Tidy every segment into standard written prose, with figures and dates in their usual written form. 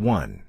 1.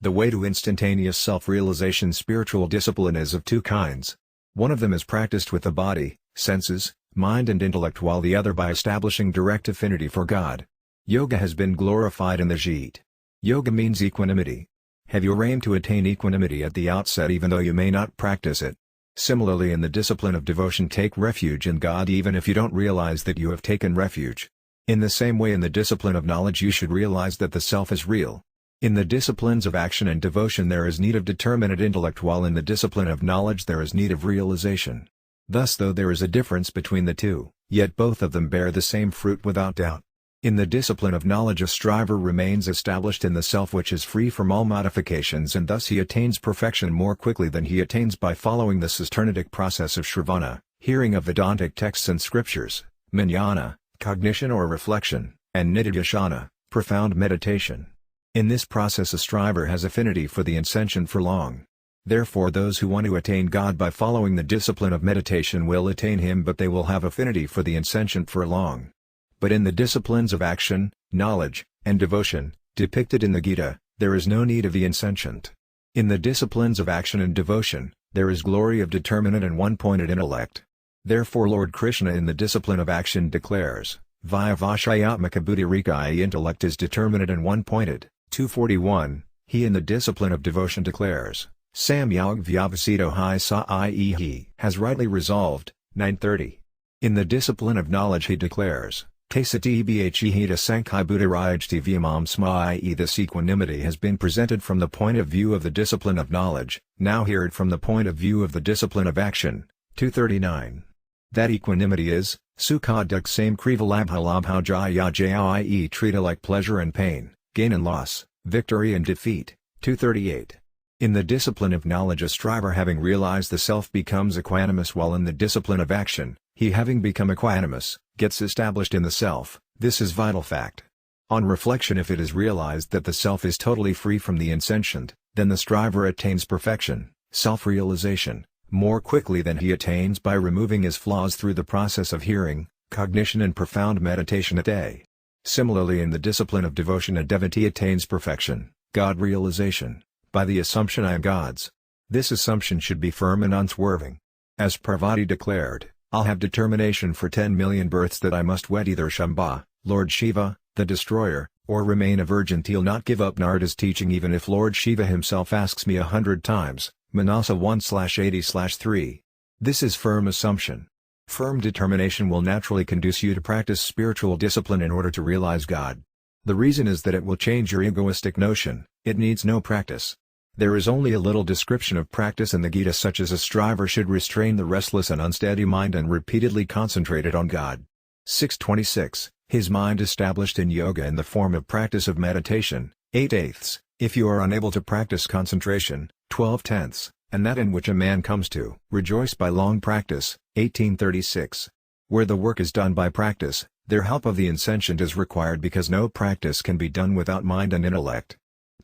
The way to instantaneous self-realization. Spiritual discipline is of two kinds. One of them is practiced with the body, senses, mind and intellect, while the other by establishing direct affinity for God. Yoga has been glorified in the Gita. Yoga means equanimity. Have you aimed to attain equanimity at the outset even though you may not practice it? Similarly, in the discipline of devotion, take refuge in God even if you don't realize that you have taken refuge. In the same way, in the discipline of knowledge you should realize that the self is real. In the disciplines of action and devotion there is need of determinate intellect, while in the discipline of knowledge there is need of realization. Thus, though there is a difference between the two, yet both of them bear the same fruit without doubt. In the discipline of knowledge a striver remains established in the self which is free from all modifications, and thus he attains perfection more quickly than he attains by following the systematic process of Shravana, hearing of Vedantic texts and scriptures, Jnana, cognition or reflection, and Nididhyasana, profound meditation. In this process a striver has affinity for the insentient for long. Therefore those who want to attain God by following the discipline of meditation will attain Him, but they will have affinity for the insentient for long. But in the disciplines of action, knowledge, and devotion, depicted in the Gita, there is no need of the insentient. In the disciplines of action and devotion, there is glory of determinate and one-pointed intellect. Therefore Lord Krishna in the discipline of action declares, Vaya Vashayatmaka Buddhirikaya, intellect is determinate and one-pointed. 241, he in the discipline of devotion declares, Samyag Vyavasido Hi Sa I.e. he has rightly resolved. 930. In the discipline of knowledge he declares, Kasati Bhita Sankhai Buddharayajti Vyamam Sma, i.e. this equanimity has been presented from the point of view of the discipline of knowledge, now hear it from the point of view of the discipline of action. 239. That equanimity is, Sukhadak Same Krivalabha Labha Jaya Jaya, i.e. treat alike pleasure and pain, gain and loss, victory and defeat. 238. In the discipline of knowledge a striver having realized the self becomes equanimous, while in the discipline of action, he having become equanimous, gets established in the self. This is vital fact. On reflection, if it is realized that the self is totally free from the insentient, then the striver attains perfection, self-realization, more quickly than he attains by removing his flaws through the process of hearing, cognition and profound meditation at A. Similarly, in the discipline of devotion a devotee attains perfection, God realization, by the assumption I am God's. This assumption should be firm and unswerving. As Parvati declared, I'll have determination for 10 million births that I must wed either Shambha, Lord Shiva, the destroyer, or remain a virgin till not give up Narada's teaching even if Lord Shiva himself asks me 100 times. Manasa 1/80/3. This is firm assumption. Firm determination will naturally conduce you to practice spiritual discipline in order to realize God. The reason is that it will change your egoistic notion, it needs no practice. There is only a little description of practice in the Gita, such as a striver should restrain the restless and unsteady mind and repeatedly concentrate it on God. 626. His mind established in yoga in the form of practice of meditation. 8/8. If you are unable to practice concentration. 12/10, and that in which a man comes to rejoice by long practice. 1836. Where the work is done by practice, their help of the insentient is required, because no practice can be done without mind and intellect.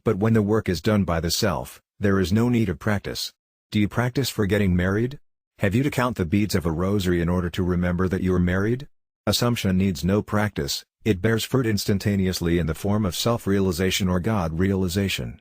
But when the work is done by the self, there is no need of practice. Do you practice for getting married? Have you to count the beads of a rosary in order to remember that you are married? Assumption needs no practice, it bears fruit instantaneously in the form of self-realization or God realization.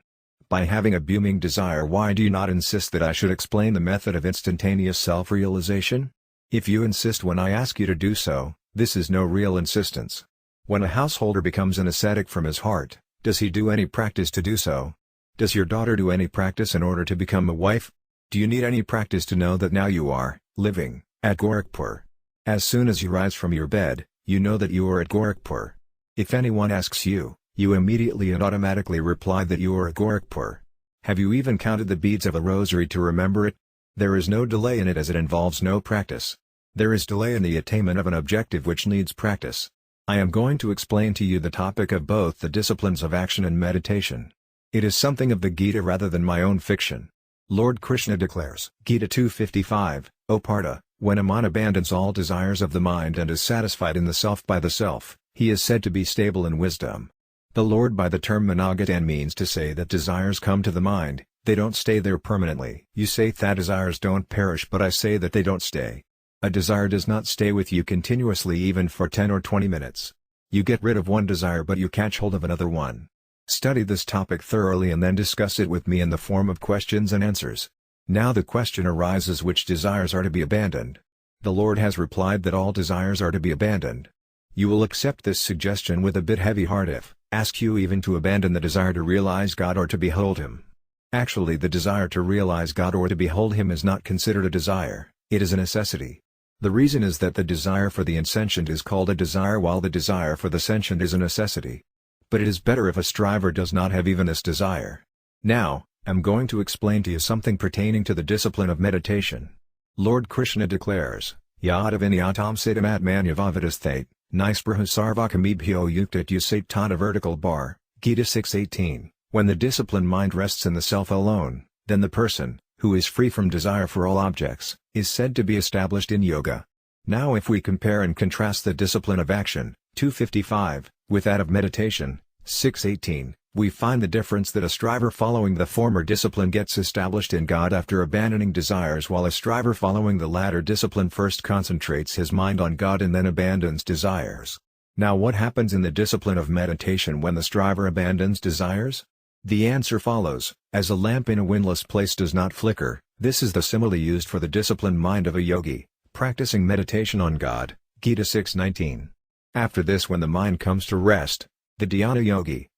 By having a booming desire, why do you not insist that I should explain the method of instantaneous self-realization? If you insist when I ask you to do so, this is no real insistence. When a householder becomes an ascetic from his heart, does he do any practice to do so? Does your daughter do any practice in order to become a wife? Do you need any practice to know that now you are living at Gorakhpur? As soon as you rise from your bed, you know that you are at Gorakhpur. If anyone asks you, you immediately and automatically reply that you are at Gorakhpur. Have you even counted the beads of a rosary to remember it? There is no delay in it, as it involves no practice. There is delay in the attainment of an objective which needs practice. I am going to explain to you the topic of both the disciplines of action and meditation. It is something of the Gita rather than my own fiction. Lord Krishna declares, Gita 2:55, O Partha, when a man abandons all desires of the mind and is satisfied in the self by the self, he is said to be stable in wisdom. The Lord by the term Managatan means to say that desires come to the mind, they don't stay there permanently. You say that desires don't perish, but I say that they don't stay. A desire does not stay with you continuously even for 10 or 20 minutes. You get rid of one desire but you catch hold of another one. Study this topic thoroughly and then discuss it with me in the form of questions and answers. Now the question arises, which desires are to be abandoned? The Lord has replied that all desires are to be abandoned. You will accept this suggestion with a bit heavy heart if ask you even to abandon the desire to realize God or to behold Him. Actually, the desire to realize God or to behold Him is not considered a desire, it is a necessity. The reason is that the desire for the insentient is called a desire while the desire for the sentient is a necessity. But it is better if a striver does not have even this desire. Now, I'm going to explain to you something pertaining to the discipline of meditation. Lord Krishna declares, Yada vinyatam siddham atmanyavavadasthate, nispraha sarvakamibhyo yuktat usate tata vertical bar, Gita 6:18. When the disciplined mind rests in the self alone, then the person, who is free from desire for all objects, is said to be established in yoga. Now if we compare and contrast the discipline of action, 255, with that of meditation, 6:18, we find the difference that a striver following the former discipline gets established in God after abandoning desires, while a striver following the latter discipline first concentrates his mind on God and then abandons desires. Now what happens in the discipline of meditation when the striver abandons desires? The answer follows, as a lamp in a windless place does not flicker. This is the simile used for the disciplined mind of a yogi, practicing meditation on God, Gita 6:19. After this, when the mind comes to rest, the dhyana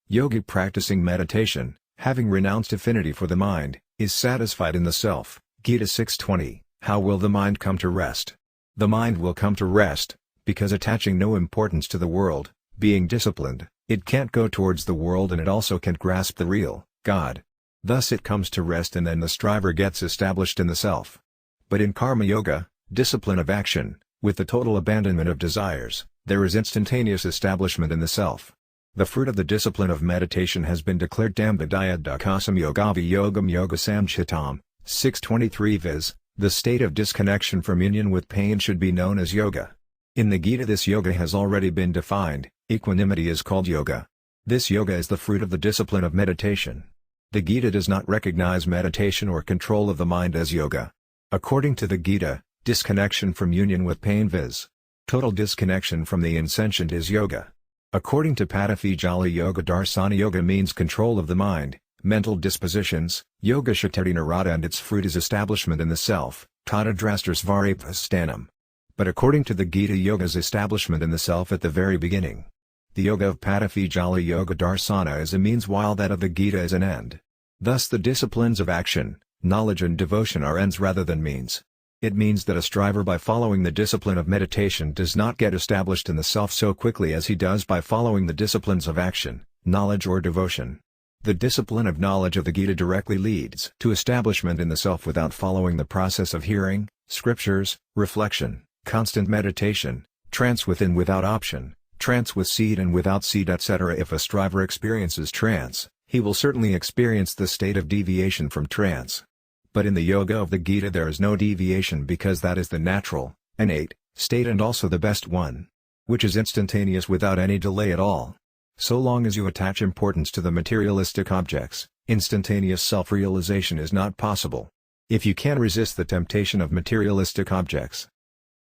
yogi practicing meditation, having renounced affinity for the mind, is satisfied in the self, Gita 6:20. How will the mind come to rest? The mind will come to rest, because attaching no importance to the world, being disciplined, it can't go towards the world and it also can't grasp the real, God. Thus it comes to rest and then the striver gets established in the self. But in karma yoga, discipline of action, with the total abandonment of desires, there is instantaneous establishment in the self. The fruit of the discipline of meditation has been declared Dambadhyadakasam yogavi yogam yoga samchitam, 6:23, viz., the state of disconnection from union with pain should be known as yoga. In the Gita this yoga has already been defined. Equanimity is called yoga. This yoga is the fruit of the discipline of meditation. The Gita does not recognize meditation or control of the mind as yoga. According to the Gita, disconnection from union with pain, viz. total disconnection from the insentient, is yoga. According to Patafijala Yoga, Darsana Yoga means control of the mind, mental dispositions, Yoga Shatari Narada, and its fruit is establishment in the self, Tata Drastasvarapastanam. But according to the Gita, yoga's establishment in the self at the very beginning. The yoga of Patafijala Yoga Darsana is a means while that of the Gita is an end. Thus the disciplines of action, knowledge and devotion are ends rather than means. It means that a striver by following the discipline of meditation does not get established in the self so quickly as he does by following the disciplines of action, knowledge or devotion. The discipline of knowledge of the Gita directly leads to establishment in the self without following the process of hearing, scriptures, reflection, constant meditation, trance within without option, trance with seed and without seed, etc. If a striver experiences trance, he will certainly experience the state of deviation from trance. But in the yoga of the Gita there is no deviation, because that is the natural, innate, state and also the best one, which is instantaneous without any delay at all. So long as you attach importance to the materialistic objects, instantaneous self-realization is not possible. If you can resist the temptation of materialistic objects,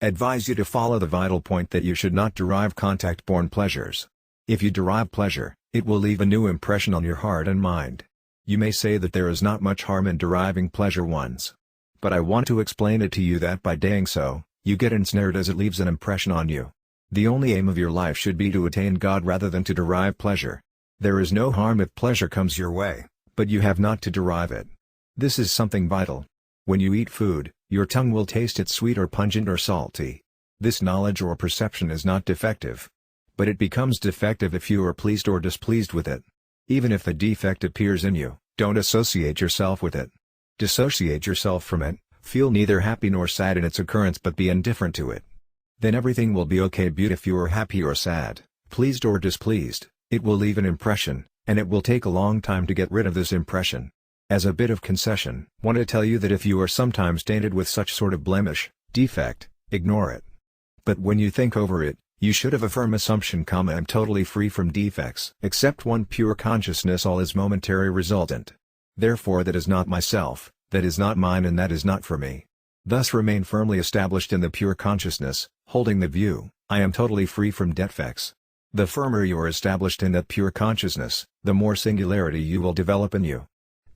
advise you to follow the vital point that you should not derive contact-born pleasures. If you derive pleasure, it will leave a new impression on your heart and mind. You may say that there is not much harm in deriving pleasure once. But I want to explain it to you that by doing so, you get ensnared as it leaves an impression on you. The only aim of your life should be to attain God rather than to derive pleasure. There is no harm if pleasure comes your way, but you have not to derive it. This is something vital. When you eat food, your tongue will taste it sweet or pungent or salty. This knowledge or perception is not defective. But it becomes defective if you are pleased or displeased with it. Even if the defect appears in you, don't associate yourself with it. Dissociate yourself from it, feel neither happy nor sad in its occurrence but be indifferent to it. Then everything will be okay. But if you are happy or sad, pleased or displeased, it will leave an impression, and it will take a long time to get rid of this impression. As a bit of concession, want to tell you that if you are sometimes tainted with such sort of blemish, defect, ignore it. But when you think over it, you should have a firm assumption, I am totally free from defects. Except one pure consciousness, all is momentary resultant. Therefore that is not myself, that is not mine, and that is not for me. Thus remain firmly established in the pure consciousness, holding the view, I am totally free from defects. The firmer you are established in that pure consciousness, the more singularity you will develop in you.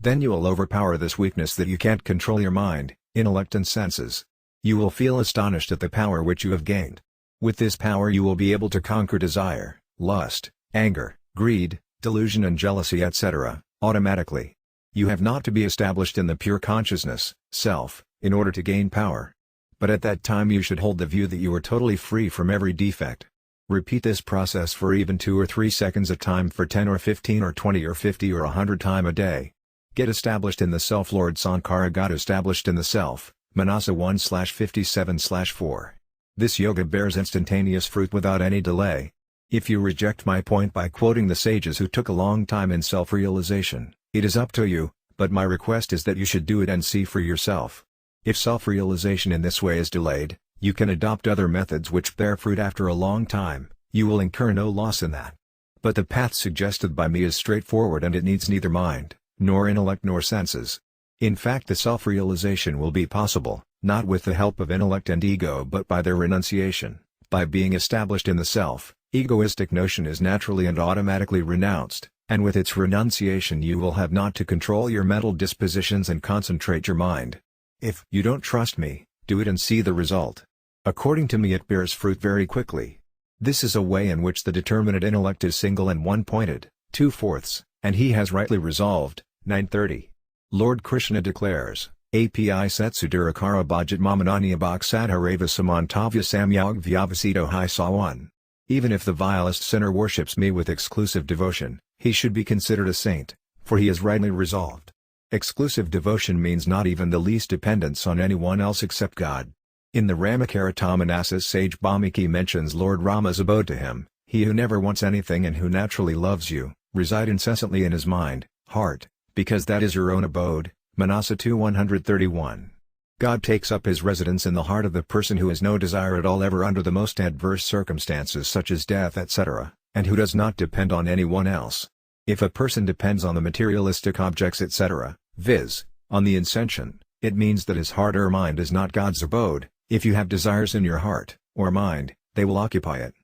Then you will overpower this weakness that you can't control your mind, intellect and senses. You will feel astonished at the power which you have gained. With this power you will be able to conquer desire, lust, anger, greed, delusion and jealousy etc., automatically. You have not to be established in the pure consciousness, self, in order to gain power. But at that time you should hold the view that you are totally free from every defect. Repeat this process for even 2 or 3 seconds a time for 10 or 15 or 20 or 50 or 100 times a day. Get established in the self. Lord Sankara got established in the self, Manasa 1/57/4. This yoga bears instantaneous fruit without any delay. If you reject my point by quoting the sages who took a long time in self-realization, it is up to you, but my request is that you should do it and see for yourself. If self-realization in this way is delayed, you can adopt other methods which bear fruit after a long time. You will incur no loss in that. But the path suggested by me is straightforward and it needs neither mind, nor intellect nor senses. In fact, the self-realization will be possible, not with the help of intellect and ego but by their renunciation. By being established in the self, egoistic notion is naturally and automatically renounced, and with its renunciation you will have not to control your mental dispositions and concentrate your mind. If you don't trust me, do it and see the result. According to me it bears fruit very quickly. This is a way in which the determinate intellect is single and one-pointed, 2/4, and he has rightly resolved. 930. Lord Krishna declares, API Setsudurikara Bhajat Mamananya Bhaksadharava Samantavya Samyog Vyavasito Hi Sawan. Even if the vilest sinner worships me with exclusive devotion, he should be considered a saint, for he is rightly resolved. Exclusive devotion means not even the least dependence on anyone else except God. In the Ramakaratamanasis sage Bhamiki mentions Lord Rama's abode to him, he who never wants anything and who naturally loves you, reside incessantly in his mind, heart, because that is your own abode, Manasa 2:131. God takes up his residence in the heart of the person who has no desire at all ever under the most adverse circumstances such as death etc., and who does not depend on anyone else. If a person depends on the materialistic objects etc., viz., on the insentient, it means that his heart or mind is not God's abode. If you have desires in your heart, or mind, they will occupy it.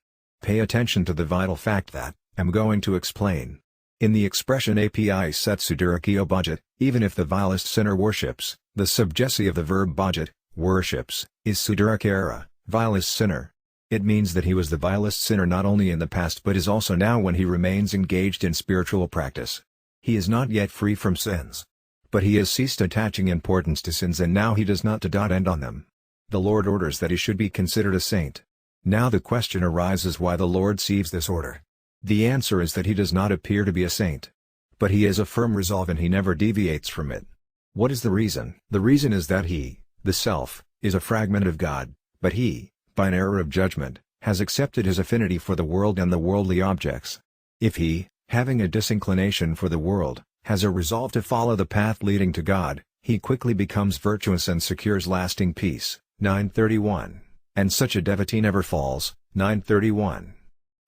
Pay attention to the vital fact that, I'm going to explain. In the expression API Setsudurikyo Bhajat, even if the vilest sinner worships, the subjective of the verb bhajat, worships, is Sudurikara, vilest sinner. It means that he was the vilest sinner not only in the past but is also now when he remains engaged in spiritual practice. He is not yet free from sins. But he has ceased attaching importance to sins and now he does not end on them. The Lord orders that he should be considered a saint. Now the question arises why the Lord sees this order. The answer is that he does not appear to be a saint. But he has a firm resolve and he never deviates from it. What is the reason? The reason is that he, the self, is a fragment of God, but he, by an error of judgment, has accepted his affinity for the world and the worldly objects. If he, having a disinclination for the world, has a resolve to follow the path leading to God, he quickly becomes virtuous and secures lasting peace. 931. And such a devotee never falls. 931.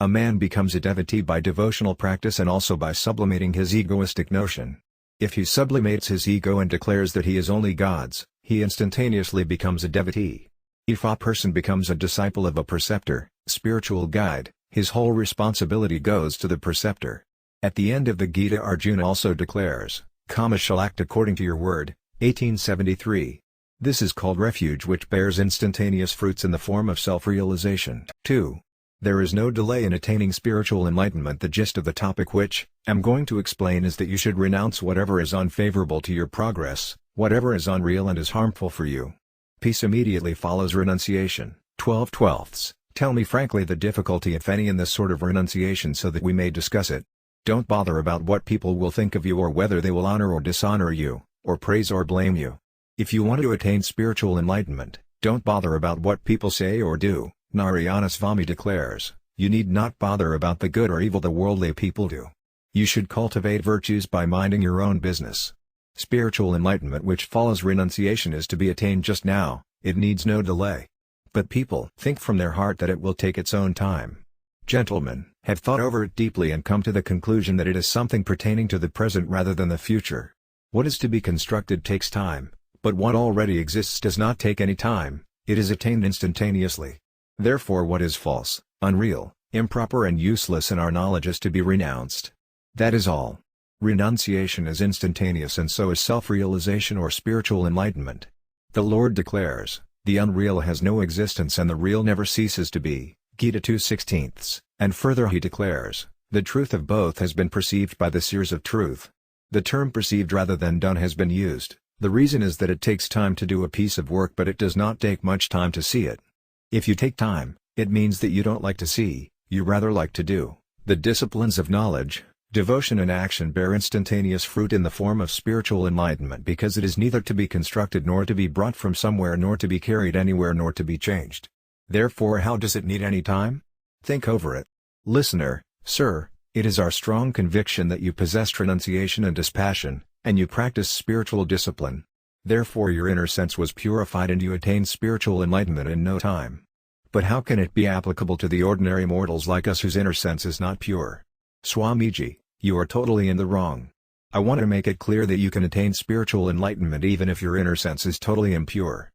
A man becomes a devotee by devotional practice and also by sublimating his egoistic notion. If he sublimates his ego and declares that he is only God's, he instantaneously becomes a devotee. If a person becomes a disciple of a preceptor, spiritual guide, his whole responsibility goes to the preceptor. At the end of the Gita Arjuna also declares, Kama shall act according to your word. 1873. This is called refuge which bears instantaneous fruits in the form of self-realization. 2. There is no delay in attaining spiritual enlightenment. The gist of the topic which I'm going to explain is that you should renounce whatever is unfavorable to your progress, whatever is unreal and is harmful for you. Peace immediately follows renunciation. 12/12. Tell me frankly the difficulty if any in this sort of renunciation so that we may discuss it. Don't bother about what people will think of you or whether they will honor or dishonor you, or praise or blame you. If you want to attain spiritual enlightenment, don't bother about what people say or do. Narayana Swami declares, you need not bother about the good or evil the worldly people do. You should cultivate virtues by minding your own business. Spiritual enlightenment which follows renunciation is to be attained just now, it needs no delay. But people think from their heart that it will take its own time. Gentlemen have thought over it deeply and come to the conclusion that it is something pertaining to the present rather than the future. What is to be constructed takes time, but what already exists does not take any time, it is attained instantaneously. Therefore what is false, unreal, Improper and useless in our knowledge is to be renounced. That is all. Renunciation is instantaneous, and so is self-realization or spiritual enlightenment. The Lord declares, the unreal has no existence and the real never ceases to be, Gita 2/16, and further he declares, the truth of both has been perceived by the seers of truth. The term perceived rather than done has been used. The reason is that it takes time to do a piece of work, but it does not take much time to see it. If you take time, it means that you don't like to see, you rather like to do. The disciplines of knowledge, devotion and action bear instantaneous fruit in the form of spiritual enlightenment, because it is neither to be constructed nor to be brought from somewhere nor to be carried anywhere nor to be changed. Therefore, how does it need any time? Think over it. Listener, sir, it is our strong conviction that you possess renunciation and dispassion, and you practice spiritual discipline. Therefore your inner sense was purified and you attained spiritual enlightenment in no time. But how can it be applicable to the ordinary mortals like us whose inner sense is not pure? Swamiji, you are totally in the wrong. I want to make it clear that you can attain spiritual enlightenment even if your inner sense is totally impure.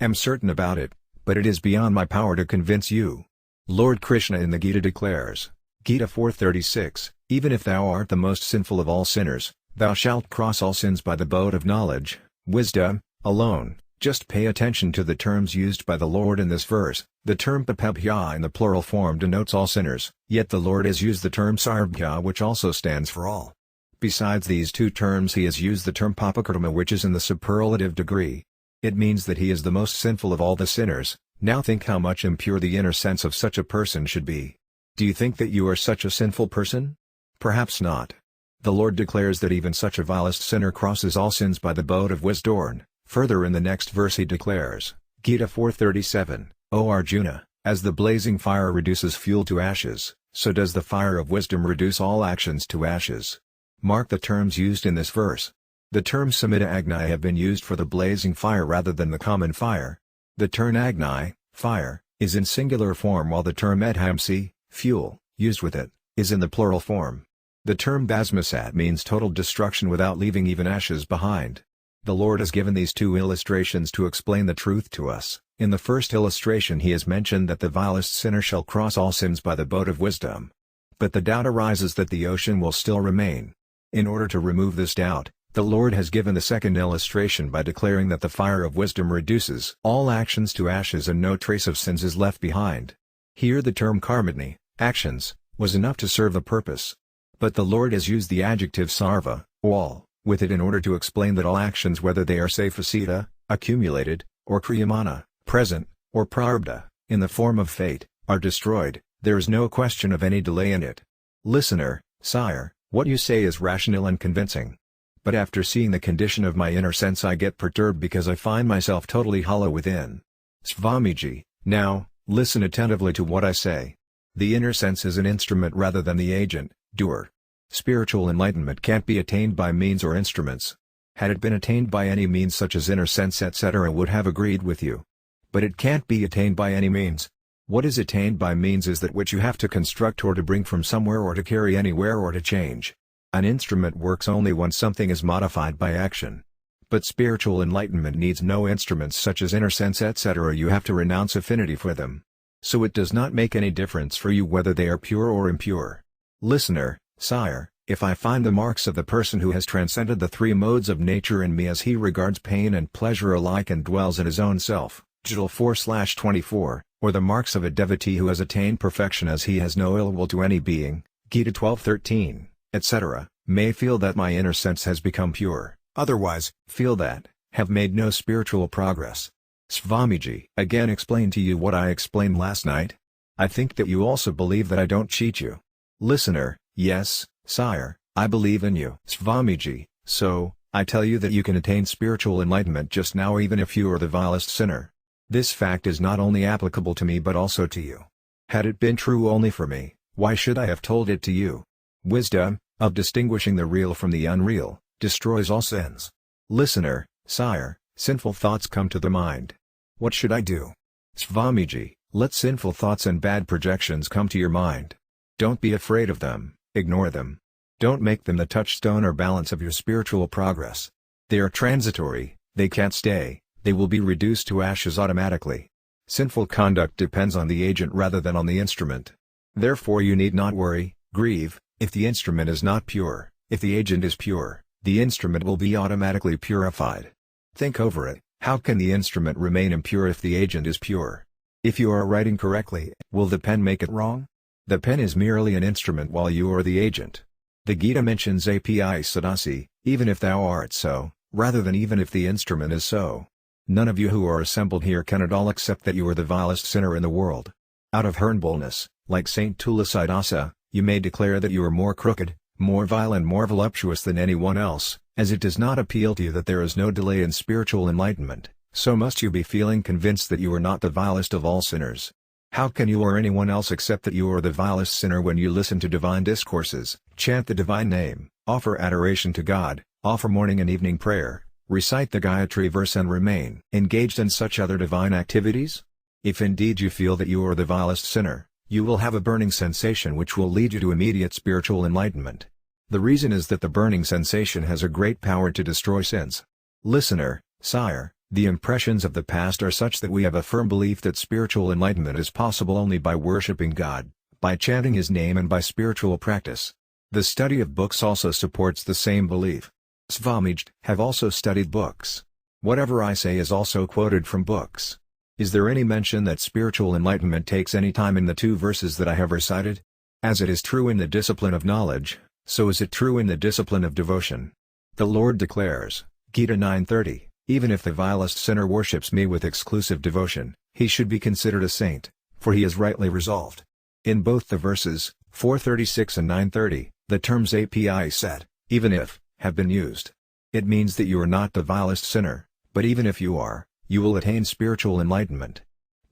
I'm certain about it, but it is beyond my power to convince you. Lord Krishna in the Gita declares, Gita 4:36, even if thou art the most sinful of all sinners, thou shalt cross all sins by the boat of knowledge, wisdom, alone. Just pay attention to the terms used by the Lord in this verse. The term papabhya in the plural form denotes all sinners, yet the Lord has used the term sarvabhya, which also stands for all. Besides these two terms, he has used the term papakarma, which is in the superlative degree. It means that he is the most sinful of all the sinners. Now think how much impure the inner sense of such a person should be. Do you think that you are such a sinful person? Perhaps not. The Lord declares that even such a vilest sinner crosses all sins by the boat of wisdom. Further in the next verse he declares, Gita 4:37, O Arjuna, as the blazing fire reduces fuel to ashes, so does the fire of wisdom reduce all actions to ashes. Mark the terms used in this verse. The terms samita agni have been used for the blazing fire rather than the common fire. The term agni, fire, is in singular form, while the term edhamsi, fuel, used with it, is in the plural form. The term bhasmasat means total destruction without leaving even ashes behind. The Lord has given these two illustrations to explain the truth to us. In the first illustration he has mentioned that the vilest sinner shall cross all sins by the boat of wisdom. But the doubt arises that the ocean will still remain. In order to remove this doubt, the Lord has given the second illustration by declaring that the fire of wisdom reduces all actions to ashes and no trace of sins is left behind. Here the term karmani, actions, was enough to serve the purpose. But the Lord has used the adjective sarva, all, with it in order to explain that all actions, whether they are safasita, accumulated, or kriyamana, present, or prarabdha, in the form of fate, are destroyed. There is no question of any delay in it. Listener, sire, what you say is rational and convincing. But after seeing the condition of my inner sense I get perturbed because I find myself totally hollow within. Swamiji, now, listen attentively to what I say. The inner sense is an instrument rather than the agent, doer. Spiritual enlightenment can't be attained by means or instruments. Had it been attained by any means such as inner sense etc. would have agreed with you. But it can't be attained by any means. What is attained by means is that which you have to construct or to bring from somewhere or to carry anywhere or to change. An instrument works only when something is modified by action. But spiritual enlightenment needs no instruments such as inner sense etc. You have to renounce affinity for them. So it does not make any difference for you whether they are pure or impure. Listener, sire, if I find the marks of the person who has transcended the three modes of nature in me as he regards pain and pleasure alike and dwells in his own self, Jidal 4/24, or the marks of a devotee who has attained perfection as he has no ill will to any being, Gita 12:13, etc., may feel that my inner sense has become pure, otherwise, feel that, have made no spiritual progress. Swamiji again explained to you what I explained last night. I think that you also believe that I don't cheat you. Listener, yes, sire, I believe in you. Swamiji, so, I tell you that you can attain spiritual enlightenment just now even if you are the vilest sinner. This fact is not only applicable to me but also to you. Had it been true only for me, why should I have told it to you? Wisdom, of distinguishing the real from the unreal, destroys all sins. Listener, sire, sinful thoughts come to the mind. What should I do? Swamiji, let sinful thoughts and bad projections come to your mind. Don't be afraid of them, ignore them. Don't make them the touchstone or balance of your spiritual progress. They are transitory, they can't stay, they will be reduced to ashes automatically. Sinful conduct depends on the agent rather than on the instrument. Therefore you need not worry, grieve, if the instrument is not pure. If the agent is pure, the instrument will be automatically purified. Think over it, how can the instrument remain impure if the agent is pure? If you are writing correctly, will the pen make it wrong? The pen is merely an instrument while you are the agent. The Gita mentions api sadasi, even if thou art so, rather than even if the instrument is so. None of you who are assembled here can at all accept that you are the vilest sinner in the world. Out of humble-ness, like Saint Tullasidasa, you may declare that you are more crooked, more vile and more voluptuous than anyone else, as it does not appeal to you that there is no delay in spiritual enlightenment, so must you be feeling convinced that you are not the vilest of all sinners. How can you or anyone else accept that you are the vilest sinner when you listen to divine discourses, chant the divine name, offer adoration to God, offer morning and evening prayer, recite the Gayatri verse and remain engaged in such other divine activities? If indeed you feel that you are the vilest sinner, you will have a burning sensation which will lead you to immediate spiritual enlightenment. The reason is that the burning sensation has a great power to destroy sins. Listener, sire, the impressions of the past are such that we have a firm belief that spiritual enlightenment is possible only by worshipping God, by chanting His name and by spiritual practice. The study of books also supports the same belief. Swamiji have also studied books. Whatever I say is also quoted from books. Is there any mention that spiritual enlightenment takes any time in the two verses that I have recited? As it is true in the discipline of knowledge, so is it true in the discipline of devotion. The Lord declares, Gita 9:30, even if the vilest sinner worships me with exclusive devotion, he should be considered a saint, for he is rightly resolved. In both the verses, 4:36 and 9:30, the terms api set, even if, have been used. It means that you are not the vilest sinner, but even if you are, you will attain spiritual enlightenment.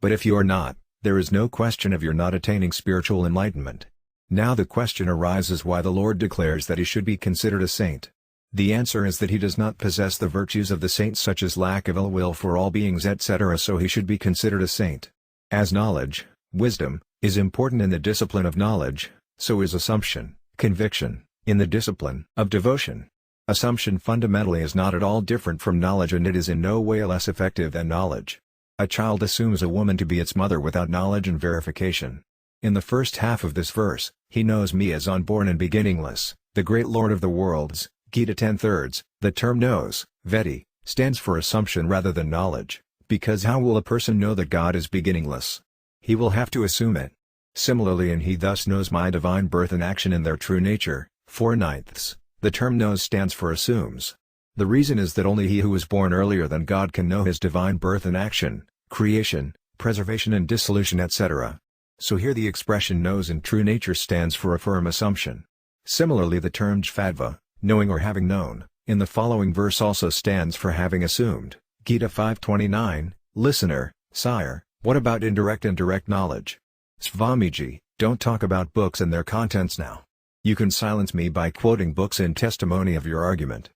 But if you are not, there is no question of your not attaining spiritual enlightenment. Now the question arises why the Lord declares that he should be considered a saint. The answer is that he does not possess the virtues of the saints such as lack of ill will for all beings etc., so he should be considered a saint. As knowledge, wisdom, is important in the discipline of knowledge, so is assumption, conviction, in the discipline of devotion. Assumption fundamentally is not at all different from knowledge and it is in no way less effective than knowledge. A child assumes a woman to be its mother without knowledge and verification. In the first half of this verse, he knows me as unborn and beginningless, the great Lord of the worlds, Gita 10:3. The term knows, Vedic, stands for assumption rather than knowledge, because how will a person know that God is beginningless? He will have to assume it. Similarly, and he thus knows my divine birth and action in their true nature, 4/9. The term knows stands for assumes. The reason is that only he who was born earlier than God can know his divine birth and action, creation, preservation and dissolution etc. So here the expression knows in true nature stands for a firm assumption. Similarly the term jvatva, knowing or having known, in the following verse also stands for having assumed, Gita 5:29, listener, sire, what about indirect and direct knowledge? Swamiji, don't talk about books and their contents now. You can silence me by quoting books in testimony of your argument.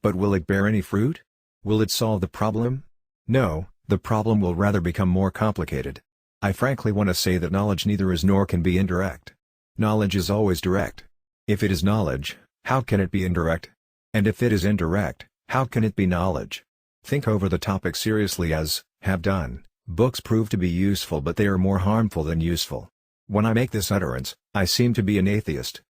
But will it bear any fruit? Will it solve the problem? No, the problem will rather become more complicated. I frankly want to say that knowledge neither is nor can be indirect. Knowledge is always direct. If it is knowledge, how can it be indirect? And if it is indirect, how can it be knowledge? Think over the topic seriously as, have done. Books prove to be useful but they are more harmful than useful. When I make this utterance, I seem to be an atheist.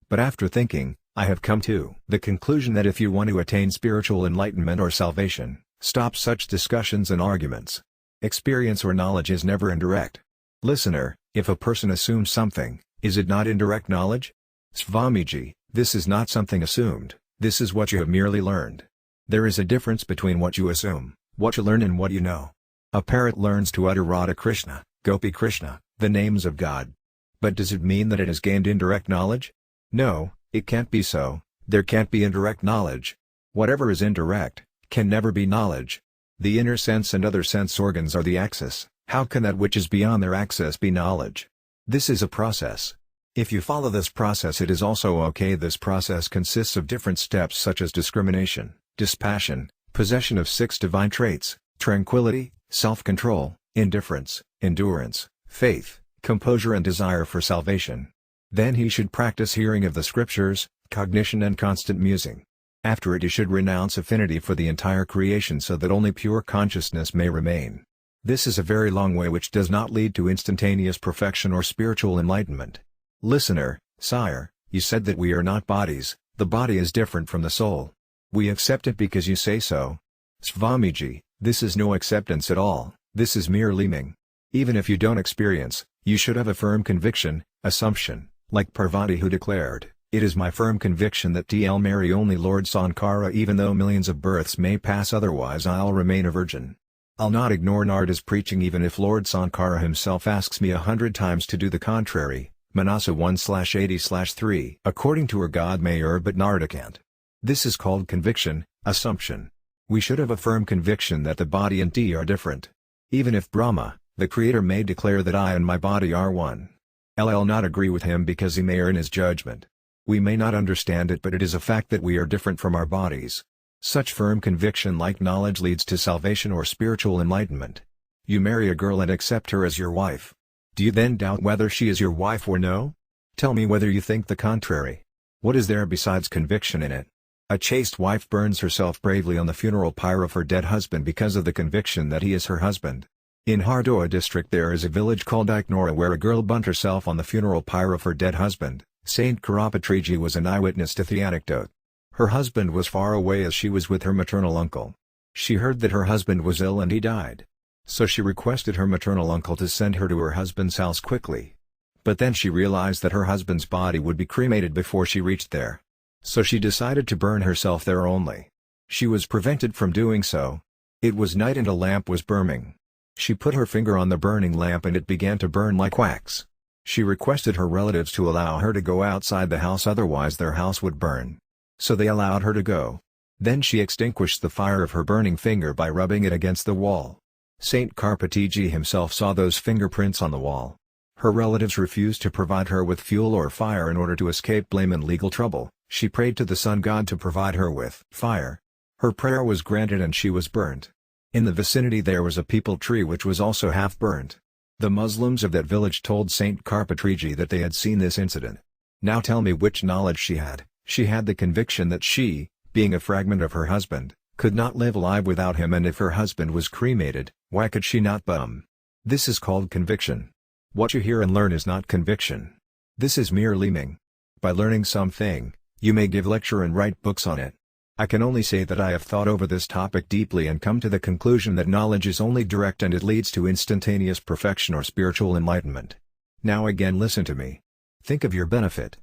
But after thinking, I have come to the conclusion that if you want to attain spiritual enlightenment or salvation, stop such discussions and arguments. Experience or knowledge is never indirect. Listener, if a person assumes something, is it not indirect knowledge? Swamiji, this is not something assumed, this is what you have merely learned. There is a difference between what you assume, what you learn and what you know. A parrot learns to utter Radha Krishna, Gopi Krishna, the names of God. But does it mean that it has gained indirect knowledge? No, it can't be so, there can't be indirect knowledge. Whatever is indirect, can never be knowledge. The inner sense and other sense organs are the axis, how can that which is beyond their axis be knowledge? This is a process. If you follow this process it is also okay. This process consists of different steps such as discrimination, dispassion, possession of 6 divine traits, tranquility, self-control, indifference, endurance, faith, composure and desire for salvation. Then he should practice hearing of the scriptures, cognition and constant musing. After it he should renounce affinity for the entire creation so that only pure consciousness may remain. This is a very long way which does not lead to instantaneous perfection or spiritual enlightenment. Listener, sire, you said that we are not bodies, the body is different from the soul. We accept it because you say so. Swamiji, this is no acceptance at all, this is mere learning. Even if you don't experience, you should have a firm conviction, assumption, like Parvati who declared, "It is my firm conviction that I'll marry only Lord Sankara even though millions of births may pass, otherwise I'll remain a virgin. I'll not ignore Narada's preaching even if Lord Sankara himself asks me 100 times to do the contrary." Manasa 1/80/3. According to her, God may err but Narada can't. This is called conviction, assumption. We should have a firm conviction that the body and I are different. Even if Brahma, the creator, may declare that I and my body are one, I'll not agree with him because he may err in his judgment. We may not understand it, but it is a fact that we are different from our bodies. Such firm conviction like knowledge leads to salvation or spiritual enlightenment. You marry a girl and accept her as your wife. Do you then doubt whether she is your wife or no? Tell me whether you think the contrary. What is there besides conviction in it? A chaste wife burns herself bravely on the funeral pyre of her dead husband because of the conviction that he is her husband. In Hardoi district there is a village called Nagore where a girl burnt herself on the funeral pyre of her dead husband. Saint Karapatriji was an eyewitness to the anecdote. Her husband was far away as she was with her maternal uncle. She heard that her husband was ill and he died. So she requested her maternal uncle to send her to her husband's house quickly. But then she realized that her husband's body would be cremated before she reached there. So she decided to burn herself there only. She was prevented from doing so. It was night and a lamp was burning. She put her finger on the burning lamp and it began to burn like wax. She requested her relatives to allow her to go outside the house, otherwise their house would burn. So they allowed her to go. Then she extinguished the fire of her burning finger by rubbing it against the wall. Saint Karpatiji himself saw those fingerprints on the wall. Her relatives refused to provide her with fuel or fire in order to escape blame and legal trouble. She prayed to the sun god to provide her with fire. Her prayer was granted and she was burnt. In the vicinity there was a peepal tree which was also half burnt. The Muslims of that village told Saint Karpatriji that they had seen this incident. Now tell me which knowledge she had. She had the conviction that she, being a fragment of her husband, could not live alive without him, and if her husband was cremated, why could she not bum? This is called conviction. What you hear and learn is not conviction. This is mere learning. By learning something, you may give lecture and write books on it. I can only say that I have thought over this topic deeply and come to the conclusion that knowledge is only direct and it leads to instantaneous perfection or spiritual enlightenment. Now again listen to me. Think of your benefit.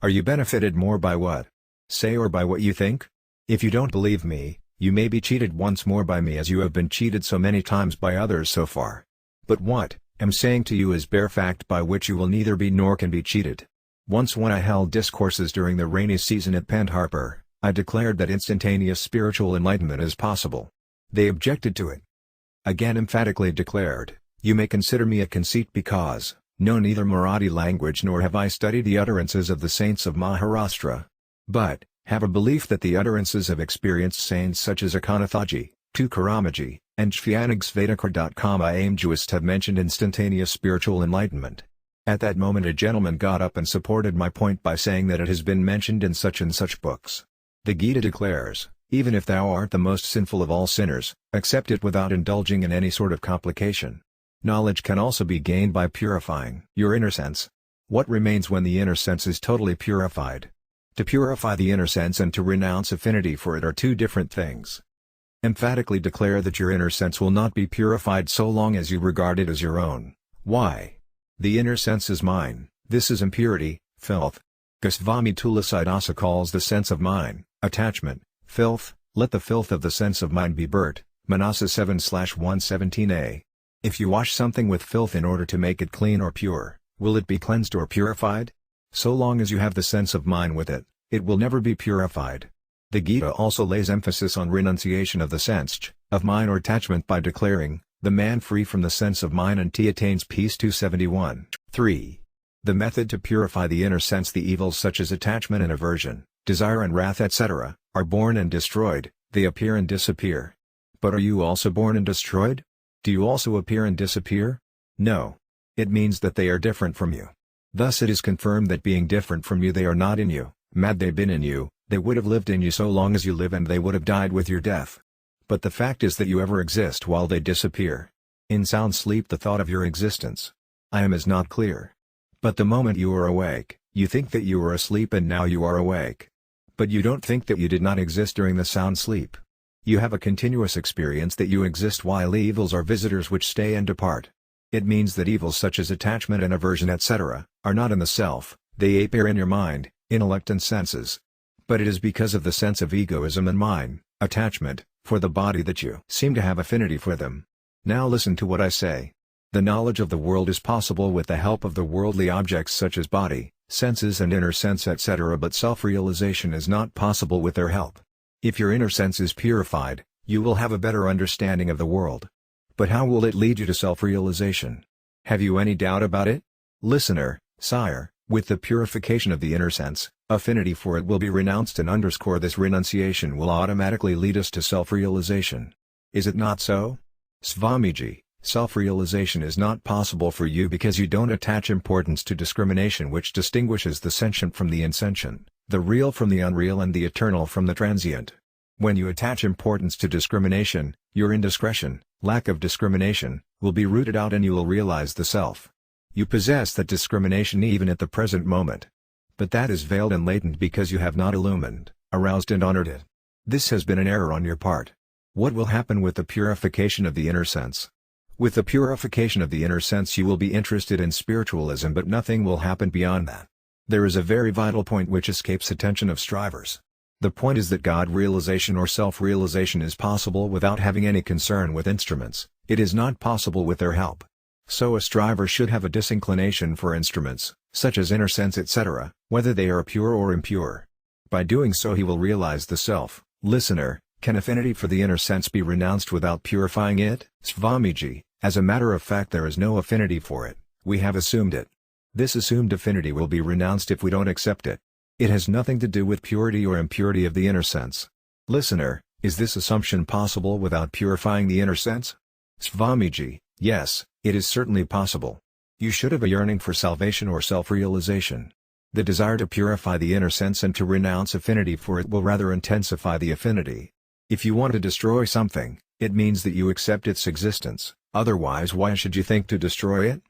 Are you benefited more by what say or by what you think? If you don't believe me, you may be cheated once more by me as you have been cheated so many times by others so far. But what I'm saying to you is bare fact by which you will neither be nor can be cheated. Once when I held discourses during the rainy season at Pandharpur, I declared that instantaneous spiritual enlightenment is possible. They objected to it. Again emphatically declared, you may consider me a conceit because, know neither Marathi language nor have I studied the utterances of the saints of Maharashtra. But, have a belief that the utterances of experienced saints such as Akanathaji, Tukaramaji, and Shvanagsvedakar. I am Jewist have mentioned instantaneous spiritual enlightenment. At that moment a gentleman got up and supported my point by saying that it has been mentioned in such and such books. The Gita declares, even if thou art the most sinful of all sinners, accept it without indulging in any sort of complication. Knowledge can also be gained by purifying your inner sense. What remains when the inner sense is totally purified? To purify the inner sense and to renounce affinity for it are two different things. Emphatically declare that your inner sense will not be purified so long as you regard it as your own. Why? The inner sense is mine, this is impurity, filth. Goswami Tulasiddasa calls the sense of mine, attachment, filth. Let the filth of the sense of mine be burnt. Manasa 7/117a. If you wash something with filth in order to make it clean or pure, will it be cleansed or purified? So long as you have the sense of mine with it, it will never be purified. The Gita also lays emphasis on renunciation of the sense of mine or attachment by declaring, the man free from the sense of mine and attains peace. 271. 3. The method to purify the inner sense. The evils such as attachment and aversion, desire and wrath etc., are born and destroyed, they appear and disappear. But are you also born and destroyed? Do you also appear and disappear? No. It means that they are different from you. Thus it is confirmed that being different from you they are not in you. Had they been in you, they would have lived in you so long as you live and they would have died with your death. But the fact is that you ever exist while they disappear. In sound sleep the thought of your existence, I am, is not clear. But the moment you are awake, you think that you were asleep and now you are awake. But you don't think that you did not exist during the sound sleep. You have a continuous experience that you exist while evils are visitors which stay and depart. It means that evils such as attachment and aversion etc., are not in the self, they appear in your mind, intellect and senses. But it is because of the sense of egoism and mine, attachment, for the body that you seem to have affinity for them. Now listen to what I say. The knowledge of the world is possible with the help of the worldly objects such as body, senses and inner sense etc., but self-realization is not possible with their help. If your inner sense is purified, you will have a better understanding of the world. But how will it lead you to self-realization? Have you any doubt about it? Listener, sire, with the purification of the inner sense, affinity for it will be renounced and this renunciation will automatically lead us to self-realization. Is it not so? Swamiji, self-realization is not possible for you because you don't attach importance to discrimination which distinguishes the sentient from the insentient, the real from the unreal and the eternal from the transient. When you attach importance to discrimination, your indiscretion, lack of discrimination, will be rooted out and you will realize the self. You possess that discrimination even at the present moment. But that is veiled and latent because you have not illumined, aroused and honored it. This has been an error on your part. What will happen with the purification of the inner sense? With the purification of the inner sense you will be interested in spiritualism but nothing will happen beyond that. There is a very vital point which escapes attention of strivers. The point is that God realization or self-realization is possible without having any concern with instruments, it is not possible with their help. So a striver should have a disinclination for instruments, such as inner sense etc., whether they are pure or impure. By doing so he will realize the self. Listener, can affinity for the inner sense be renounced without purifying it? Swamiji, as a matter of fact there is no affinity for it, we have assumed it. This assumed affinity will be renounced if we don't accept it. It has nothing to do with purity or impurity of the inner sense. Listener, is this assumption possible without purifying the inner sense? Swamiji, yes, it is certainly possible. You should have a yearning for salvation or self-realization. The desire to purify the inner sense and to renounce affinity for it will rather intensify the affinity. If you want to destroy something, it means that you accept its existence, otherwise why should you think to destroy it?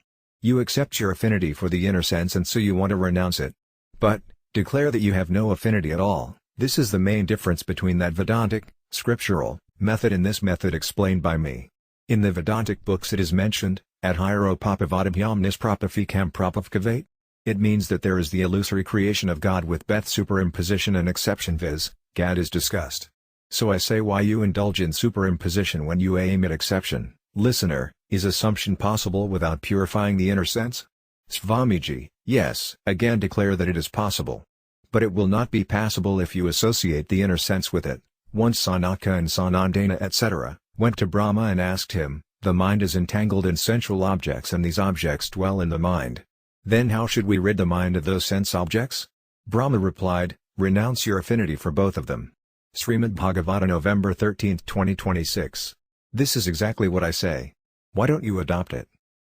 You accept your affinity for the inner sense and so you want to renounce it. But, declare that you have no affinity at all. This is the main difference between that Vedantic, scriptural, method and this method explained by me. In the Vedantic books it is mentioned, ad hieropapavadabhyam nisprapafikam prapavkavate. It means that there is the illusory creation of God with Beth superimposition and exception viz., God is discussed. So I say why you indulge in superimposition when you aim at exception. Listener, is assumption possible without purifying the inner sense? Swamiji, yes. Again declare that it is possible. But it will not be passable if you associate the inner sense with it. Once Sanaka and Sanandana etc. went to Brahma and asked him, the mind is entangled in sensual objects and these objects dwell in the mind. Then how should we rid the mind of those sense objects? Brahma replied, renounce your affinity for both of them. Srimad Bhagavata November 13, 2026. This is exactly what I say. Why don't you adopt it?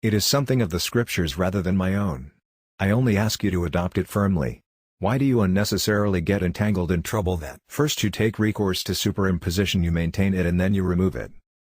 It is something of the scriptures rather than my own. I only ask you to adopt it firmly. Why do you unnecessarily get entangled in trouble that first you take recourse to superimposition you maintain it and then you remove it?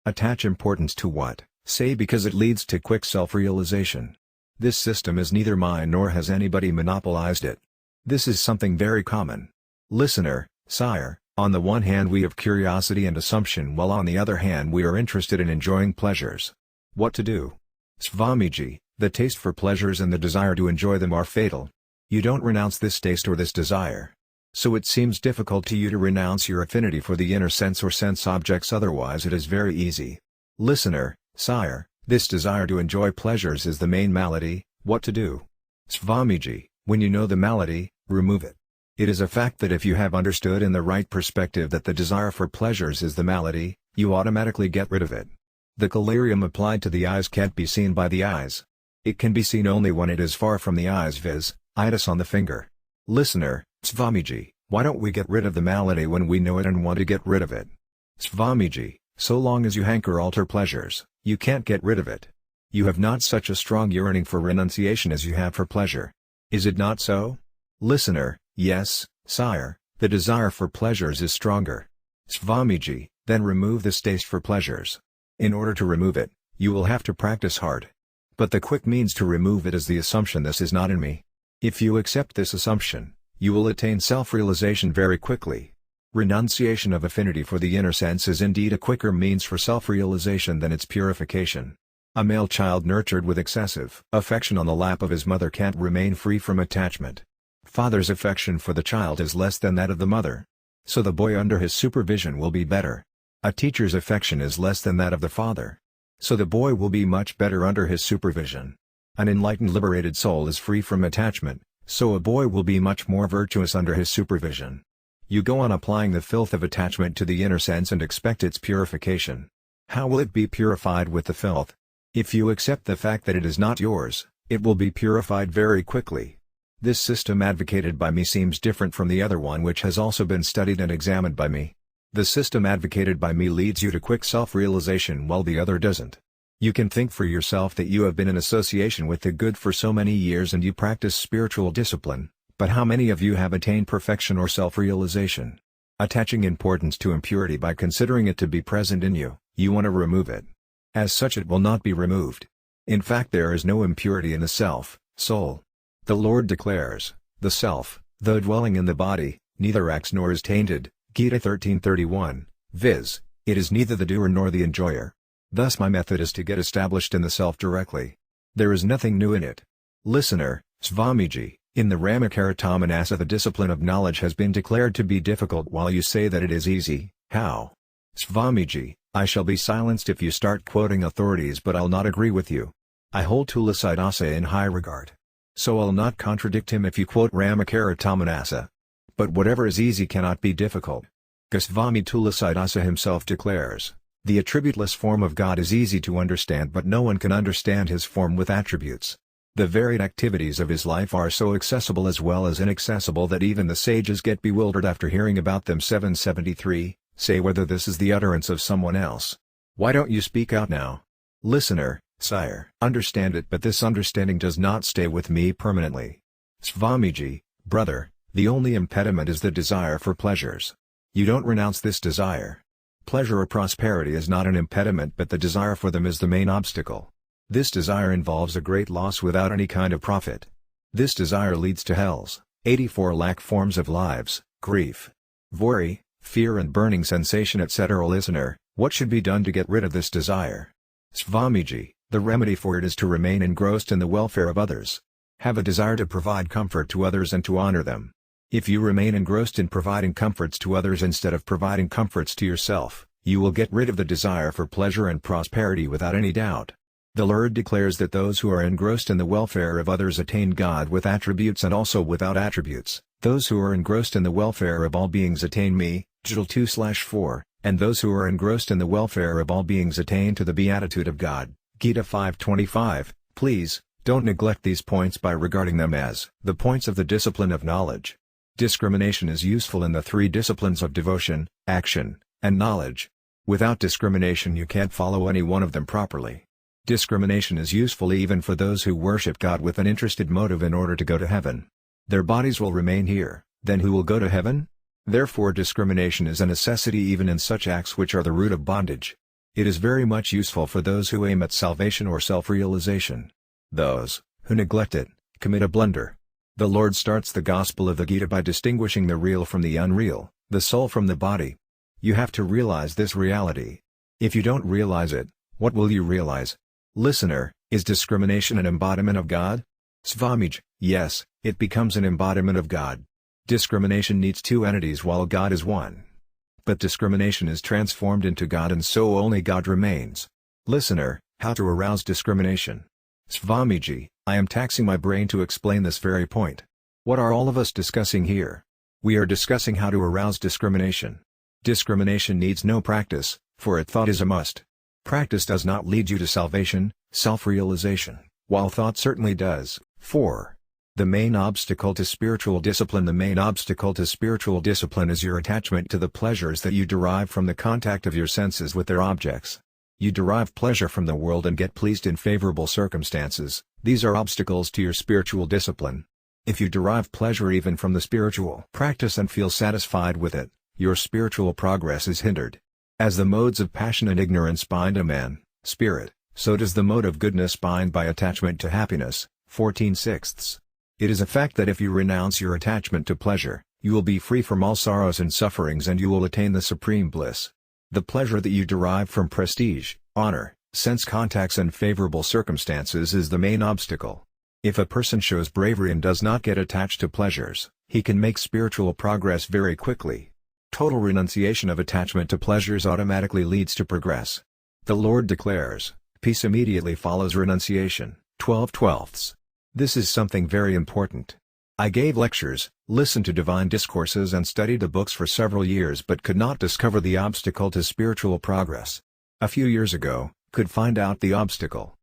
Attach importance to what? Say because it leads to quick self-realization. This system is neither mine nor has anybody monopolized it. This is something very common. Listener, sire, on the one hand we have curiosity and assumption while on the other hand we are interested in enjoying pleasures. What to do? Swamiji, the taste for pleasures and the desire to enjoy them are fatal. You don't renounce this taste or this desire. So it seems difficult to you to renounce your affinity for the inner sense or sense objects, otherwise it is very easy. Listener, sire, this desire to enjoy pleasures is the main malady. What to do? Swamiji, when you know the malady, remove it. It is a fact that if you have understood in the right perspective that the desire for pleasures is the malady, you automatically get rid of it. The collyrium applied to the eyes can't be seen by the eyes. It can be seen only when it is far from the eyes, viz., itis on the finger. Listener, Swamiji, why don't we get rid of the malady when we know it and want to get rid of it? Swamiji, so long as you hanker alter pleasures, you can't get rid of it. You have not such a strong yearning for renunciation as you have for pleasure. Is it not so? Listener, yes, sire, the desire for pleasures is stronger. Swamiji, then remove this taste for pleasures. In order to remove it, you will have to practice hard. But the quick means to remove it is the assumption this is not in me. If you accept this assumption, you will attain self-realization very quickly. Renunciation of affinity for the inner sense is indeed a quicker means for self-realization than its purification. A male child nurtured with excessive affection on the lap of his mother can't remain free from attachment. Father's affection for the child is less than that of the mother. So the boy under his supervision will be better. A teacher's affection is less than that of the father. So the boy will be much better under his supervision. An enlightened liberated soul is free from attachment, so a boy will be much more virtuous under his supervision. You go on applying the filth of attachment to the inner sense and expect its purification. How will it be purified with the filth? If you accept the fact that it is not yours, it will be purified very quickly. This system advocated by me seems different from the other one which has also been studied and examined by me. The system advocated by me leads you to quick self-realization while the other doesn't. You can think for yourself that you have been in association with the good for so many years and you practice spiritual discipline, but how many of you have attained perfection or self-realization? Attaching importance to impurity by considering it to be present in you, you want to remove it. As such it will not be removed. In fact there is no impurity in the self, soul. The Lord declares, the self, though dwelling in the body, neither acts nor is tainted, Gita 13:31, viz., it is neither the doer nor the enjoyer. Thus my method is to get established in the self directly. There is nothing new in it. Listener, Swamiji, in the Ramakaratammanasa the discipline of knowledge has been declared to be difficult while you say that it is easy. How? Swamiji, I shall be silenced if you start quoting authorities but I'll not agree with you. I hold Tulasiddasa in high regard. So I'll not contradict him if you quote Ramakaratammanasa. But whatever is easy cannot be difficult. Goswami Tulasiddasa himself declares, the attributeless form of God is easy to understand but no one can understand his form with attributes. The varied activities of his life are so accessible as well as inaccessible that even the sages get bewildered after hearing about them. 773, say whether this is the utterance of someone else. Why don't you speak out now? Listener, sire, understand it but this understanding does not stay with me permanently. Swamiji, brother, the only impediment is the desire for pleasures. You don't renounce this desire. Pleasure or prosperity is not an impediment but the desire for them is the main obstacle. This desire involves a great loss without any kind of profit. This desire leads to hell's 84 lakh forms of lives, grief, worry, fear and burning sensation etc. Listener, what should be done to get rid of this desire? Swamiji, the remedy for it is to remain engrossed in the welfare of others. Have a desire to provide comfort to others and to honor them. If you remain engrossed in providing comforts to others instead of providing comforts to yourself, you will get rid of the desire for pleasure and prosperity without any doubt. The Lord declares that those who are engrossed in the welfare of others attain God with attributes and also without attributes. Those who are engrossed in the welfare of all beings attain me, Jl 2/4, and those who are engrossed in the welfare of all beings attain to the beatitude of God, Gita 5:25. Please, don't neglect these points by regarding them as the points of the discipline of knowledge. Discrimination is useful in the three disciplines of devotion, action, and knowledge. Without discrimination you can't follow any one of them properly. Discrimination is useful even for those who worship God with an interested motive in order to go to heaven. Their bodies will remain here, then who will go to heaven? Therefore discrimination is a necessity even in such acts which are the root of bondage. It is very much useful for those who aim at salvation or self-realization. Those who neglect it commit a blunder. The Lord starts the Gospel of the Gita by distinguishing the real from the unreal, the soul from the body. You have to realize this reality. If you don't realize it, what will you realize? Listener, is discrimination an embodiment of God? Swamiji, yes, it becomes an embodiment of God. Discrimination needs two entities while God is one. But discrimination is transformed into God and so only God remains. Listener, how to arouse discrimination? Swamiji, I am taxing my brain to explain this very point. What are all of us discussing here? We are discussing how to arouse discrimination. Discrimination needs no practice, for it thought is a must. Practice does not lead you to salvation, self-realization, while thought certainly does. 4. The main obstacle to spiritual discipline. The main obstacle to spiritual discipline is your attachment to the pleasures that you derive from the contact of your senses with their objects. You derive pleasure from the world and get pleased in favorable circumstances. These are obstacles to your spiritual discipline. If you derive pleasure even from the spiritual practice and feel satisfied with it, your spiritual progress is hindered. As the modes of passion and ignorance bind a man, spirit, so does the mode of goodness bind by attachment to happiness, 14/6. It is a fact that if you renounce your attachment to pleasure, you will be free from all sorrows and sufferings and you will attain the supreme bliss. The pleasure that you derive from prestige, honor, sense contacts and favorable circumstances is the main obstacle. If a person shows bravery and does not get attached to pleasures, he can make spiritual progress very quickly. Total renunciation of attachment to pleasures automatically leads to progress. The Lord declares, peace immediately follows renunciation, 12/12. This is something very important. I gave lectures, listened to divine discourses and studied the books for several years but could not discover the obstacle to spiritual progress. A few years ago, could find out the obstacle.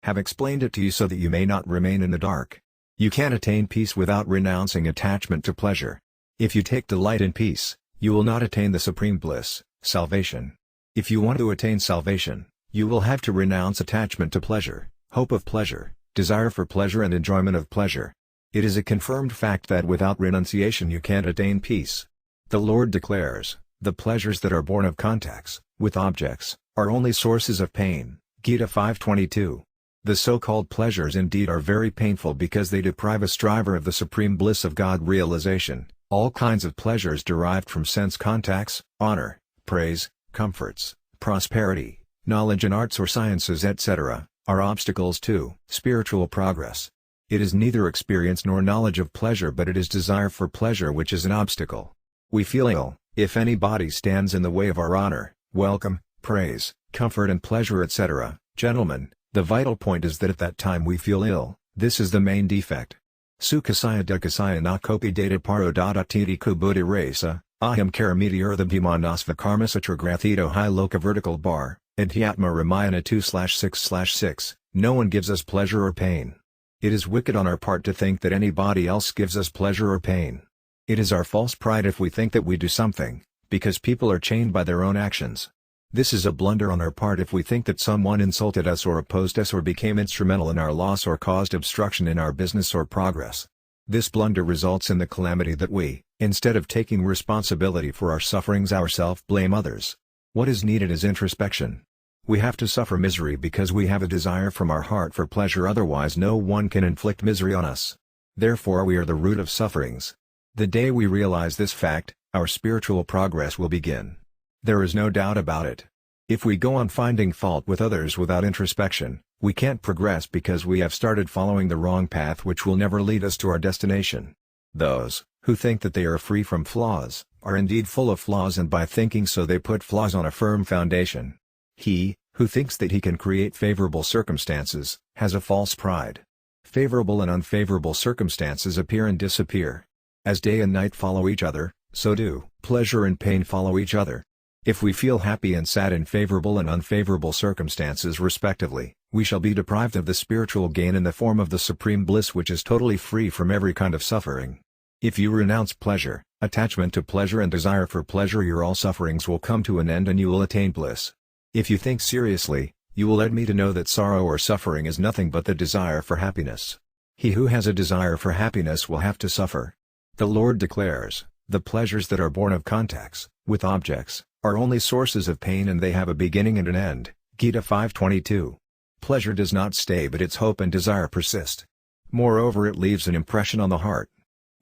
Have explained it to you so that you may not remain in the dark. You can't attain peace without renouncing attachment to pleasure. If you take delight in peace, you will not attain the supreme bliss, salvation. If you want to attain salvation, you will have to renounce attachment to pleasure, hope of pleasure, desire for pleasure and enjoyment of pleasure. It is a confirmed fact that without renunciation you can't attain peace. The Lord declares, the pleasures that are born of contacts, with objects, are only sources of pain, Gita 5:22. The so-called pleasures indeed are very painful because they deprive a striver of the supreme bliss of God realization. All kinds of pleasures derived from sense contacts, honor, praise, comforts, prosperity, knowledge and arts or sciences etc., are obstacles to spiritual progress. It is neither experience nor knowledge of pleasure but it is desire for pleasure which is an obstacle. We feel ill, if anybody stands in the way of our honor, welcome, praise, comfort and pleasure etc. Gentlemen, the vital point is that at that time we feel ill, this is the main defect. Sukhasaya dukasaya na kopi data paro dada titi kubudi rasa, aham karamiti urdhabhimanasva karma satragrathito high loka vertical bar, adhyatma ramayana 2/6/6, no one gives us pleasure or pain. It is wicked on our part to think that anybody else gives us pleasure or pain. It is our false pride if we think that we do something, because people are chained by their own actions. This is a blunder on our part if we think that someone insulted us or opposed us or became instrumental in our loss or caused obstruction in our business or progress. This blunder results in the calamity that we, instead of taking responsibility for our sufferings ourselves, blame others. What is needed is introspection. We have to suffer misery because we have a desire from our heart for pleasure, otherwise no one can inflict misery on us. Therefore we are the root of sufferings. The day we realize this fact, our spiritual progress will begin. There is no doubt about it. If we go on finding fault with others without introspection, we can't progress because we have started following the wrong path which will never lead us to our destination. Those who think that they are free from flaws, are indeed full of flaws, and by thinking so they put flaws on a firm foundation. He who thinks that he can create favorable circumstances, has a false pride. Favorable and unfavorable circumstances appear and disappear. As day and night follow each other, so do pleasure and pain follow each other. If we feel happy and sad in favorable and unfavorable circumstances respectively, we shall be deprived of the spiritual gain in the form of the supreme bliss which is totally free from every kind of suffering. If you renounce pleasure, attachment to pleasure and desire for pleasure, your all sufferings will come to an end and you will attain bliss. If you think seriously, you will let me to know that sorrow or suffering is nothing but the desire for happiness. He who has a desire for happiness will have to suffer. The Lord declares, the pleasures that are born of contacts, with objects, are only sources of pain and they have a beginning and an end, Gita 5:22. Pleasure does not stay but its hope and desire persist. Moreover, it leaves an impression on the heart.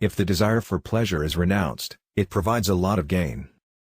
If the desire for pleasure is renounced, it provides a lot of gain.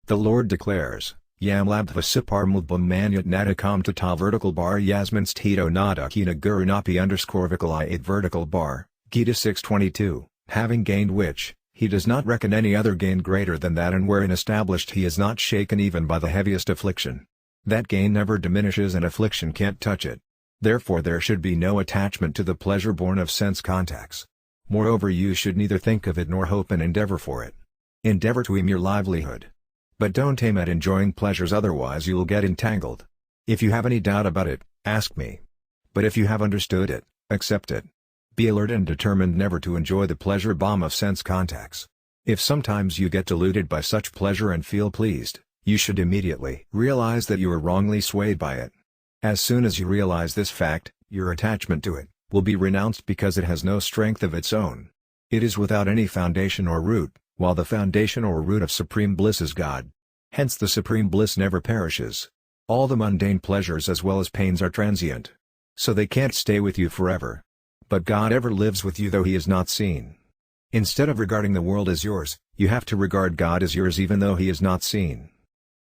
The Lord declares, Yam labdha siparmulbam manyat nadakam tata vertical bar yasmins tito nadakina gurunapi _vikal 8 vertical bar, Gita 6:22, having gained which, he does not reckon any other gain greater than that, and wherein established he is not shaken even by the heaviest affliction. That gain never diminishes and affliction can't touch it. Therefore there should be no attachment to the pleasure born of sense contacts. Moreover, you should neither think of it nor hope and endeavor for it. Endeavor to aim your livelihood. But don't aim at enjoying pleasures, otherwise you will get entangled. If you have any doubt about it, ask me. But if you have understood it, accept it. Be alert and determined never to enjoy the pleasure bomb of sense contacts. If sometimes you get deluded by such pleasure and feel pleased, you should immediately realize that you are wrongly swayed by it. As soon as you realize this fact, your attachment to it will be renounced because it has no strength of its own. It is without any foundation or root, while the foundation or root of supreme bliss is God. Hence the supreme bliss never perishes. All the mundane pleasures as well as pains are transient. So they can't stay with you forever. But God ever lives with you though He is not seen. Instead of regarding the world as yours, you have to regard God as yours even though He is not seen.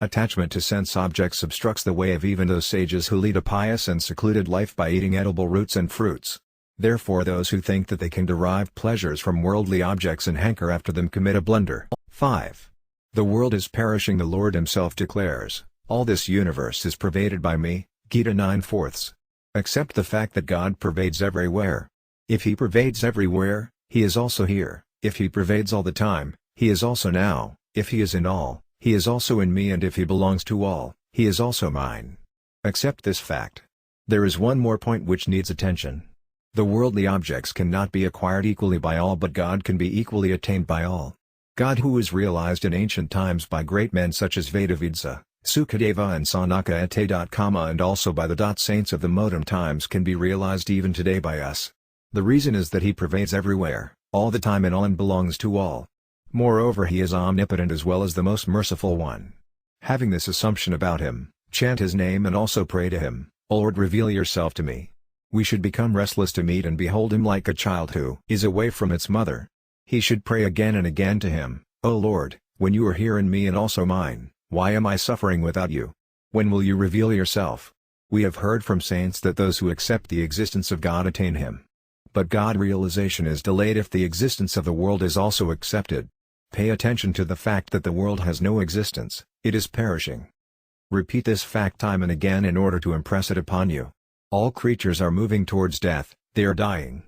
Attachment to sense objects obstructs the way of even those sages who lead a pious and secluded life by eating edible roots and fruits. Therefore those who think that they can derive pleasures from worldly objects and hanker after them commit a blunder. 5. The world is perishing. The Lord Himself declares, "All this universe is pervaded by me." Gita 9/4. Accept the fact that God pervades everywhere. If He pervades everywhere, He is also here. If He pervades all the time, He is also now. If He is in all, He is also in me, and if He belongs to all, He is also mine. Accept this fact. There is one more point which needs attention. The worldly objects cannot be acquired equally by all, but God can be equally attained by all. God, who was realized in ancient times by great men such as Vedavidsa, Sukadeva and Sanaka and also by the saints of the modern times, can be realized even today by us. The reason is that He pervades everywhere, all the time and all, and belongs to all. Moreover, He is omnipotent as well as the most merciful one. Having this assumption about Him, chant His name and also pray to Him, "O Lord, reveal Yourself to me." We should become restless to meet and behold Him like a child who is away from its mother. He should pray again and again to Him, "O Lord, when You are here in me and also mine, why am I suffering without You? When will You reveal Yourself?" We have heard from saints that those who accept the existence of God attain Him. But God realization is delayed if the existence of the world is also accepted. Pay attention to the fact that the world has no existence, it is perishing. Repeat this fact time and again in order to impress it upon you. All creatures are moving towards death, they are dying.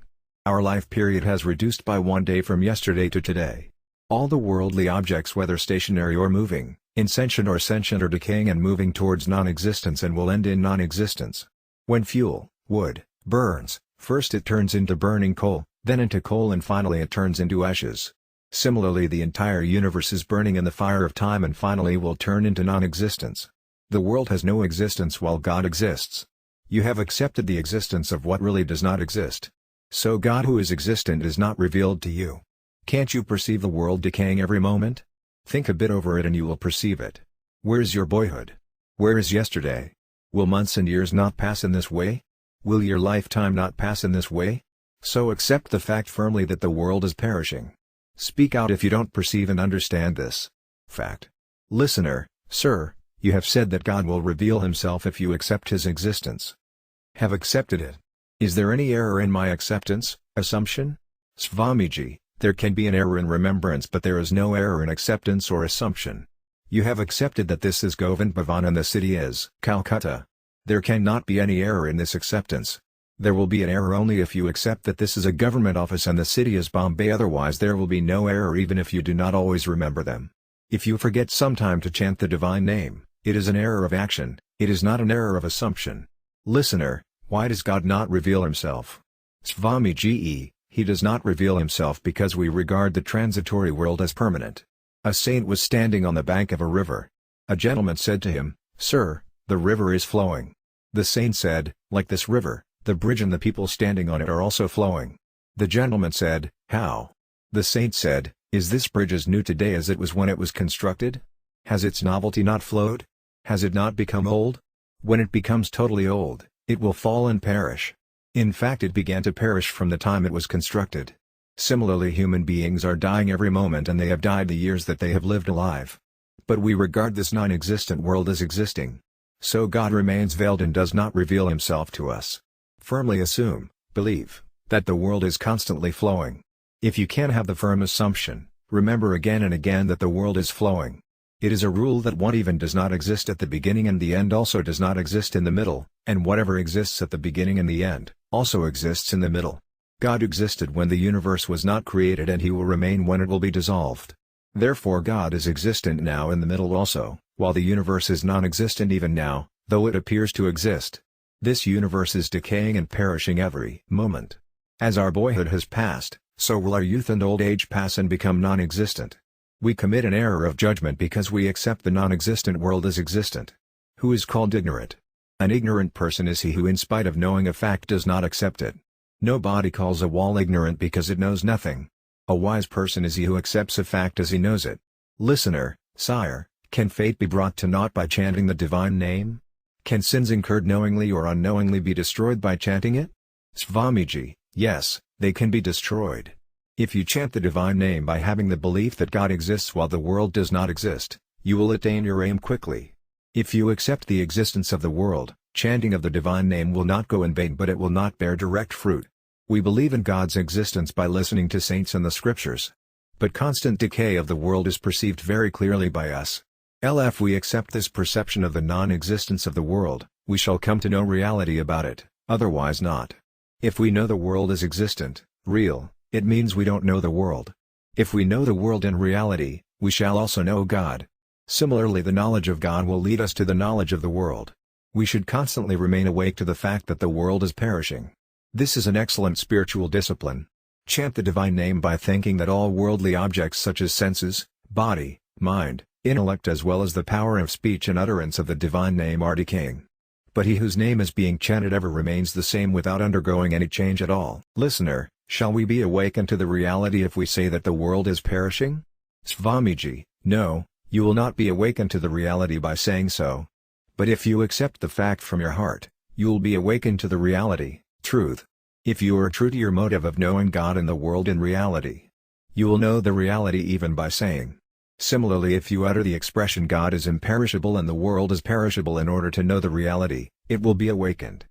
Our life period has reduced by 1 day from yesterday to today. All the worldly objects, whether stationary or moving, insentient or sentient, are decaying and moving towards non-existence and will end in non-existence. When fuel, wood, burns, first it turns into burning coal, then into coal, and finally it turns into ashes. Similarly, the entire universe is burning in the fire of time and finally will turn into non-existence. The world has no existence while God exists. You have accepted the existence of what really does not exist. So God, who is existent, is not revealed to you. Can't you perceive the world decaying every moment? Think a bit over it and you will perceive it. Where is your boyhood? Where is yesterday? Will months and years not pass in this way? Will your lifetime not pass in this way? So accept the fact firmly that the world is perishing. Speak out if you don't perceive and understand this fact. Listener, sir, you have said that God will reveal Himself if you accept His existence. Have accepted it. Is there any error in my acceptance, assumption? Swamiji, there can be an error in remembrance, but there is no error in acceptance or assumption. You have accepted that this is Govind Bhavan and the city is Calcutta. There cannot be any error in this acceptance. There will be an error only if you accept that this is a government office and the city is Bombay, otherwise there will be no error even if you do not always remember them. If you forget sometime to chant the divine name, it is an error of action, it is not an error of assumption. Listener, why does God not reveal Himself? Swamiji, He does not reveal Himself because we regard the transitory world as permanent. A saint was standing on the bank of a river. A gentleman said to him, "Sir, the river is flowing." The saint said, "Like this river, the bridge and the people standing on it are also flowing." The gentleman said, "How?" The saint said, "Is this bridge as new today as it was when it was constructed? Has its novelty not flowed? Has it not become old? When it becomes totally old, it will fall and perish. In fact, it began to perish from the time it was constructed." Similarly, human beings are dying every moment, and they have died the years that they have lived alive. But we regard this non-existent world as existing. So God remains veiled and does not reveal Himself to us. Firmly assume, believe, that the world is constantly flowing. If you can have the firm assumption, remember again and again that the world is flowing. It is a rule that what even does not exist at the beginning and the end also does not exist in the middle, and whatever exists at the beginning and the end, also exists in the middle. God existed when the universe was not created, and He will remain when it will be dissolved. Therefore God is existent now in the middle also, while the universe is non-existent even now, though it appears to exist. This universe is decaying and perishing every moment. As our boyhood has passed, so will our youth and old age pass and become non-existent. We commit an error of judgment because we accept the non-existent world as existent. Who is called ignorant? An ignorant person is he who, in spite of knowing a fact, does not accept it. Nobody calls a wall ignorant because it knows nothing. A wise person is he who accepts a fact as he knows it. Listener, sire, can fate be brought to naught by chanting the divine name? Can sins incurred knowingly or unknowingly be destroyed by chanting it? Swamiji, yes, they can be destroyed. If you chant the divine name by having the belief that God exists while the world does not exist, you will attain your aim quickly. If you accept the existence of the world, chanting of the divine name will not go in vain, but it will not bear direct fruit. We believe in God's existence by listening to saints and the scriptures. But constant decay of the world is perceived very clearly by us. If we accept this perception of the non-existence of the world, we shall come to know reality about it, otherwise not. If we know the world is existent, real, it means we don't know the world. If we know the world in reality, we shall also know God. Similarly, the knowledge of God will lead us to the knowledge of the world. We should constantly remain awake to the fact that the world is perishing. This is an excellent spiritual discipline. Chant the divine name by thinking that all worldly objects such as senses, body, mind, intellect as well as the power of speech and utterance of the divine name are decaying. But he whose name is being chanted ever remains the same without undergoing any change at all. Listener, shall we be awakened to the reality if we say that the world is perishing? Swamiji, no, you will not be awakened to the reality by saying so. But if you accept the fact from your heart, you will be awakened to the reality, truth. If you are true to your motive of knowing God and the world in reality, you will know the reality even by saying. Similarly, if you utter the expression God is imperishable and the world is perishable in order to know the reality, it will be awakened.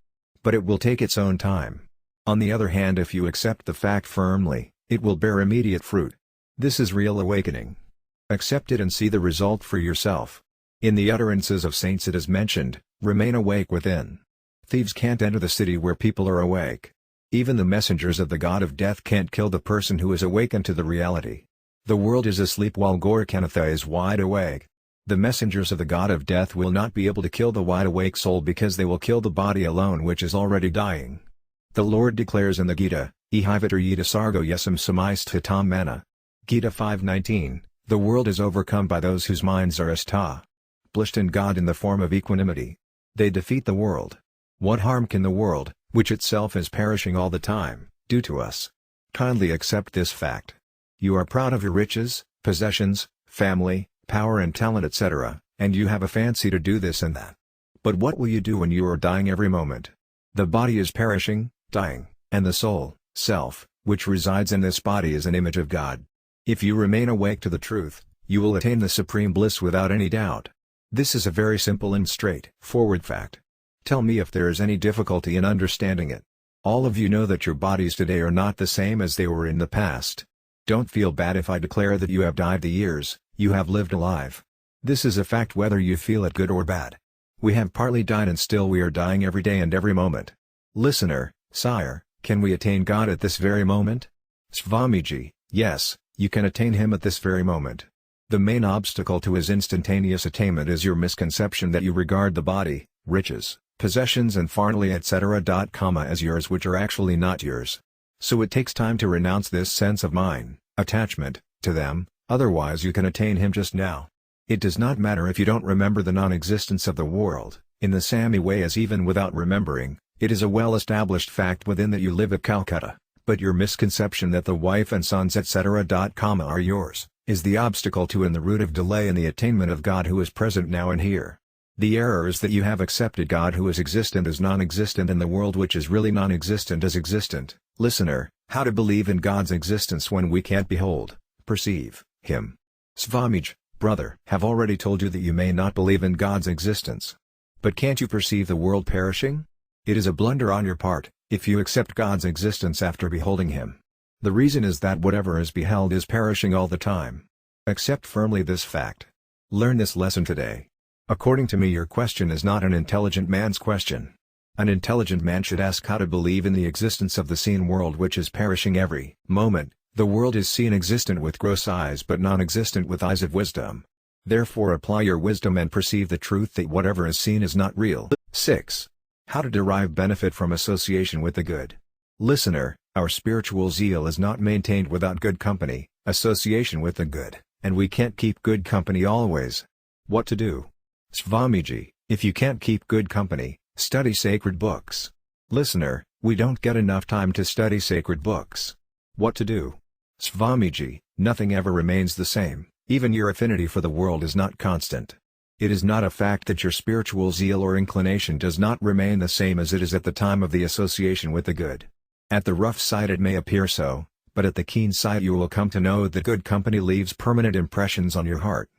But it will take its own time. On the other hand, if you accept the fact firmly, it will bear immediate fruit. This is real awakening. Accept it and see the result for yourself. In the utterances of saints it is mentioned, remain awake within. Thieves can't enter the city where people are awake. Even the messengers of the god of death can't kill the person who is awakened to the reality. The world is asleep while Gorakanatha is wide awake. The messengers of the god of death will not be able to kill the wide-awake soul because they will kill the body alone which is already dying. The Lord declares in the Gita, Ehivatar yita sargo yesam samaisthitam mana. Gita 5:19, the world is overcome by those whose minds are established in God in the form of equanimity. They defeat the world. What harm can the world, which itself is perishing all the time, do to us? Kindly accept this fact. You are proud of your riches, possessions, family, power and talent etc., and you have a fancy to do this and that. But what will you do when you are dying every moment? The body is perishing, dying, and the soul, self, which resides in this body is an image of God. If you remain awake to the truth, you will attain the supreme bliss without any doubt. This is a very simple and straightforward fact. Tell me if there is any difficulty in understanding it. All of you know that your bodies today are not the same as they were in the past. Don't feel bad if I declare that you have died the years you have lived alive. This is a fact whether you feel it good or bad. We have partly died and still we are dying every day and every moment. Listener, sire, can we attain God at this very moment? Swamiji, yes, you can attain Him at this very moment. The main obstacle to His instantaneous attainment is your misconception that you regard the body, riches, possessions and family etc. as yours which are actually not yours. So it takes time to renounce this sense of mine, attachment, to them, otherwise you can attain Him just now. It does not matter if you don't remember the non-existence of the world, in the same way as even without remembering, it is a well-established fact within that you live at Calcutta, but your misconception that the wife and sons etc. are yours, is the obstacle to and the root of delay in the attainment of God who is present now and here. The error is that you have accepted God who is existent as non-existent and the world which is really non-existent as existent. Listener, how to believe in God's existence when we can't behold, perceive, Him? Swamiji, brother, have already told you that you may not believe in God's existence. But can't you perceive the world perishing? It is a blunder on your part, if you accept God's existence after beholding Him. The reason is that whatever is beheld is perishing all the time. Accept firmly this fact. Learn this lesson today. According to me, your question is not an intelligent man's question. An intelligent man should ask how to believe in the existence of the seen world which is perishing every moment. The world is seen existent with gross eyes but non-existent with eyes of wisdom. Therefore apply your wisdom and perceive the truth that whatever is seen is not real. 6. How to derive benefit from association with the good. Listener, our spiritual zeal is not maintained without good company, association with the good, and we can't keep good company always. What to do? Swamiji, if you can't keep good company, study sacred books. Listener, we don't get enough time to study sacred books. What to do? Swamiji, nothing ever remains the same, even your affinity for the world is not constant. It is not a fact that your spiritual zeal or inclination does not remain the same as it is at the time of the association with the good. At the rough side it may appear so, but at the keen side you will come to know that good company leaves permanent impressions on your heart.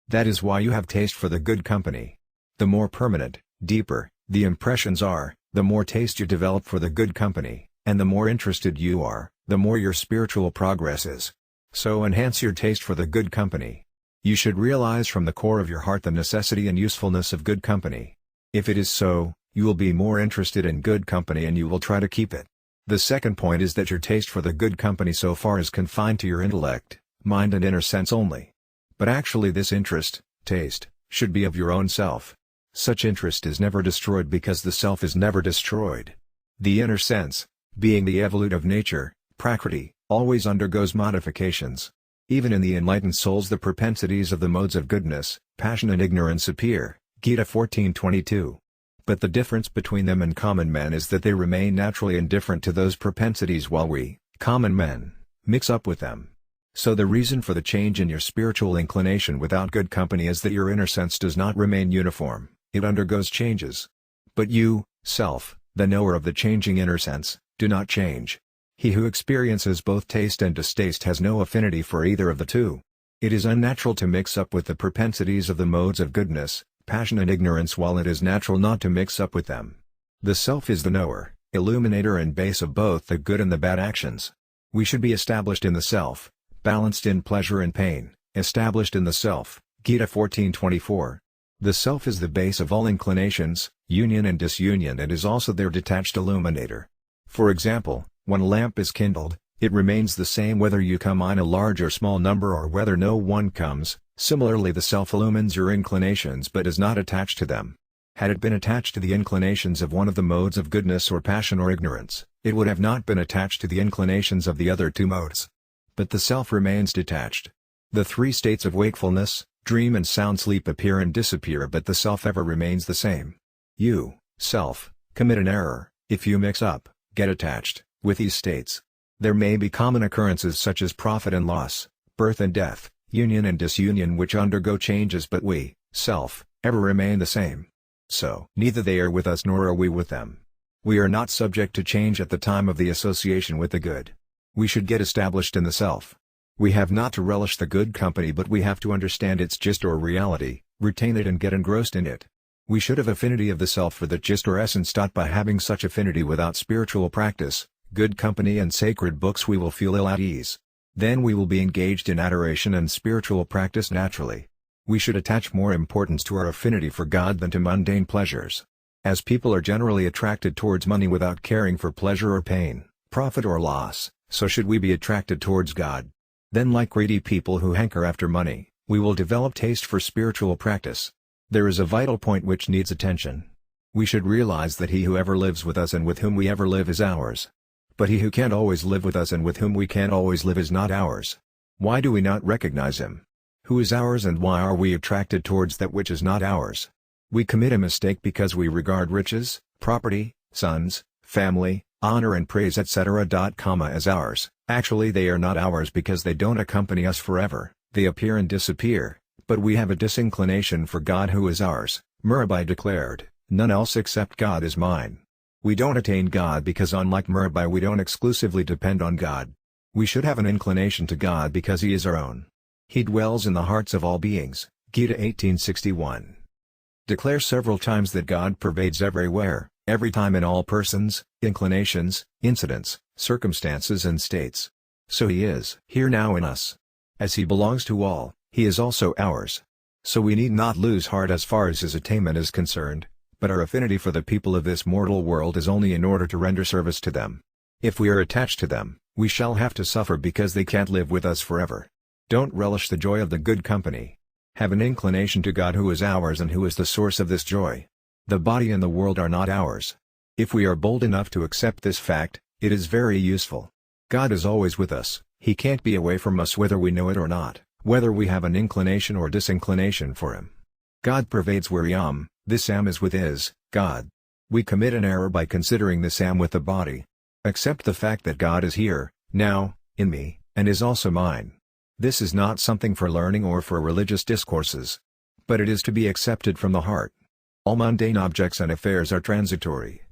That is why you have taste for the good company. The more permanent, deeper, the impressions are, the more taste you develop for the good company, and the more interested you are, the more your spiritual progress is. So enhance your taste for the good company. You should realize from the core of your heart the necessity and usefulness of good company. If it is so, you will be more interested in good company and you will try to keep it. The second point is that your taste for the good company so far is confined to your intellect, mind and inner sense only. But actually this interest, taste, should be of your own self. Such interest is never destroyed because the self is never destroyed. The inner sense, being the evolute of nature, prakriti, always undergoes modifications. Even in the enlightened souls the propensities of the modes of goodness, passion and ignorance appear, Gita 14:22. But the difference between them and common men is that they remain naturally indifferent to those propensities while we, common men, mix up with them. So the reason for the change in your spiritual inclination without good company is that your inner sense does not remain uniform, it undergoes changes. But you, self, the knower of the changing inner sense, do not change. He who experiences both taste and distaste has no affinity for either of the two. It is unnatural to mix up with the propensities of the modes of goodness, passion and ignorance while it is natural not to mix up with them. The self is the knower, illuminator and base of both the good and the bad actions. We should be established in the self, balanced in pleasure and pain, established in the self, Gita 14:24. The self is the base of all inclinations, union and disunion and is also their detached illuminator. For example, when a lamp is kindled, it remains the same whether you come in a large or small number or whether no one comes. Similarly the self illumines your inclinations but is not attached to them. Had it been attached to the inclinations of one of the modes of goodness or passion or ignorance, it would have not been attached to the inclinations of the other two modes. But the self remains detached. The three states of wakefulness, dream and sound sleep appear and disappear but the self ever remains the same. You, self, commit an error, if you mix up, get attached, with these states. There may be common occurrences such as profit and loss, birth and death, union and disunion which undergo changes but we, self, ever remain the same. So neither they are with us nor are we with them. We are not subject to change at the time of the association with the good. We should get established in the self. We have not to relish the good company but we have to understand its gist or reality, retain it and get engrossed in it. We should have affinity of the self for the gist or essence. By having such affinity without spiritual practice, good company and sacred books we will feel ill at ease. Then we will be engaged in adoration and spiritual practice naturally. We should attach more importance to our affinity for God than to mundane pleasures. As people are generally attracted towards money without caring for pleasure or pain, profit or loss, so should we be attracted towards God. Then like greedy people who hanker after money, we will develop taste for spiritual practice. There is a vital point which needs attention. We should realize that he who ever lives with us and with whom we ever live is ours. But he who can't always live with us and with whom we can't always live is not ours. Why do we not recognize him? Who is ours and why are we attracted towards that which is not ours? We commit a mistake because we regard riches, property, sons, family, honor and praise etc. as ours. Actually they are not ours because they don't accompany us forever, they appear and disappear, but we have a disinclination for God who is ours. Mirabai declared, "None else except God is mine." We don't attain God because unlike Mirabai we don't exclusively depend on God. We should have an inclination to God because He is our own. He dwells in the hearts of all beings, Gita 18:61. Declare several times that God pervades everywhere, every time in all persons, inclinations, incidents, circumstances and states. So He is here now in us. As He belongs to all, He is also ours. So we need not lose heart as far as His attainment is concerned, but our affinity for the people of this mortal world is only in order to render service to them. If we are attached to them, we shall have to suffer because they can't live with us forever. Don't relish the joy of the good company. Have an inclination to God who is ours and who is the source of this joy. The body and the world are not ours. If we are bold enough to accept this fact, it is very useful. God is always with us, He can't be away from us whether we know it or not, whether we have an inclination or disinclination for Him. God pervades where this am is with God. We commit an error by considering this am with the body. Accept the fact that God is here, now, in me, and is also mine. This is not something for learning or for religious discourses. but it is to be accepted from the heart. All mundane objects and affairs are transitory.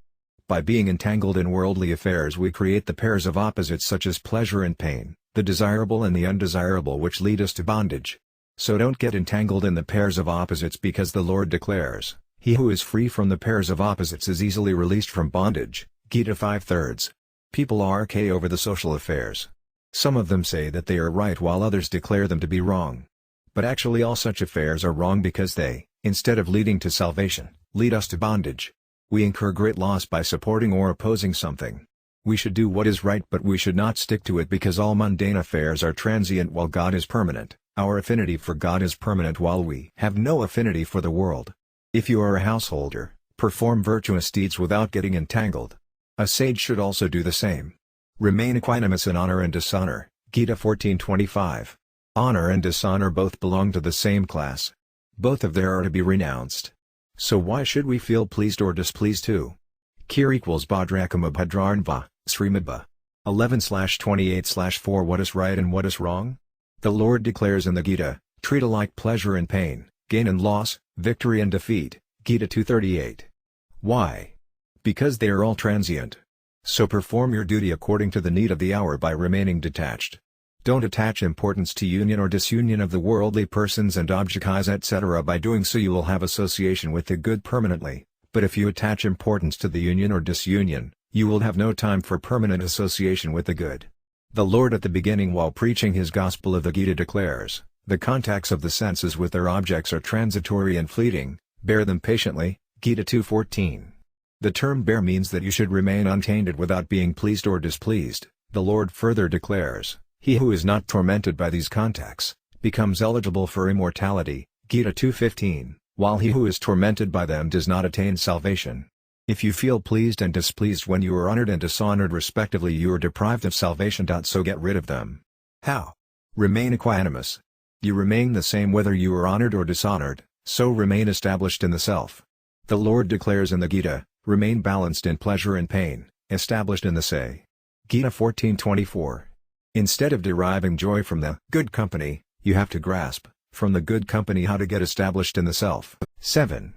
By being entangled in worldly affairs we create the pairs of opposites such as pleasure and pain, the desirable and the undesirable, which lead us to bondage. So don't get entangled in the pairs of opposites, because the Lord declares, "He who is free from the pairs of opposites is easily released from bondage." Gita 5/3. People argue over the social affairs. Some of them say that they are right while others declare them to be wrong. But actually all such affairs are wrong, because they, instead of leading to salvation, lead us to bondage. We incur great loss by supporting or opposing something. We should do what is right, but we should not stick to it, because all mundane affairs are transient while God is permanent. Our affinity for God is permanent while we have no affinity for the world. If you are a householder, perform virtuous deeds without getting entangled. A sage should also do the same. Remain equanimous in honor and dishonor. Gita 14:25. Honor and dishonor both belong to the same class. Both of them are to be renounced. So why should we feel pleased or displeased too? Kir equals Bhadrakama Bhadrarnva, Srimadbha 11/28/4. What is right and what is wrong? The Lord declares in the Gita, treat alike pleasure and pain, gain and loss, victory and defeat. Gita 2:38. Why? Because they are all transient. So perform your duty according to the need of the hour by remaining detached. Don't attach importance to union or disunion of the worldly persons and objects etc. By doing so you will have association with the good permanently, but if you attach importance to the union or disunion, you will have no time for permanent association with the good. The Lord at the beginning, while preaching his gospel of the Gita, declares, the contacts of the senses with their objects are transitory and fleeting, bear them patiently. Gita 2:14. The term bear means that you should remain untainted without being pleased or displeased. The Lord further declares, he who is not tormented by these contacts, becomes eligible for immortality. Gita 2:15, while he who is tormented by them does not attain salvation. If you feel pleased and displeased when you are honored and dishonored respectively, you are deprived of salvation. So get rid of them. How? Remain equanimous. You remain the same whether you are honored or dishonored, so remain established in the self. The Lord declares in the Gita, remain balanced in pleasure and pain, established in the say. Gita 14:24. Instead of deriving joy from the good company, you have to grasp, from the good company, how to get established in the self. 7.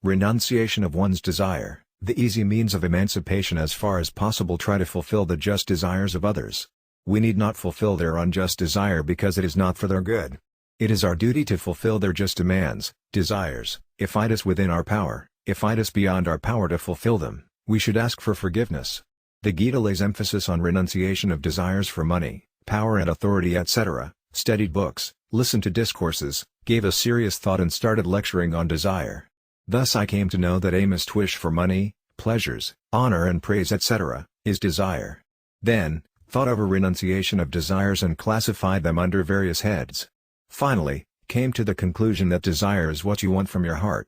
Renunciation of one's desire, the easy means of emancipation. As far as possible try to fulfill the just desires of others. We need not fulfill their unjust desire because it is not for their good. It is our duty to fulfill their just demands, desires, if it is within our power. If it is beyond our power to fulfill them, we should ask for forgiveness. The Gita lays emphasis on renunciation of desires for money, power and authority etc., studied books, listened to discourses, gave a serious thought and started lecturing on desire. Thus I came to know that aimest wish for money, pleasures, honor and praise etc., is desire. Then, thought over renunciation of desires and classified them under various heads. Finally, came to the conclusion that desire is what you want from your heart.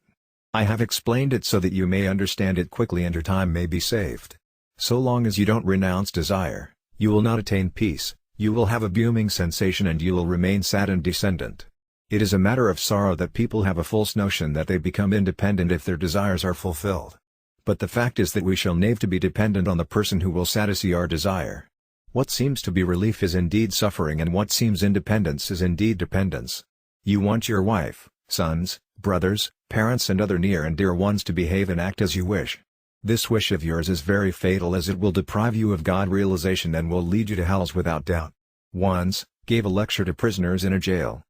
I have explained it so that you may understand it quickly and your time may be saved. So long as you don't renounce desire, you will not attain peace, you will have a booming sensation and you will remain sad and descendant. It is a matter of sorrow that people have a false notion that they become independent if their desires are fulfilled. But the fact is that we shall never to be dependent on the person who will satisfy our desire. What seems to be relief is indeed suffering, and what seems independence is indeed dependence. You want your wife, sons, brothers, parents and other near and dear ones to behave and act as you wish. This wish of yours is very fatal, as it will deprive you of God realization and will lead you to hells without doubt. Once, gave a lecture to prisoners in a jail.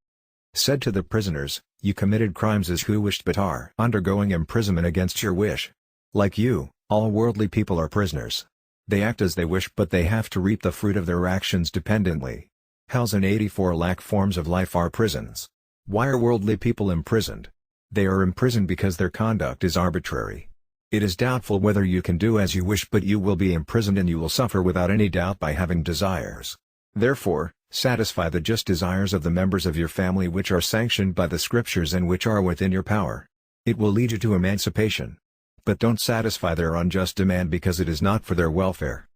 Said to the prisoners, you committed crimes as who wished but are undergoing imprisonment against your wish. Like you, all worldly people are prisoners. They act as they wish but they have to reap the fruit of their actions dependently. Hells and 84 lakh forms of life are prisons. Why are worldly people imprisoned? They are imprisoned because their conduct is arbitrary. It is doubtful whether you can do as you wish, but you will be imprisoned and you will suffer without any doubt by having desires. Therefore, satisfy the just desires of the members of your family which are sanctioned by the scriptures and which are within your power. It will lead you to emancipation. But don't satisfy their unjust demand because it is not for their welfare.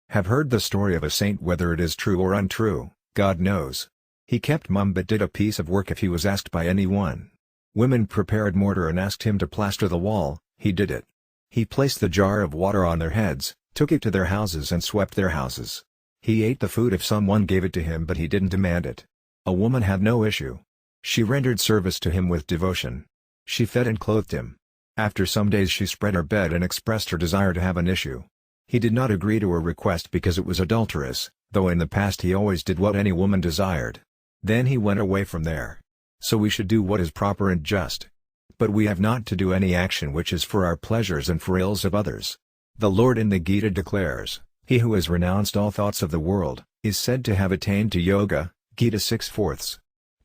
Have heard the story of a saint, whether it is true or untrue, God knows. He kept mum but did a piece of work if he was asked by anyone. Women prepared mortar and asked him to plaster the wall, he did it. He placed the jar of water on their heads, took it to their houses and swept their houses. He ate the food if someone gave it to him, but he didn't demand it. A woman had no issue. She rendered service to him with devotion. She fed and clothed him. After some days she spread her bed and expressed her desire to have an issue. He did not agree to her request because it was adulterous, though in the past he always did what any woman desired. Then he went away from there. So we should do what is proper and just. But we have not to do any action which is for our pleasures and for ills of others. The Lord in the Gita declares, "He who has renounced all thoughts of the world, is said to have attained to yoga." Gita 6/4.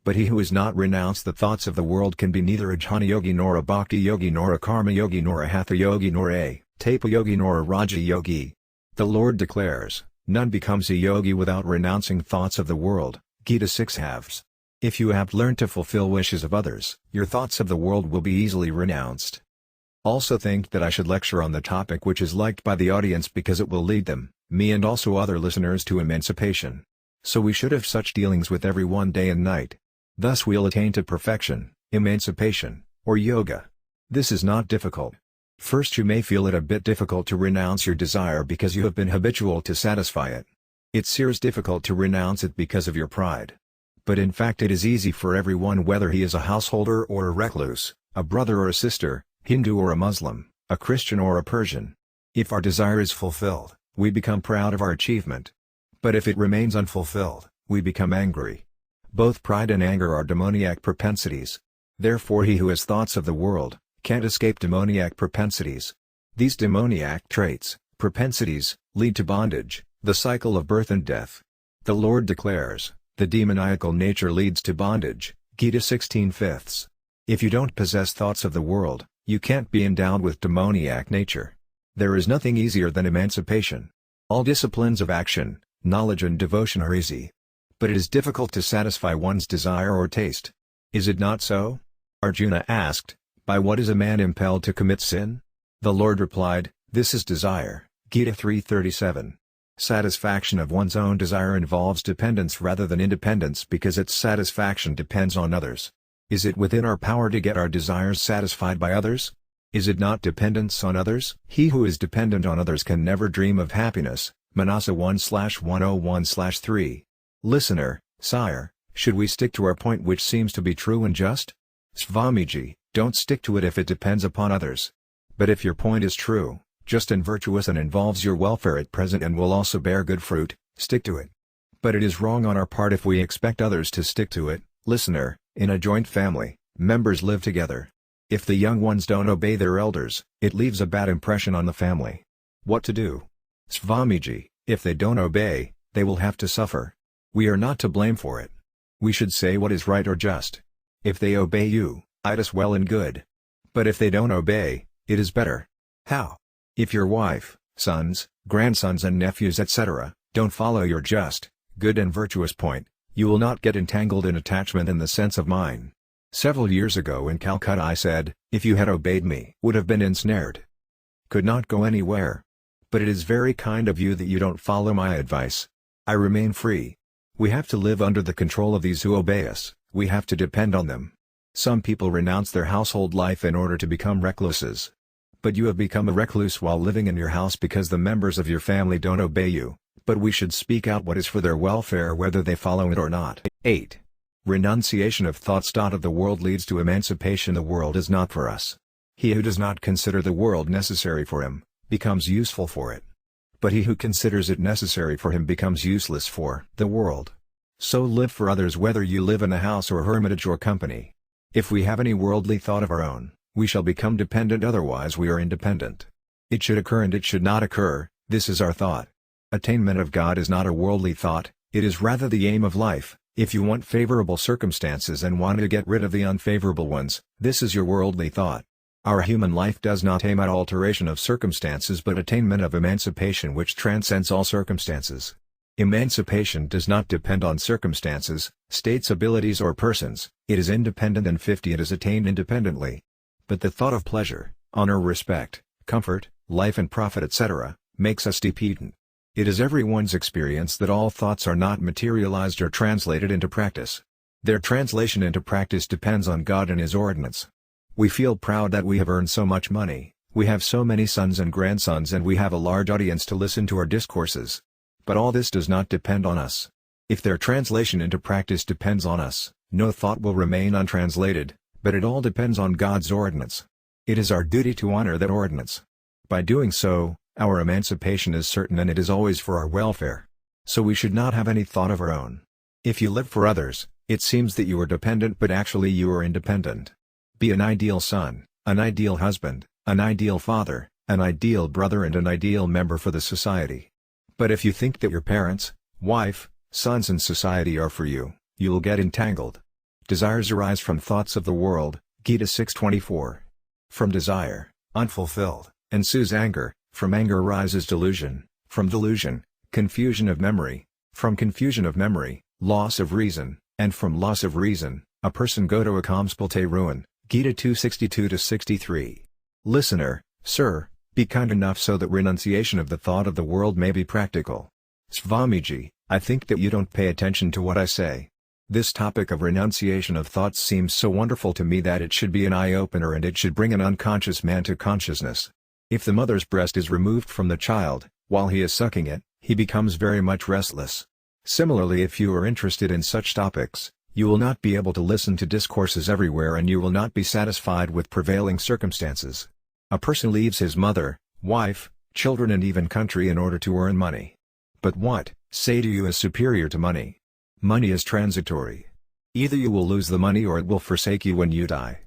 But he who has not renounced the thoughts of the world can be neither a jnana yogi nor a bhakti yogi nor a karma yogi nor a hatha yogi nor a tapa yogi nor a raja yogi. The Lord declares, "None becomes a yogi without renouncing thoughts of the world." Gita 6/2. If you have learned to fulfill wishes of others, your thoughts of the world will be easily renounced. Also think that I should lecture on the topic which is liked by the audience because it will lead them, me and also other listeners to emancipation. So we should have such dealings with everyone day and night. Thus we'll attain to perfection, emancipation, or yoga. This is not difficult. First you may feel it a bit difficult to renounce your desire because you have been habitual to satisfy it. It seems difficult to renounce it because of your pride. But in fact it is easy for everyone whether he is a householder or a recluse, a brother or a sister, Hindu or a Muslim, a Christian or a Persian. If our desire is fulfilled, we become proud of our achievement. But if it remains unfulfilled, we become angry. Both pride and anger are demoniac propensities. Therefore he who has thoughts of the world, can't escape demoniac propensities. These demoniac traits, propensities, lead to bondage, the cycle of birth and death. The Lord declares, "The demoniacal nature leads to bondage." Gita 16/5. If you don't possess thoughts of the world, you can't be endowed with demoniac nature. There is nothing easier than emancipation. All disciplines of action, knowledge and devotion are easy. But it is difficult to satisfy one's desire or taste. Is it not so? Arjuna asked, "By what is a man impelled to commit sin?" The Lord replied, "This is desire." Gita 3:37. Satisfaction of one's own desire involves dependence rather than independence because its satisfaction depends on others. Is it within our power to get our desires satisfied by others? Is it not dependence on others? He who is dependent on others can never dream of happiness. Manasa 1/101/3. Listener, sire, should we stick to our point which seems to be true and just? Swamiji, don't stick to it if it depends upon others. But if your point is true, just and virtuous and involves your welfare at present and will also bear good fruit, stick to it. But it is wrong on our part if we expect others to stick to it. Listener, in a joint family, members live together. If the young ones don't obey their elders, it leaves a bad impression on the family. What to do? Swamiji, if they don't obey, they will have to suffer. We are not to blame for it. We should say what is right or just. If they obey you, it is well and good. But if they don't obey, it is better. How? If your wife, sons, grandsons and nephews etc., don't follow your just, good and virtuous point, you will not get entangled in attachment in the sense of mine. Several years ago in Calcutta I said, if you had obeyed me, would have been ensnared. Could not go anywhere. But it is very kind of you that you don't follow my advice. I remain free. We have to live under the control of these who obey us, we have to depend on them. Some people renounce their household life in order to become recluses. But you have become a recluse while living in your house because the members of your family don't obey you, but we should speak out what is for their welfare whether they follow it or not. 8. Renunciation of thoughts. Of the world leads to emancipation. The world is not for us. He who does not consider the world necessary for him, becomes useful for it. But he who considers it necessary for him becomes useless for the world. So live for others whether you live in a house or hermitage or company. If we have any worldly thought of our own, we shall become dependent, otherwise we are independent. It should occur and it should not occur, this is our thought. Attainment of God is not a worldly thought, it is rather the aim of life. If you want favorable circumstances and want to get rid of the unfavorable ones, this is your worldly thought. Our human life does not aim at alteration of circumstances but attainment of emancipation which transcends all circumstances. Emancipation does not depend on circumstances, states, abilities or persons, it is independent and 50 it is attained independently. But the thought of pleasure, honor, respect, comfort, life and profit etc., makes us dependent. It is everyone's experience that all thoughts are not materialized or translated into practice. Their translation into practice depends on God and His ordinance. We feel proud that we have earned so much money, we have so many sons and grandsons and we have a large audience to listen to our discourses. But all this does not depend on us. If their translation into practice depends on us, no thought will remain untranslated, But it all depends on God's ordinance. It is our duty to honor that ordinance. By doing so, our emancipation is certain and it is always for our welfare. So we should not have any thought of our own. If you live for others, it seems that you are dependent but actually you are independent. Be an ideal son, an ideal husband, an ideal father, an ideal brother and an ideal member for the society. But if you think that your parents, wife, sons and society are for you, you will get entangled. Desires arise from thoughts of the world, Gita 6:24. From desire, unfulfilled, ensues anger, from anger arises delusion, from delusion, confusion of memory, from confusion of memory, loss of reason, and from loss of reason, a person go to a complete ruin, Gita 2:62-63. Listener, sir, be kind enough so that renunciation of the thought of the world may be practical. Swamiji, I think that you don't pay attention to what I say. This topic of renunciation of thoughts seems so wonderful to me that it should be an eye-opener and it should bring an unconscious man to consciousness. If the mother's breast is removed from the child, while he is sucking it, he becomes very much restless. Similarly, if you are interested in such topics, you will not be able to listen to discourses everywhere and you will not be satisfied with prevailing circumstances. A person leaves his mother, wife, children and even country in order to earn money. But what, say to you, is superior to money? Money is transitory. Either you will lose the money or it will forsake you when you die.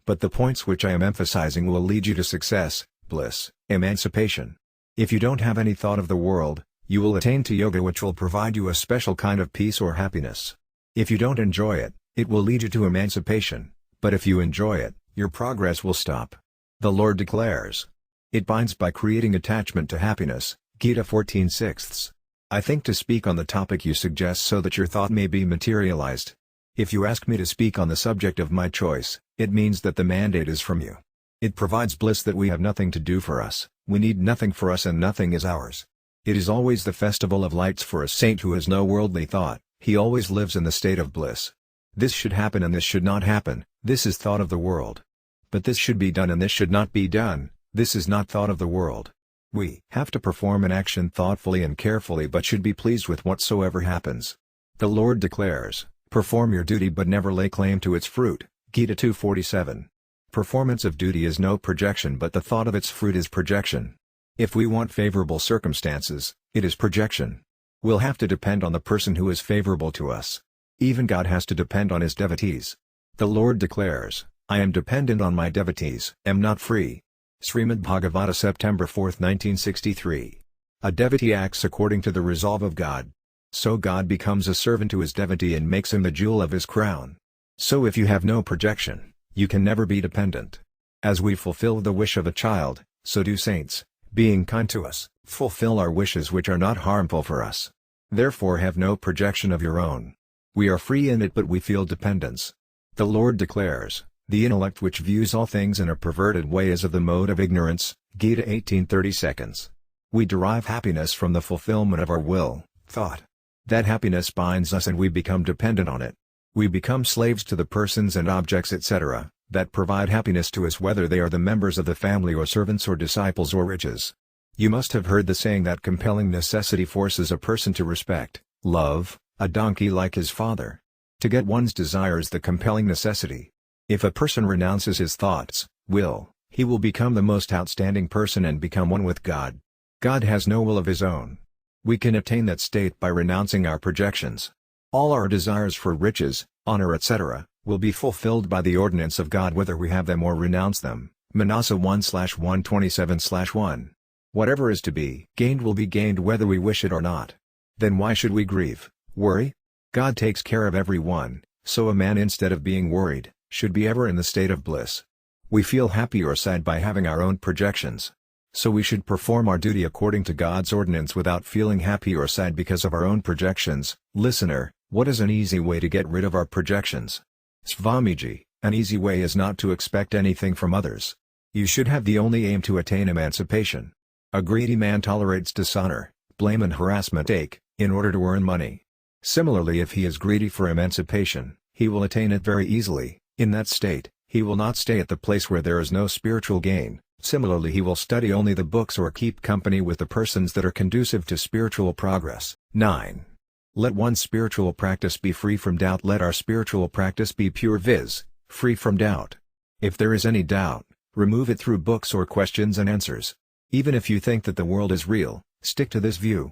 But the points which I am emphasizing will lead you to success, bliss, emancipation. If you don't have any thought of the world, you will attain to yoga which will provide you a special kind of peace or happiness. If you don't enjoy it, it will lead you to emancipation, but if you enjoy it, your progress will stop. The Lord declares, it binds by creating attachment to happiness, Gita 14:6. I think to speak on the topic you suggest so that your thought may be materialized. If you ask me to speak on the subject of my choice, it means that the mandate is from you. It provides bliss that we have nothing to do for us, we need nothing for us and nothing is ours. It is always the festival of lights for a saint who has no worldly thought, he always lives in the state of bliss. This should happen and this should not happen, this is thought of the world. But this should be done and this should not be done, this is not thought of the world. We have to perform an action thoughtfully and carefully but should be pleased with whatsoever happens. The Lord declares, perform your duty but never lay claim to its fruit, Gita 2:47. Performance of duty is no projection but the thought of its fruit is projection. If we want favorable circumstances, it is projection. We'll have to depend on the person who is favorable to us. Even God has to depend on his devotees. The Lord declares, I am dependent on my devotees, am not free. Srimad Bhagavata September 4, 1963. A devotee acts according to the resolve of God. So God becomes a servant to his devotee and makes him the jewel of his crown. So if you have no projection, you can never be dependent. As we fulfill the wish of a child, so do saints, being kind to us, fulfill our wishes which are not harmful for us. Therefore have no projection of your own. We are free in it but we feel dependence. The Lord declares, the intellect which views all things in a perverted way is of the mode of ignorance, Gita 18:30. We derive happiness from the fulfillment of our will, thought. That happiness binds us and we become dependent on it. We become slaves to the persons and objects etc., that provide happiness to us whether they are the members of the family or servants or disciples or riches. You must have heard the saying that compelling necessity forces a person to respect, love, a donkey like his father. To get one's desires the compelling necessity. If a person renounces his thoughts, will, he will become the most outstanding person and become one with God. God has no will of his own. We can attain that state by renouncing our projections. All our desires for riches, honor etc., will be fulfilled by the ordinance of God whether we have them or renounce them. Manasa 1/127/1. Whatever is to be gained will be gained whether we wish it or not. Then why should we grieve, worry? God takes care of everyone, so a man instead of being worried, should be ever in the state of bliss. We feel happy or sad by having our own projections. So we should perform our duty according to God's ordinance without feeling happy or sad because of our own projections. Listener, what is an easy way to get rid of our projections? Swamiji, an easy way is not to expect anything from others. You should have the only aim to attain emancipation. A greedy man tolerates dishonor, blame and harassment in order to earn money. Similarly, if he is greedy for emancipation, he will attain it very easily. In that state, he will not stay at the place where there is no spiritual gain. Similarly, he will study only the books or keep company with the persons that are conducive to spiritual progress. 9. Let one's spiritual practice be free from doubt. Let our spiritual practice be pure, viz., free from doubt. If there is any doubt, remove it through books or questions and answers. Even if you think that the world is real, stick to this view.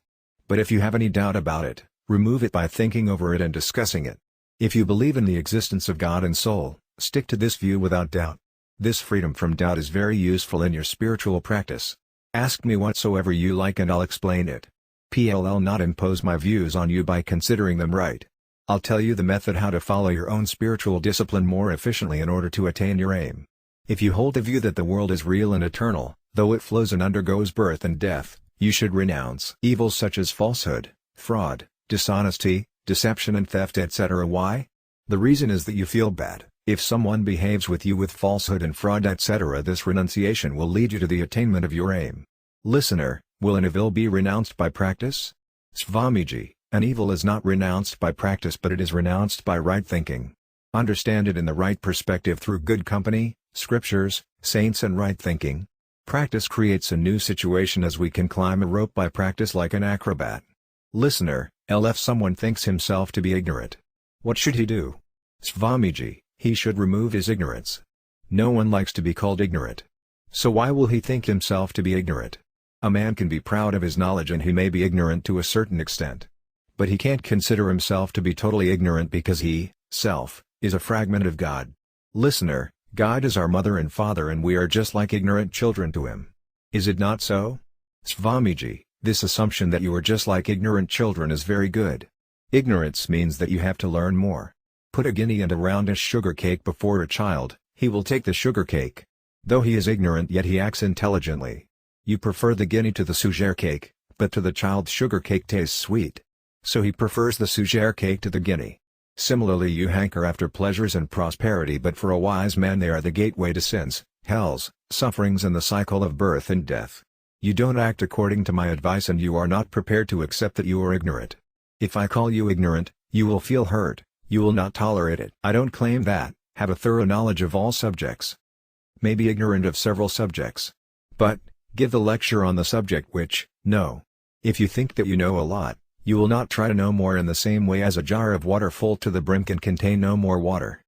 But if you have any doubt about it, remove it by thinking over it and discussing it. If you believe in the existence of God and soul, stick to this view without doubt. This freedom from doubt is very useful in your spiritual practice. Ask me whatsoever you like and I'll explain it. I'll not impose my views on you by considering them right. I'll tell you the method how to follow your own spiritual discipline more efficiently in order to attain your aim. If you hold the view that the world is real and eternal, though it flows and undergoes birth and death, you should renounce evils such as falsehood, fraud, dishonesty, deception and theft etc. Why? The reason is that you feel bad if someone behaves with you with falsehood and fraud etc. This renunciation will lead you to the attainment of your aim. Listener, will an evil be renounced by practice? Swamiji, an evil is not renounced by practice but it is renounced by right thinking. Understand it in the right perspective through good company, scriptures, saints and right thinking. Practice creates a new situation as we can climb a rope by practice like an acrobat. Listener, if someone thinks himself to be ignorant, what should he do? Swamiji, he should remove his ignorance. No one likes to be called ignorant. So why will he think himself to be ignorant? A man can be proud of his knowledge and he may be ignorant to a certain extent. But he can't consider himself to be totally ignorant because he, self, is a fragment of God. Listener, God is our mother and father and we are just like ignorant children to him. Is it not so? Swamiji, this assumption that you are just like ignorant children is very good. Ignorance means that you have to learn more. Put a guinea and a roundish sugar cake before a child, he will take the sugar cake. Though he is ignorant yet he acts intelligently. You prefer the guinea to the sugar cake, but to the child sugar cake tastes sweet. So he prefers the sugar cake to the guinea. Similarly you hanker after pleasures and prosperity but for a wise man they are the gateway to sins, hells, sufferings and the cycle of birth and death. You don't act according to my advice and you are not prepared to accept that you are ignorant. If I call you ignorant, you will feel hurt, you will not tolerate it. I don't claim that, have a thorough knowledge of all subjects. May be ignorant of several subjects. But, give the lecture on the subject which, know. If you think that you know a lot, you will not try to know more in the same way as a jar of water full to the brim can contain no more water.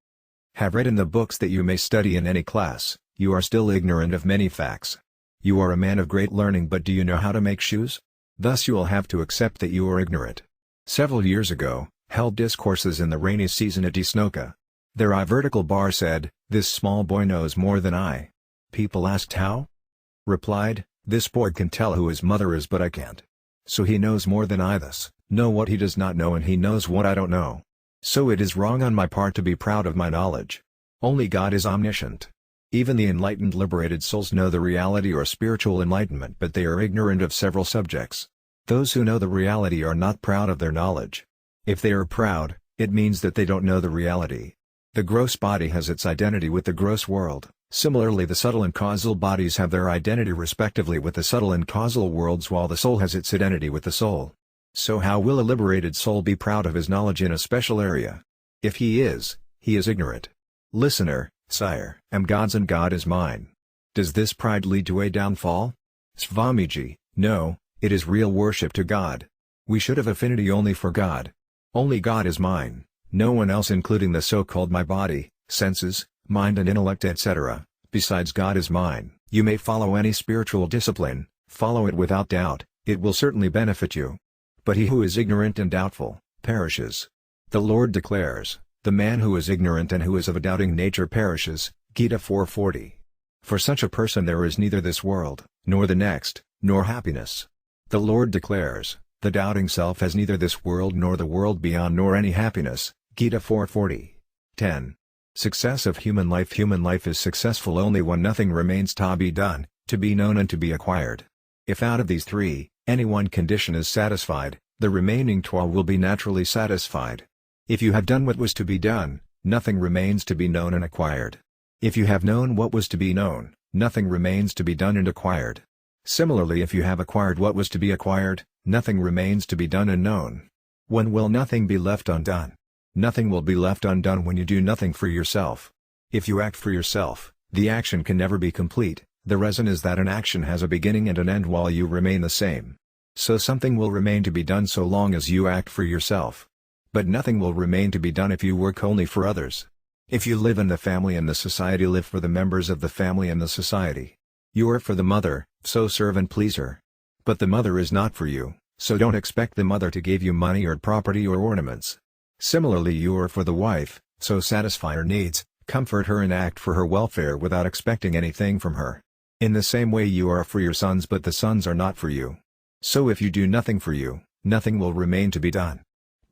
Have read in the books that you may study in any class, you are still ignorant of many facts. You are a man of great learning but do you know how to make shoes? Thus you will have to accept that you are ignorant. Several years ago, held discourses in the rainy season at Isnoka. Their vertical bar said, "This small boy knows more than I." People asked how? Replied, "This boy can tell who his mother is but I can't. So he knows more than I thus, know what he does not know and he knows what I don't know. So it is wrong on my part to be proud of my knowledge. Only God is omniscient. Even the enlightened liberated souls know the reality or spiritual enlightenment but they are ignorant of several subjects. Those who know the reality are not proud of their knowledge. If they are proud, it means that they don't know the reality. The gross body has its identity with the gross world. Similarly the subtle and causal bodies have their identity respectively with the subtle and causal worlds while the soul has its identity with the soul. So how will a liberated soul be proud of his knowledge in a special area? If he is ignorant. Listener, sire, am God's and God is mine. Does this pride lead to a downfall? Swamiji, no, it is real worship to God. We should have affinity only for God. Only God is mine, no one else including the so-called my body, senses, mind and intellect etc., besides God is mine. You may follow any spiritual discipline, follow it without doubt, it will certainly benefit you. But he who is ignorant and doubtful, perishes. The Lord declares, the man who is ignorant and who is of a doubting nature perishes, Gita 4:40. For such a person there is neither this world, nor the next, nor happiness. The Lord declares, the doubting self has neither this world nor the world beyond nor any happiness, Gita 4:40. 10. Success of human life is successful only when nothing remains to be done, to be known and to be acquired. If out of these three, any one condition is satisfied, the remaining 12 will be naturally satisfied. If you have done what was to be done, nothing remains to be known and acquired. If you have known what was to be known, nothing remains to be done and acquired. Similarly if you have acquired what was to be acquired, nothing remains to be done and known. When will nothing be left undone? Nothing will be left undone when you do nothing for yourself. If you act for yourself, the action can never be complete. The reason is that an action has a beginning and an end while you remain the same. So something will remain to be done so long as you act for yourself. But nothing will remain to be done if you work only for others. If you live in the family and the society, live for the members of the family and the society. You are for the mother, so serve and please her. But the mother is not for you, so don't expect the mother to give you money or property or ornaments. Similarly, you are for the wife, so satisfy her needs, comfort her and act for her welfare without expecting anything from her. In the same way, you are for your sons, but the sons are not for you. So if you do nothing for you, nothing will remain to be done.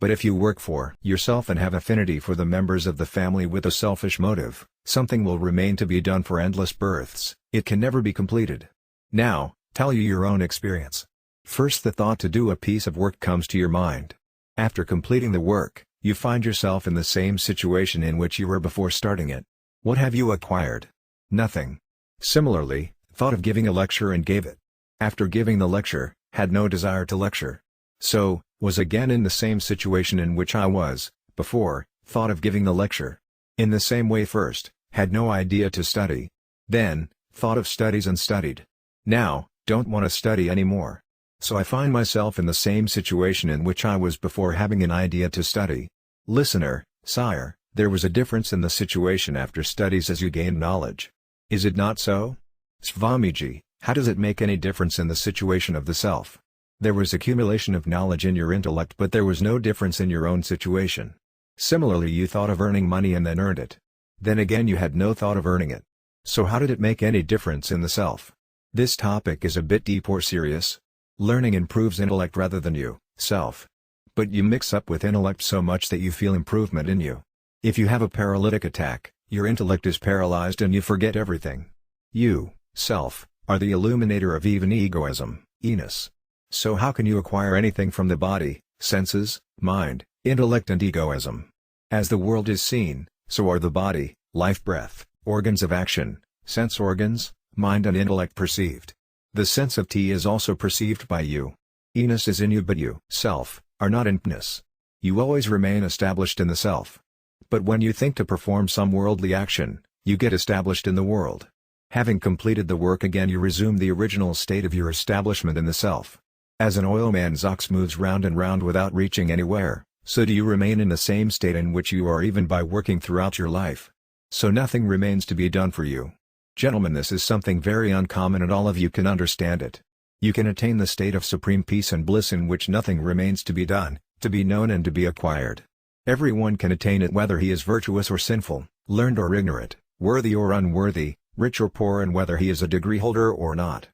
But if you work for yourself and have affinity for the members of the family with a selfish motive, something will remain to be done for endless births. It can never be completed. Now, tell you your own experience. First, the thought to do a piece of work comes to your mind. After completing the work, you find yourself in the same situation in which you were before starting it. What have you acquired? Nothing. Similarly, thought of giving a lecture and gave it. After giving the lecture, had no desire to lecture. So, was again in the same situation in which I was before, thought of giving the lecture. In the same way, first, had no idea to study. Then, thought of studies and studied. Now, don't want to study anymore. So I find myself in the same situation in which I was before having an idea to study. Listener, sire, there was a difference in the situation after studies as you gained knowledge. Is it not so? Swamiji, how does it make any difference in the situation of the self? There was accumulation of knowledge in your intellect, but there was no difference in your own situation. Similarly, you thought of earning money and then earned it. Then again you had no thought of earning it. So how did it make any difference in the self? This topic is a bit deep or serious. Learning improves intellect rather than you, self. But you mix up with intellect so much that you feel improvement in you. If you have a paralytic attack, your intellect is paralyzed and you forget everything. You, self, are the illuminator of even egoism, enus. So how can you acquire anything from the body, senses, mind, intellect and egoism? As the world is seen, so are the body, life breath, organs of action, sense organs, mind and intellect perceived. The sense of tea is also perceived by you. Enus is in you, but you, self, are not in pnus. You always remain established in the self. But when you think to perform some worldly action, you get established in the world. Having completed the work again, you resume the original state of your establishment in the self. As an oilman's ox moves round and round without reaching anywhere, so do you remain in the same state in which you are even by working throughout your life. So nothing remains to be done for you. Gentlemen, this is something very uncommon and all of you can understand it. You can attain the state of supreme peace and bliss in which nothing remains to be done, to be known and to be acquired. Everyone can attain it, whether he is virtuous or sinful, learned or ignorant, worthy or unworthy, rich or poor, and whether he is a degree holder or not.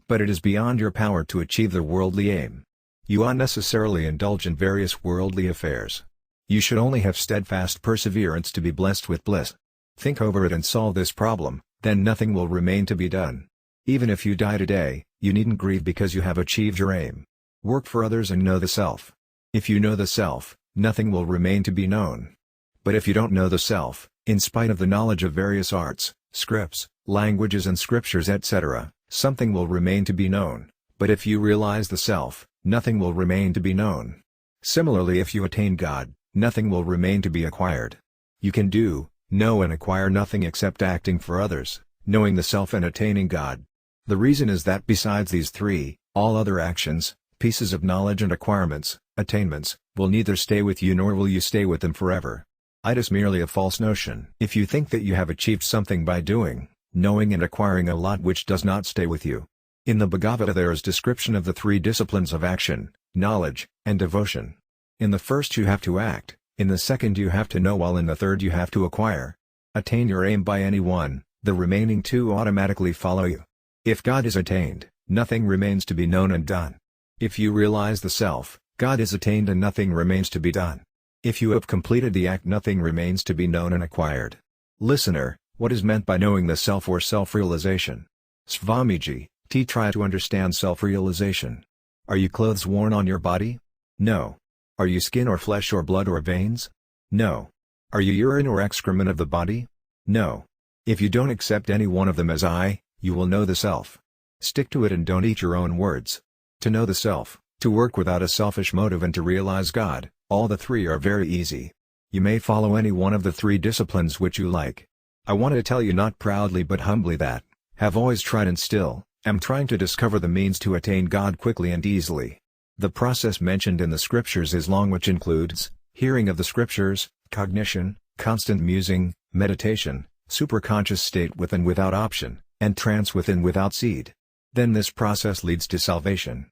But it is beyond your power to achieve the worldly aim. You unnecessarily indulge in various worldly affairs. You should only have steadfast perseverance to be blessed with bliss. Think over it and solve this problem, then nothing will remain to be done. Even if you die today, you needn't grieve because you have achieved your aim. Work for others and know the self. If you know the self, nothing will remain to be known. But if you don't know the self, in spite of the knowledge of various arts, scripts, languages and scriptures etc., something will remain to be known. But if you realize the self, nothing will remain to be known. Similarly, if you attain God, nothing will remain to be acquired. You can do, know and acquire nothing except acting for others, knowing the self and attaining God. The reason is that besides these three, all other actions, pieces of knowledge and acquirements, attainments, will neither stay with you nor will you stay with them forever. It is merely a false notion. If you think that you have achieved something by doing, knowing and acquiring a lot which does not stay with you. In the Bhagavata there is description of the three disciplines of action, knowledge, and devotion. In the first you have to act, in the second you have to know, while in the third you have to acquire. Attain your aim by any one, the remaining two automatically follow you. If God is attained, nothing remains to be known and done. If you realize the self, God is attained and nothing remains to be done. If you have completed the act, nothing remains to be known and acquired. Listener, what is meant by knowing the self or self-realization? Swamiji, try to understand self-realization. Are you clothes worn on your body? No. Are you skin or flesh or blood or veins? No. Are you urine or excrement of the body? No. If you don't accept any one of them as I, you will know the self. Stick to it and don't eat your own words. To know the self, to work without a selfish motive and to realize God, all the three are very easy. You may follow any one of the three disciplines which you like. I want to tell you not proudly but humbly that, have always tried and still, am trying to discover the means to attain God quickly and easily. The process mentioned in the scriptures is long, which includes, hearing of the scriptures, cognition, constant musing, meditation, superconscious state with and without option, and trance with and without seed. Then this process leads to salvation.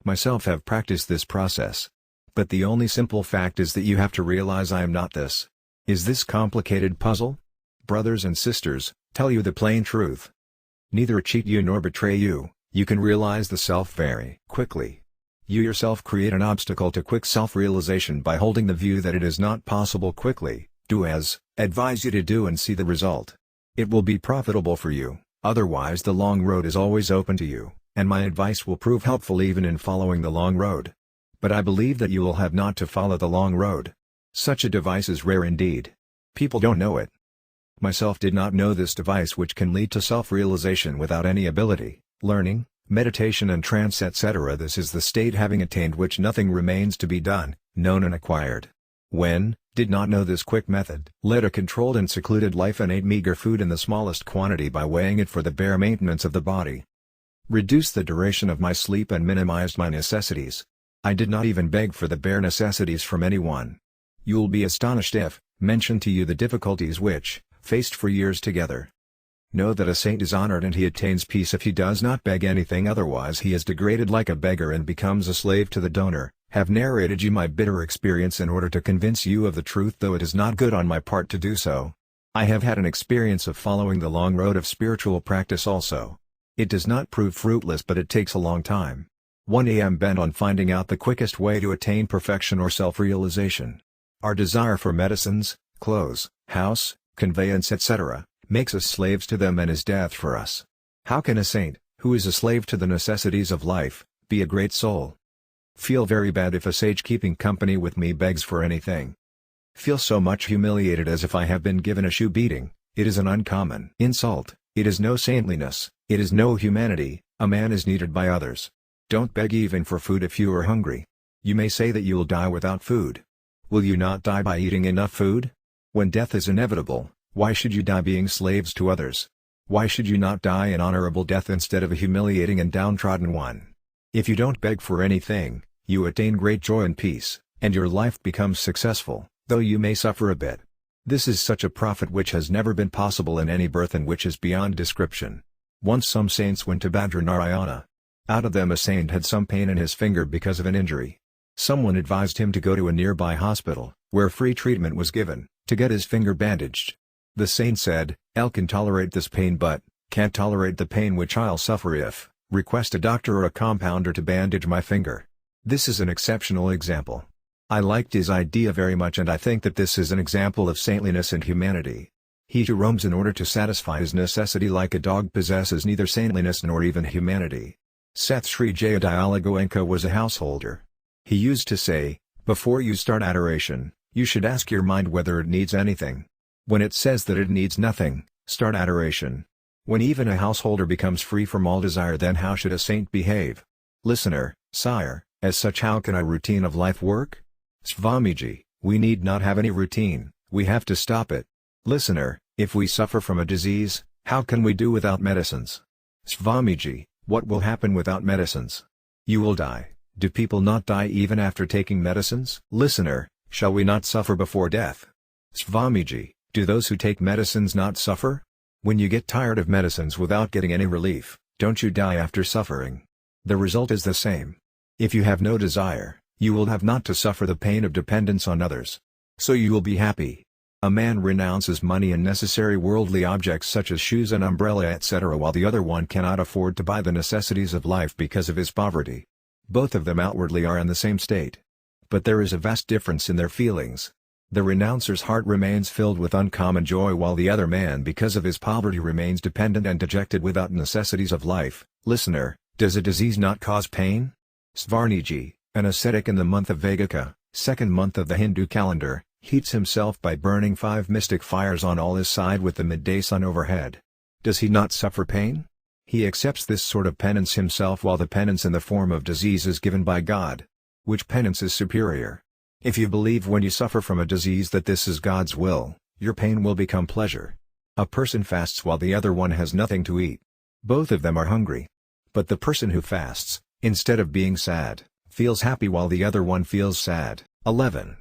Myself have practiced this process. But the only simple fact is that you have to realize I am not this. Is this complicated puzzle? Brothers and sisters, tell you the plain truth. Neither cheat you nor betray you, you can realize the self very quickly. You yourself create an obstacle to quick self-realization by holding the view that it is not possible quickly. Do as advise you to do and see the result. It will be profitable for you, otherwise the long road is always open to you, and my advice will prove helpful even in following the long road. But I believe that you will have not to follow the long road. Such a device is rare indeed. People don't know it. Myself did not know this device which can lead to self-realization without any ability, learning, meditation and trance etc. This is the state having attained which nothing remains to be done, known and acquired. When, did not know this quick method, led a controlled and secluded life and ate meager food in the smallest quantity by weighing it for the bare maintenance of the body. Reduced the duration of my sleep and minimized my necessities. I did not even beg for the bare necessities from anyone. You'll be astonished if, mention to you the difficulties which, faced for years together. Know that a saint is honored and he attains peace if he does not beg anything, otherwise he is degraded like a beggar and becomes a slave to the donor. Have narrated you my bitter experience in order to convince you of the truth, though it is not good on my part to do so. I have had an experience of following the long road of spiritual practice also. It does not prove fruitless, but it takes a long time. One day I am bent on finding out the quickest way to attain perfection or self-realization. Our desire for medicines, clothes, house, conveyance etc., makes us slaves to them and is death for us. How can a saint, who is a slave to the necessities of life, be a great soul? Feel very bad if a sage keeping company with me begs for anything. Feel so much humiliated as if I have been given a shoe beating. It is an uncommon insult, it is no saintliness, it is no humanity. A man is needed by others. Don't beg even for food if you are hungry. You may say that you will die without food. Will you not die by eating enough food? When death is inevitable, why should you die being slaves to others? Why should you not die an honorable death instead of a humiliating and downtrodden one? If you don't beg for anything, you attain great joy and peace, and your life becomes successful, though you may suffer a bit. This is such a profit which has never been possible in any birth and which is beyond description. Once some saints went to Badrinarayana. Out of them a saint had some pain in his finger because of an injury. Someone advised him to go to a nearby hospital, where free treatment was given, to get his finger bandaged. The saint said, "I can tolerate this pain but can't tolerate the pain which I'll suffer if request a doctor or a compounder to bandage my finger." This is an exceptional example. I liked his idea very much, and I think that this is an example of saintliness and humanity. He who roams in order to satisfy his necessity like a dog possesses neither saintliness nor even humanity. Seth Sri Jayadayala Goenka was a householder. He used to say, "Before you start adoration, you should ask your mind whether it needs anything. When it says that it needs nothing, start adoration." When even a householder becomes free from all desire, then how should a saint behave? Listener, sire, as such how can a routine of life work? Swamiji, we need not have any routine, we have to stop it. Listener, if we suffer from a disease, how can we do without medicines? Swamiji, what will happen without medicines? You will die. Do people not die even after taking medicines? Listener, shall we not suffer before death? Swamiji, do those who take medicines not suffer? When you get tired of medicines without getting any relief, don't you die after suffering? The result is the same. If you have no desire, you will have not to suffer the pain of dependence on others. So you will be happy. A man renounces money and necessary worldly objects such as shoes and umbrella etc., while the other one cannot afford to buy the necessities of life because of his poverty. Both of them outwardly are in the same state. But there is a vast difference in their feelings. The renouncer's heart remains filled with uncommon joy, while the other man because of his poverty remains dependent and dejected without necessities of life. Listener, does a disease not cause pain? Svarniji, an ascetic in the month of Vagika, second month of the Hindu calendar, heats himself by burning 5 mystic fires on all his side with the midday sun overhead. Does he not suffer pain? He accepts this sort of penance himself, while the penance in the form of disease is given by God. Which penance is superior? If you believe when you suffer from a disease that this is God's will, your pain will become pleasure. A person fasts while the other one has nothing to eat. Both of them are hungry. But the person who fasts, instead of being sad, feels happy while the other one feels sad. 11.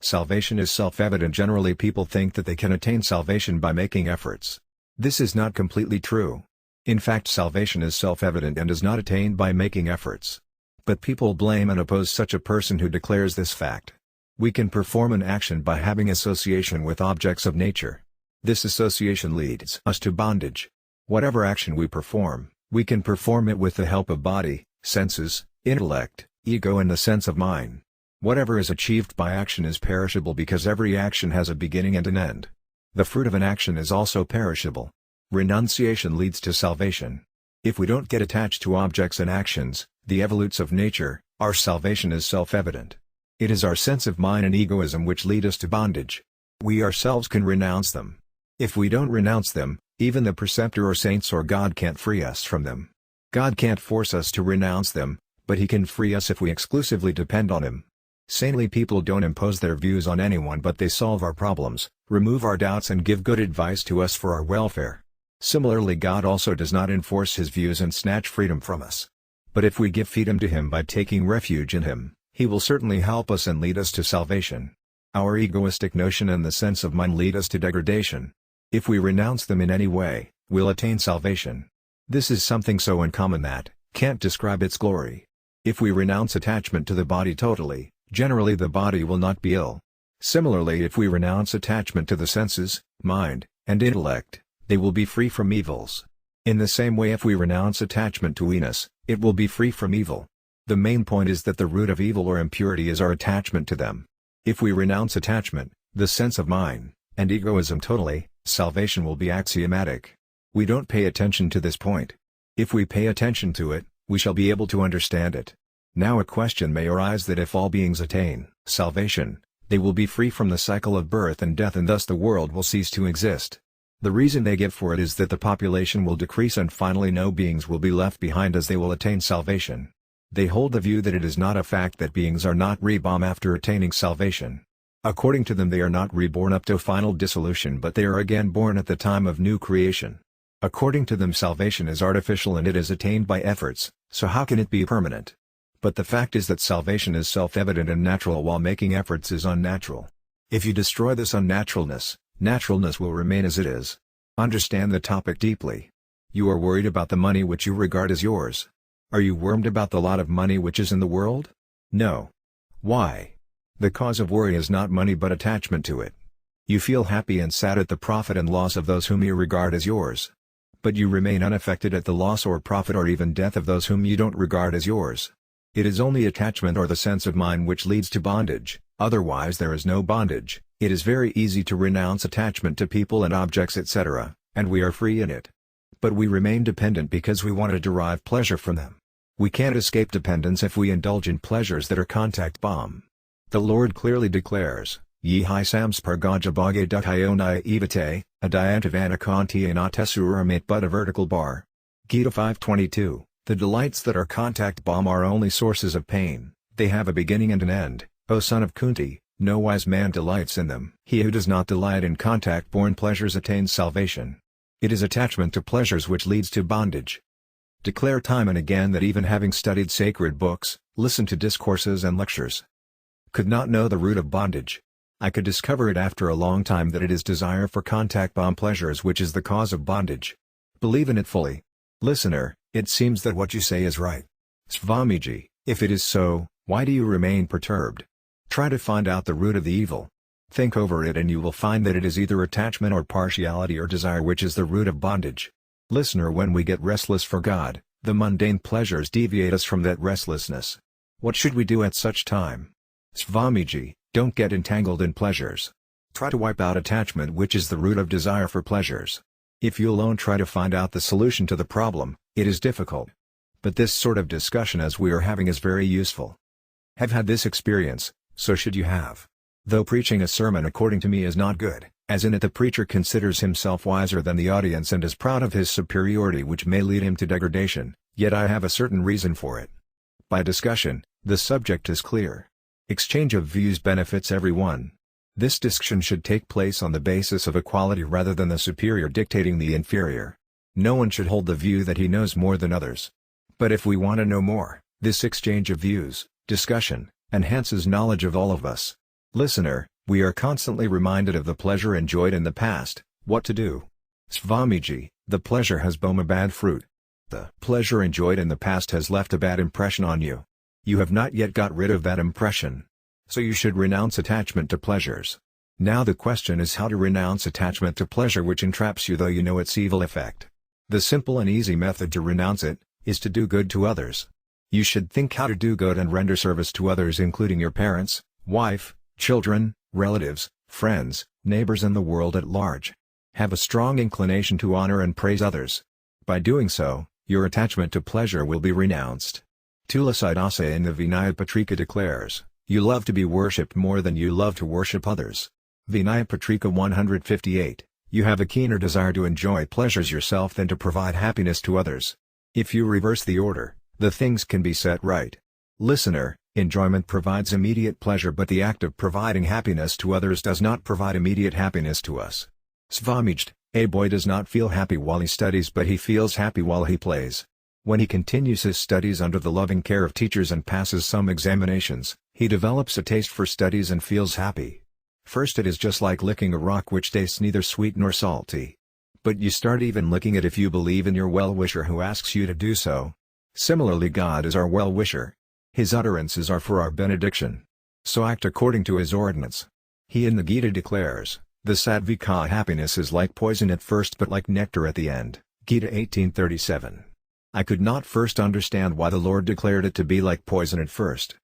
Salvation is self-evident. Generally people think that they can attain salvation by making efforts. This is not completely true. In fact, salvation is self-evident and is not attained by making efforts. But people blame and oppose such a person who declares this fact. We can perform an action by having association with objects of nature. This association leads us to bondage. Whatever action we perform, we can perform it with the help of body, senses, intellect, ego and the sense of mind. Whatever is achieved by action is perishable because every action has a beginning and an end. The fruit of an action is also perishable. Renunciation leads to salvation. If we don't get attached to objects and actions, the evolutes of nature, our salvation is self-evident. It is our sense of mind and egoism which lead us to bondage. We ourselves can renounce them. If we don't renounce them, even the preceptor or saints or God can't free us from them. God can't force us to renounce them, but He can free us if we exclusively depend on Him. Saintly people don't impose their views on anyone, but they solve our problems, remove our doubts and give good advice to us for our welfare. Similarly, God also does not enforce His views and snatch freedom from us. But if we give freedom to Him by taking refuge in Him, He will certainly help us and lead us to salvation. Our egoistic notion and the sense of mind lead us to degradation. If we renounce them in any way, we'll attain salvation. This is something so uncommon that can't describe its glory. If we renounce attachment to the body totally, generally the body will not be ill. Similarly, if we renounce attachment to the senses, mind, and intellect, they will be free from evils. In the same way, if we renounce attachment to Venus, it will be free from evil. The main point is that the root of evil or impurity is our attachment to them. If we renounce attachment, the sense of mind, and egoism totally, salvation will be axiomatic. We don't pay attention to this point. If we pay attention to it, we shall be able to understand it. Now a question may arise that if all beings attain salvation, they will be free from the cycle of birth and death and thus the world will cease to exist. The reason they give for it is that the population will decrease and finally no beings will be left behind as they will attain salvation. They hold the view that it is not a fact that beings are not reborn after attaining salvation. According to them, they are not reborn up to final dissolution, but they are again born at the time of new creation. According to them, salvation is artificial and it is attained by efforts, so how can it be permanent? But the fact is that salvation is self-evident and natural while making efforts is unnatural. If you destroy this unnaturalness, naturalness will remain as it is. Understand the topic deeply. You are worried about the money which you regard as yours. Are you worried about the lot of money which is in the world? No. Why? The cause of worry is not money but attachment to it. You feel happy and sad at the profit and loss of those whom you regard as yours. But you remain unaffected at the loss or profit or even death of those whom you don't regard as yours. It is only attachment or the sense of mind which leads to bondage, otherwise there is no bondage. It is very easy to renounce attachment to people and objects etc., and we are free in it. But we remain dependent because we want to derive pleasure from them. We can't escape dependence if we indulge in pleasures that are contact bomb. The Lord clearly declares, Ye hi samspargaja bhage dukhayonaya evate, adyantavannakanti anatesuraramate but a vertical bar. Gita 5:22. The delights that are contact bomb are only sources of pain, they have a beginning and an end, O son of Kunti, no wise man delights in them. He who does not delight in contact-born pleasures attains salvation. It is attachment to pleasures which leads to bondage. Declare time and again that even having studied sacred books, listened to discourses and lectures, could not know the root of bondage. I could discover it after a long time that it is desire for contact-bomb pleasures which is the cause of bondage. Believe in it fully. Listener, it seems that what you say is right. Swamiji, if it is so, why do you remain perturbed? Try to find out the root of the evil. Think over it and you will find that it is either attachment or partiality or desire which is the root of bondage. Listener, when we get restless for God, the mundane pleasures deviate us from that restlessness. What should we do at such time? Swamiji, don't get entangled in pleasures. Try to wipe out attachment which is the root of desire for pleasures. If you alone try to find out the solution to the problem, it is difficult. But this sort of discussion as we are having is very useful. Have had this experience, so should you have. Though preaching a sermon according to me is not good, as in it the preacher considers himself wiser than the audience and is proud of his superiority which may lead him to degradation, yet I have a certain reason for it. By discussion, the subject is clear. Exchange of views benefits everyone. This discussion should take place on the basis of equality rather than the superior dictating the inferior. No one should hold the view that he knows more than others. But if we want to know more, this exchange of views, discussion, enhances knowledge of all of us. Listener, We are constantly reminded of the pleasure enjoyed in the past. What to do? Swamiji, the pleasure has borne a bad fruit. The pleasure enjoyed in the past has left a bad impression on you. You have not yet got rid of that impression. So you should renounce attachment to pleasures. Now the question is how to renounce attachment to pleasure which entraps you though you know its evil effect. The simple and easy method to renounce it, is to do good to others. You should think how to do good and render service to others including your parents, wife, children, relatives, friends, neighbors and the world at large. Have a strong inclination to honor and praise others. By doing so, your attachment to pleasure will be renounced. Tulasidas in the Vinaya-Patrika declares, you love to be worshipped more than you love to worship others. Vinaya-Patrika 158, you have a keener desire to enjoy pleasures yourself than to provide happiness to others. If you reverse the order, the things can be set right. Listener, enjoyment provides immediate pleasure but the act of providing happiness to others does not provide immediate happiness to us. Swamiji, a boy does not feel happy while he studies but he feels happy while he plays. When he continues his studies under the loving care of teachers and passes some examinations, he develops a taste for studies and feels happy. First it is just like licking a rock which tastes neither sweet nor salty. But you start even licking it if you believe in your well-wisher who asks you to do so. Similarly God is our well-wisher. His utterances are for our benediction. So act according to his ordinance. He in the Gita declares, the sattvika happiness is like poison at first but like nectar at the end. Gita 18:37. I could not first understand why the Lord declared it to be like poison at first.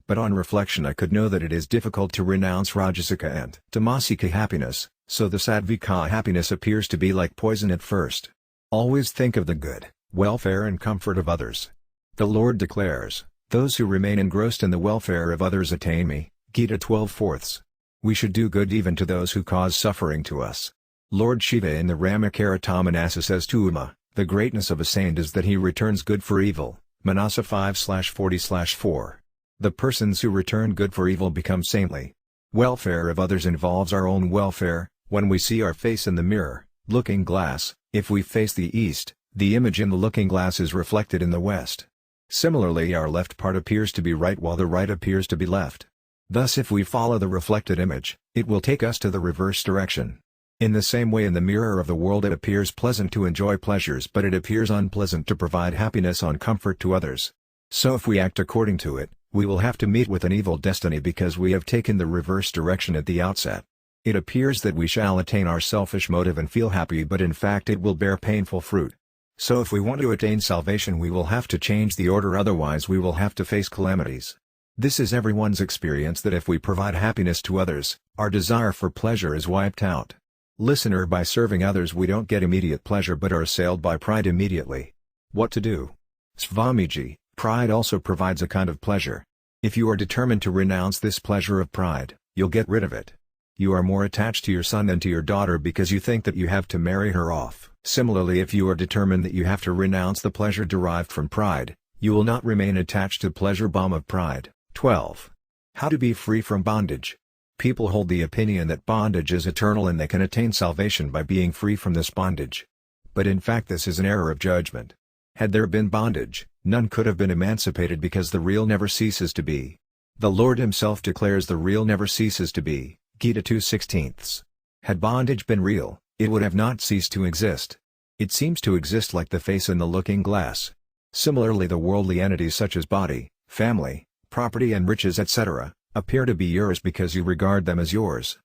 But on reflection I could know that it is difficult to renounce rajasika and tamasika happiness, so the sattvika happiness appears to be like poison at first. Always think of the good, welfare and comfort of others. The Lord declares, those who remain engrossed in the welfare of others attain me. Gita 12/4. We should do good even to those who cause suffering to us. Lord Shiva in the Ramakaratammanasa says to Uma, the greatness of a saint is that he returns good for evil. Manasa 5/40/4. The persons who return good for evil become saintly. Welfare of others involves our own welfare. When we see our face in the mirror, looking glass, if we face the east, the image in the looking glass is reflected in the west. Similarly our left part appears to be right while the right appears to be left. Thus if we follow the reflected image, it will take us to the reverse direction. In the same way in the mirror of the world it appears pleasant to enjoy pleasures but it appears unpleasant to provide happiness or comfort to others. So if we act according to it, we will have to meet with an evil destiny because we have taken the reverse direction at the outset. It appears that we shall attain our selfish motive and feel happy but in fact it will bear painful fruit. So if we want to attain salvation we will have to change the order otherwise we will have to face calamities. This is everyone's experience that if we provide happiness to others, our desire for pleasure is wiped out. Listener, by serving others we don't get immediate pleasure but are assailed by pride immediately. What to do? Swamiji, pride also provides a kind of pleasure. If you are determined to renounce this pleasure of pride, you'll get rid of it. You are more attached to your son than to your daughter because you think that you have to marry her off. Similarly, if you are determined that you have to renounce the pleasure derived from pride, you will not remain attached to pleasure bomb of pride. 12. How to be free from bondage. People hold the opinion that bondage is eternal and they can attain salvation by being free from this bondage. But in fact this is an error of judgment. Had there been bondage, none could have been emancipated because the real never ceases to be. The Lord himself declares the real never ceases to be. Gita 2/16. Had bondage been real, it would have not ceased to exist. It seems to exist like the face in the looking glass. Similarly the worldly entities such as body, family, property and riches etc., appear to be yours because you regard them as yours.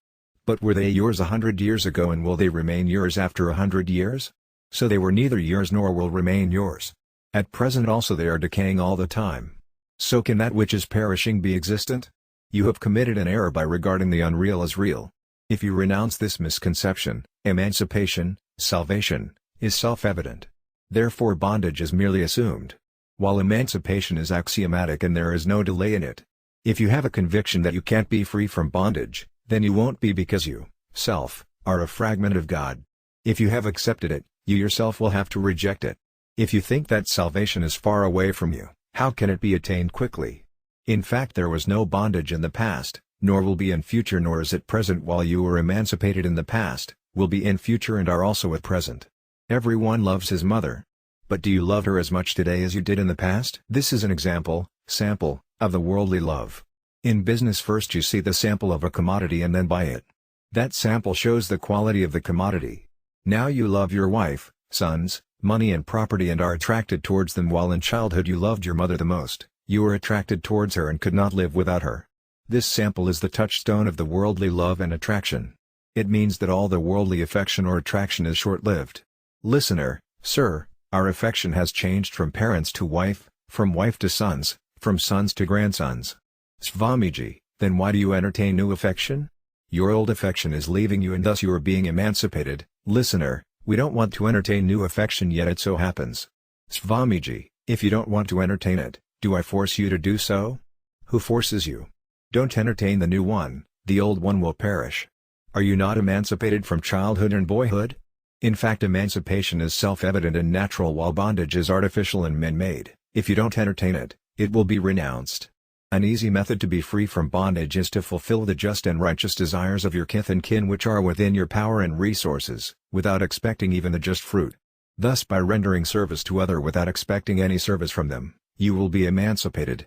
But were they yours 100 years ago and will they remain yours after 100 years? So they were neither yours nor will remain yours. At present also they are decaying all the time. So can that which is perishing be existent? You have committed an error by regarding the unreal as real. If you renounce this misconception, emancipation, salvation, is self-evident. Therefore bondage is merely assumed. While emancipation is axiomatic and there is no delay in it. If you have a conviction that you can't be free from bondage, then you won't be because you, self, are a fragment of God. If you have accepted it, you yourself will have to reject it. If you think that salvation is far away from you, how can it be attained quickly? In fact there was no bondage in the past, nor will be in future nor is it present while you were emancipated in the past, will be in future and are also at present. Everyone loves his mother. But do you love her as much today as you did in the past? This is an sample, of the worldly love. In business, first you see the sample of a commodity and then buy it. That sample shows the quality of the commodity. Now you love your wife, sons, money and property and are attracted towards them, while in childhood you loved your mother the most. You were attracted towards her and could not live without her. This sample is the touchstone of the worldly love and attraction. It means that all the worldly affection or attraction is short-lived. Listener, sir, our affection has changed from parents to wife, from wife to sons, from sons to grandsons. Swamiji, then why do you entertain new affection? Your old affection is leaving you and thus you are being emancipated. Listener, we don't want to entertain new affection, yet it so happens. Swamiji, if you don't want to entertain it, do I force you to do so? Who forces you? Don't entertain the new one, the old one will perish. Are you not emancipated from childhood and boyhood? In fact, emancipation is self-evident and natural, while bondage is artificial and man-made. If you don't entertain it, it will be renounced. An easy method to be free from bondage is to fulfill the just and righteous desires of your kith and kin which are within your power and resources, without expecting even the just fruit. Thus, by rendering service to others without expecting any service from them, you will be emancipated.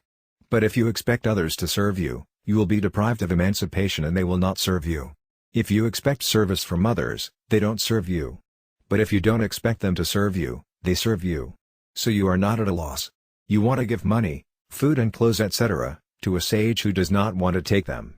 But if you expect others to serve you, you will be deprived of emancipation and they will not serve you. If you expect service from others, they don't serve you. But if you don't expect them to serve you, they serve you. So you are not at a loss. You want to give money, food and clothes etc., to a sage who does not want to take them.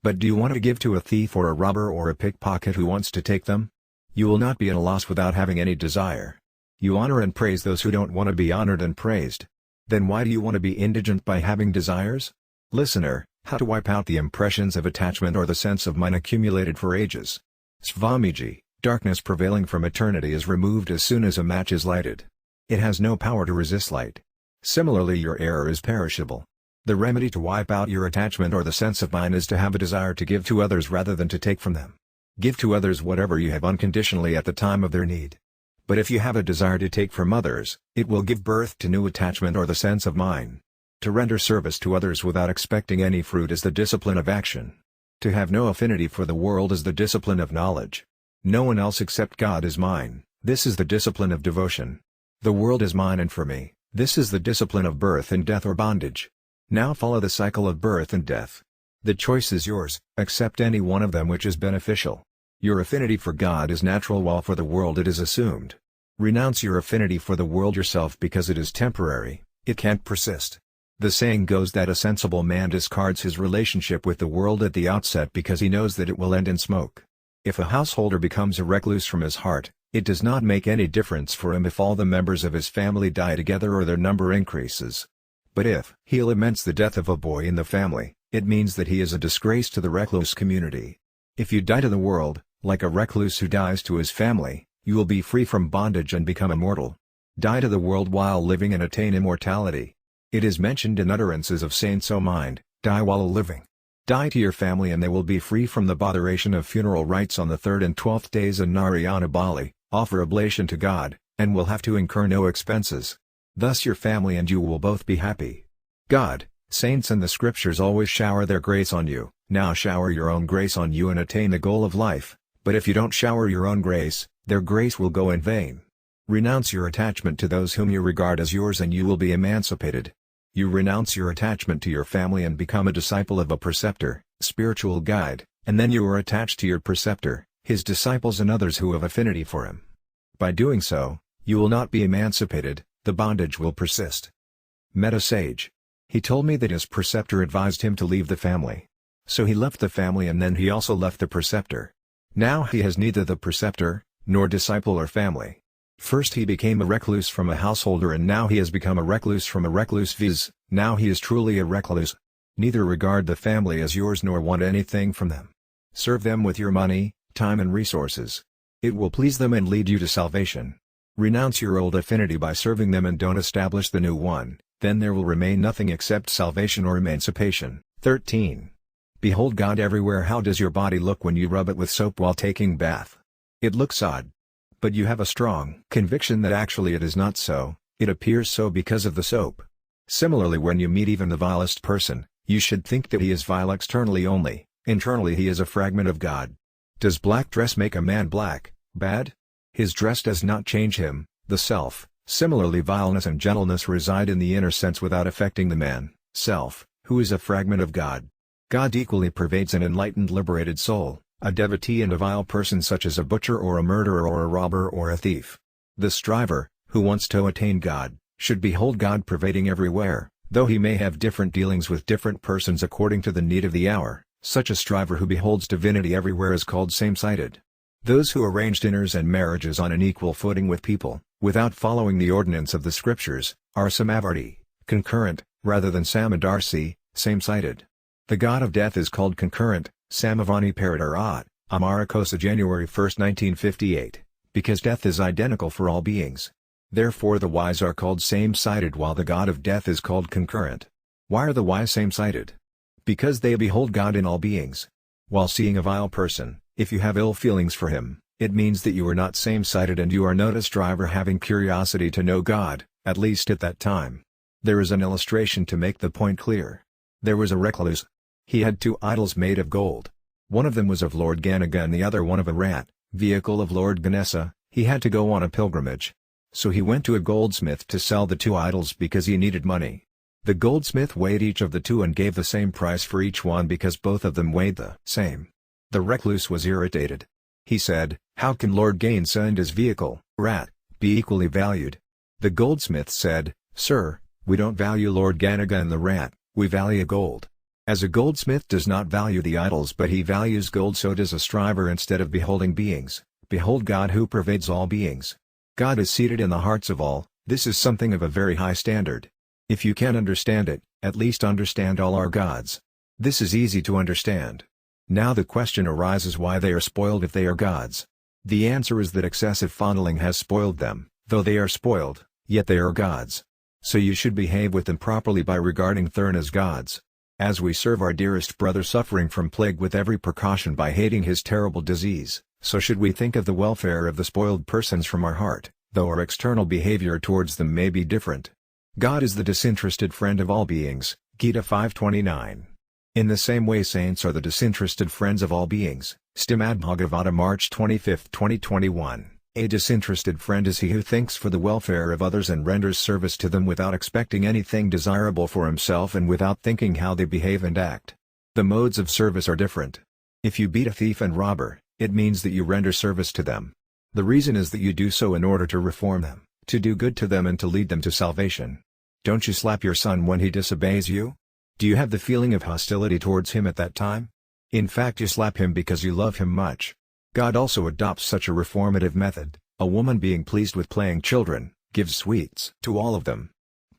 But do you want to give to a thief or a robber or a pickpocket who wants to take them? You will not be at a loss without having any desire. You honor and praise those who don't want to be honored and praised. Then why do you want to be indigent by having desires? Listener, how to wipe out the impressions of attachment or the sense of mine accumulated for ages. Swamiji, darkness prevailing from eternity is removed as soon as a match is lighted. It has no power to resist light. Similarly, your error is perishable. The remedy to wipe out your attachment or the sense of mine is to have a desire to give to others rather than to take from them. Give to others whatever you have unconditionally at the time of their need. But if you have a desire to take from others, it will give birth to new attachment or the sense of mine. To render service to others without expecting any fruit is the discipline of action. To have no affinity for the world is the discipline of knowledge. No one else except God is mine, this is the discipline of devotion. The world is mine and for me, this is the discipline of birth and death or bondage. Now follow the cycle of birth and death. The choice is yours, accept any one of them which is beneficial. Your affinity for God is natural while for the world it is assumed. Renounce your affinity for the world yourself because it is temporary, it can't persist. The saying goes that a sensible man discards his relationship with the world at the outset because he knows that it will end in smoke. If a householder becomes a recluse from his heart, it does not make any difference for him if all the members of his family die together or their number increases. But if he laments the death of a boy in the family, it means that he is a disgrace to the recluse community. If you die to the world, like a recluse who dies to his family, you will be free from bondage and become immortal. Die to the world while living and attain immortality. It is mentioned in utterances of saints, O mind, die while living. Die to your family and they will be free from the botheration of funeral rites on the 3rd and 12th days in Narayana Bali, offer oblation to God, and will have to incur no expenses. Thus your family and you will both be happy. God, saints and the scriptures always shower their grace on you, now shower your own grace on you and attain the goal of life, but if you don't shower your own grace, their grace will go in vain. Renounce your attachment to those whom you regard as yours and you will be emancipated. You renounce your attachment to your family and become a disciple of a preceptor, spiritual guide, and then you are attached to your preceptor, his disciples and others who have affinity for him. By doing so, you will not be emancipated, the bondage will persist. Met a sage. He told me that his preceptor advised him to leave the family. So he left the family and then he also left the preceptor. Now he has neither the preceptor, nor disciple or family. First he became a recluse from a householder and now he has become a recluse from a recluse, viz., now he is truly a recluse. Neither regard the family as yours nor want anything from them. Serve them with your money, time and resources. It will please them and lead you to salvation. Renounce your old affinity by serving them and don't establish the new one, then there will remain nothing except salvation or emancipation. 13. Behold God everywhere. How does your body look when you rub it with soap while taking bath? It looks odd. But you have a strong conviction that actually it is not so, it appears so because of the soap. Similarly, when you meet even the vilest person, you should think that he is vile externally only, internally he is a fragment of God. Does black dress make a man black, bad? His dress does not change him, the self. Similarly, vileness and gentleness reside in the inner sense without affecting the man, self, who is a fragment of God. God equally pervades an enlightened liberated soul, a devotee and a vile person such as a butcher or a murderer or a robber or a thief. The striver, who wants to attain God, should behold God pervading everywhere, though he may have different dealings with different persons according to the need of the hour. Such a striver who beholds divinity everywhere is called same-sighted. Those who arrange dinners and marriages on an equal footing with people, without following the ordinance of the scriptures, are samavarti, concurrent, rather than samadarsi, same-sighted. The god of death is called concurrent, Samavani Paradarat, Amarakosa January 1, 1958, because death is identical for all beings. Therefore the wise are called same-sighted while the god of death is called concurrent. Why are the wise same-sighted? Because they behold God in all beings. While seeing a vile person, if you have ill feelings for him, it means that you are not same-sighted and you are not a striver having curiosity to know God, at least at that time. There is an illustration to make the point clear. There was a recluse. He had 2 idols made of gold. One of them was of Lord Ganesh and the other one of a rat, vehicle of Lord Ganesha. He had to go on a pilgrimage. So he went to a goldsmith to sell the 2 idols because he needed money. The goldsmith weighed each of the 2 and gave the same price for each one because both of them weighed the same. The recluse was irritated. He said, "How can Lord Ganesha and his vehicle, rat, be equally valued?" The goldsmith said, "Sir, we don't value Lord Ganesh and the rat, we value gold." As a goldsmith does not value the idols but he values gold, so does a striver. Instead of beholding beings, behold God who pervades all beings. God is seated in the hearts of all. This is something of a very high standard. If you can't understand it, at least understand all are gods. This is easy to understand. Now the question arises why they are spoiled if they are gods. The answer is that excessive fondling has spoiled them. Though they are spoiled, yet they are gods. So you should behave with them properly by regarding them as gods. As we serve our dearest brother suffering from plague with every precaution by hating his terrible disease, so should we think of the welfare of the spoiled persons from our heart, though our external behavior towards them may be different. God is the disinterested friend of all beings, Gita 5:29. In the same way saints are the disinterested friends of all beings, Srimad Bhagavata March 25, 2021. A disinterested friend is he who thinks for the welfare of others and renders service to them without expecting anything desirable for himself and without thinking how they behave and act. The modes of service are different. If you beat a thief and robber, it means that you render service to them. The reason is that you do so in order to reform them, to do good to them and to lead them to salvation. Don't you slap your son when he disobeys you? Do you have the feeling of hostility towards him at that time? In fact, you slap him because you love him much. God also adopts such a reformative method. A woman being pleased with playing children, gives sweets to all of them.